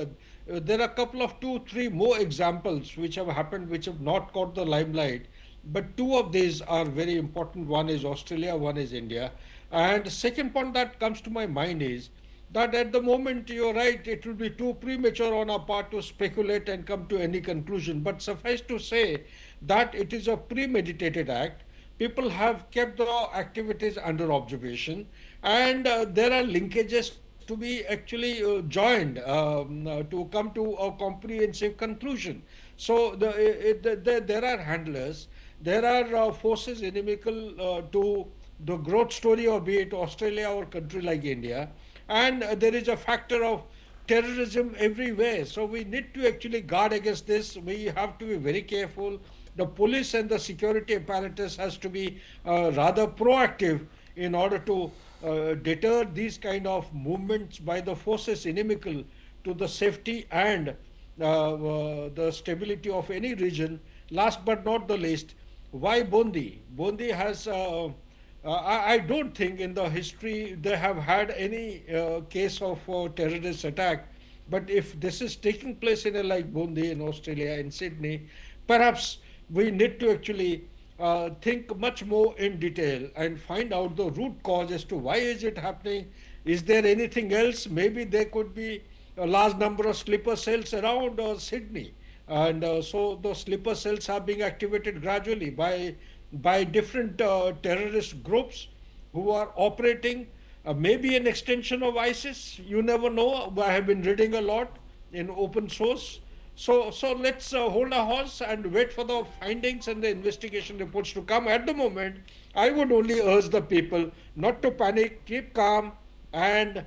There are a couple of 2-3 more examples which have happened which have not caught the limelight. But two of these are very important. One is Australia, one is India. And the second point that comes to my mind is that at the moment, you're right, it will be too premature on our part to speculate and come to any conclusion. But suffice to say that it is a premeditated act. People have kept the activities under observation, and there are linkages to be actually joined to come to a comprehensive conclusion. So there are handlers. There are forces inimical to the growth story of be it Australia or country like India. And there is a factor of terrorism everywhere. So we need to actually guard against this. We have to be very careful. The police and the security apparatus has to be rather proactive in order to deter these kind of movements by the forces inimical to the safety and the stability of any region. Last but not the least, why Bondi? Bondi has, I don't think in the history they have had any case of terrorist attack. But if this is taking place in a like Bondi in Australia, in Sydney, perhaps we need to actually think much more in detail and find out the root cause as to why is it happening. Is there anything else? Maybe there could be a large number of sleeper cells around Sydney. And so the sleeper cells are being activated gradually by different terrorist groups who are operating, maybe an extension of ISIS. You never know. I have been reading a lot in open source. So let's hold our horse and wait for the findings and the investigation reports to come. At the moment, I would only urge the people not to panic, keep calm, and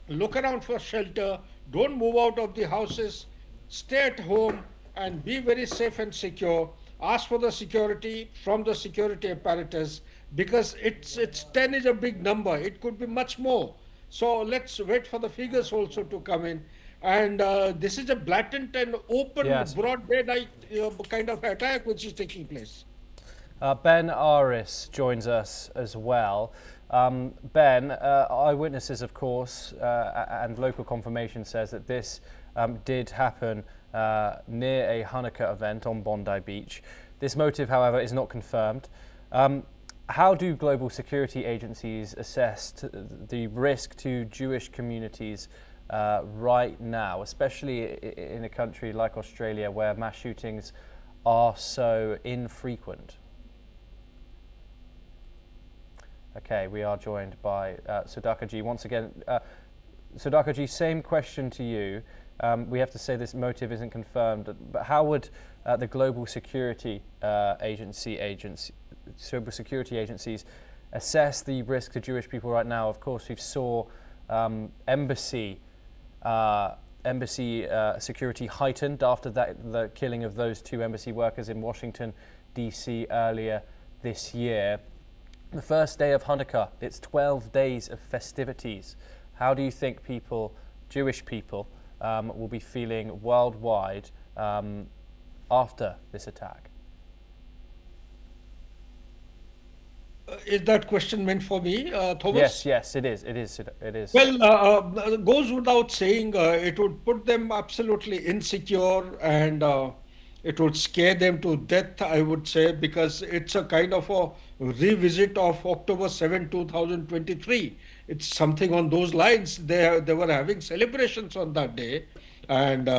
look around for shelter. Don't move out of the houses. Stay at home and be very safe and secure. Ask for the security from the security apparatus, because it's 10 is a big number. It could be much more. So let's wait for the figures also to come in. And this is a blatant and open, broad daylight kind of attack which is taking place. Ben Aris joins us as well. Ben, eyewitnesses, of course, and local confirmation says that this did happen near a Hanukkah event on Bondi Beach. This motive, however, is not confirmed. How do global security agencies assess the risk to Jewish communities right now, especially in a country like Australia where mass shootings are so infrequent? Okay, we are joined by Sudhakar-ji. Once again, Sudhakar-ji, same question to you. We have to say this motive isn't confirmed, but how would the global security agencies assess the risk to Jewish people right now? Of course, we saw embassy security heightened after the killing of those 2 embassy workers in Washington, D.C. earlier this year. The first day of Hanukkah, it's 12 days of festivities. How do you think Jewish people, will be feeling worldwide after this attack? Is that question meant for me, Thomas? Yes, it is. Well, goes without saying, it would put them absolutely insecure, and it would scare them to death, I would say, because it's a kind of a revisit of October 7, 2023. It's something on those lines. They were having celebrations on that day, and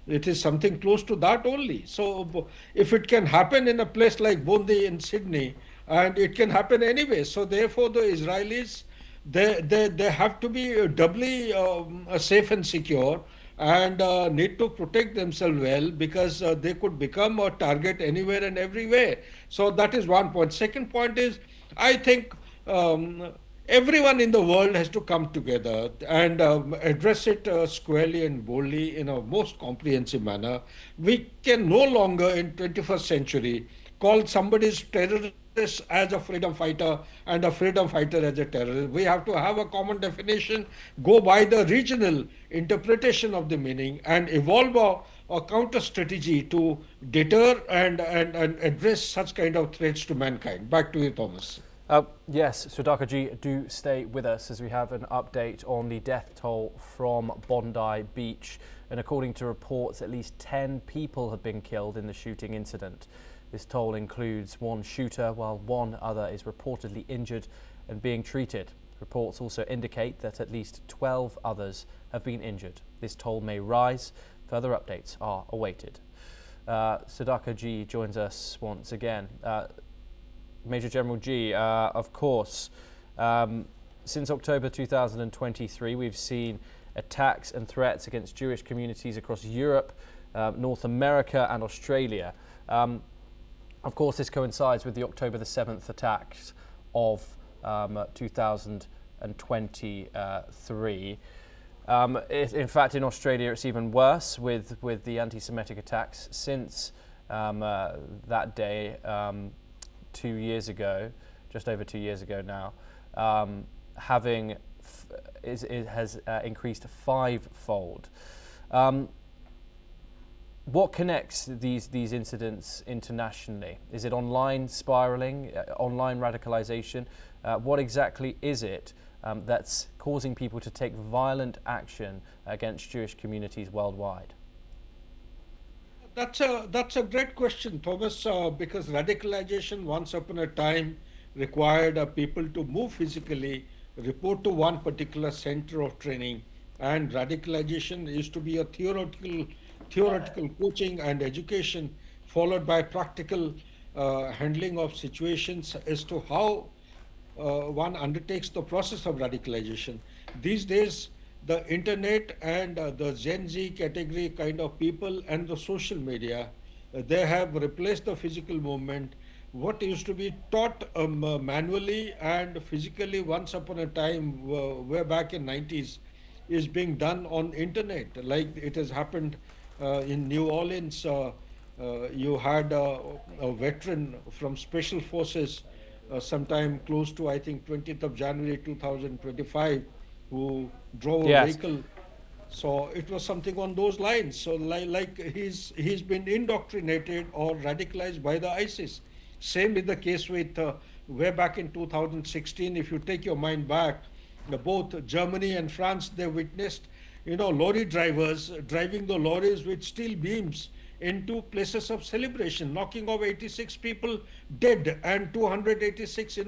it is something close to that only. So if it can happen in a place like Bondi in Sydney, and it can happen anyway. So therefore the Israelis they have to be doubly safe and secure, and need to protect themselves well, because they could become a target anywhere and everywhere. So that is one point. Second point is, I think everyone in the world has to come together and address it squarely and boldly in a most comprehensive manner. We can no longer in 21st century call somebody's terrorist as a freedom fighter and a freedom fighter as a terrorist. We have to have a common definition, go by the regional interpretation of the meaning, and evolve a counter strategy to deter and address such kind of threats to mankind. Back to you, Thomas. Yes, Sudhakar do stay with us as we have an update on the death toll from Bondi Beach. And according to reports, at least 10 people have been killed in the shooting incident. This toll includes one shooter, while one other is reportedly injured and being treated. Reports also indicate that at least 12 others have been injured. This toll may rise. Further updates are awaited. Sudhakar joins us once again. Major General G, of course, since October 2023, we've seen attacks and threats against Jewish communities across Europe, North America and Australia. Of course, this coincides with the October the 7th attacks of 2023. In fact, in Australia, it's even worse with the anti-Semitic attacks since that day 2 years ago, just over 2 years ago now, has increased fivefold. What connects these incidents internationally? Is it online spiraling, online radicalization? What exactly is it that's causing people to take violent action against Jewish communities worldwide? That's a great question, Thomas, because radicalization once upon a time required people to move physically, report to one particular center of training, and radicalization used to be a theoretical coaching and education, followed by practical handling of situations as to how one undertakes the process of radicalization. These days, the internet and the Gen Z category kind of people and the social media, they have replaced the physical movement. What used to be taught manually and physically once upon a time, way back in 90s, is being done on internet, like it has happened in New Orleans. You had a veteran from Special Forces sometime close to, I think, 20th of January 2025, who drove a vehicle. So it was something on those lines. So like he's been indoctrinated or radicalized by the ISIS. Same is the case with way back in 2016. If you take your mind back, both Germany and France, they witnessed, lorry drivers driving the lorries with steel beams into places of celebration, knocking off 86 people dead and 286,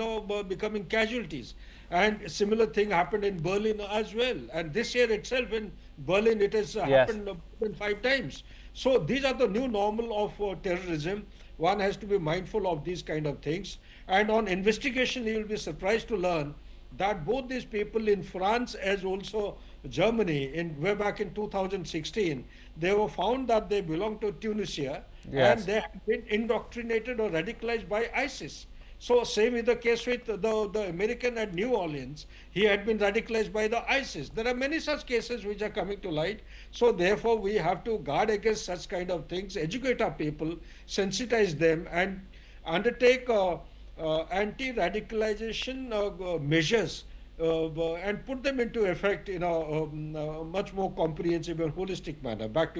becoming casualties. And a similar thing happened in Berlin as well. And this year itself in Berlin, it has happened more than 5 times. So these are the new normal of terrorism. One has to be mindful of these kind of things. And on investigation, you will be surprised to learn that both these people in France as also Germany, way back in 2016, they were found that they belong to Tunisia, and they have been indoctrinated or radicalized by ISIS. So same is the case with the American at New Orleans. He had been radicalized by the ISIS. There are many such cases which are coming to light. So therefore, we have to guard against such kind of things, educate our people, sensitize them, and undertake anti-radicalization measures and put them into effect in a much more comprehensive and holistic manner. Back to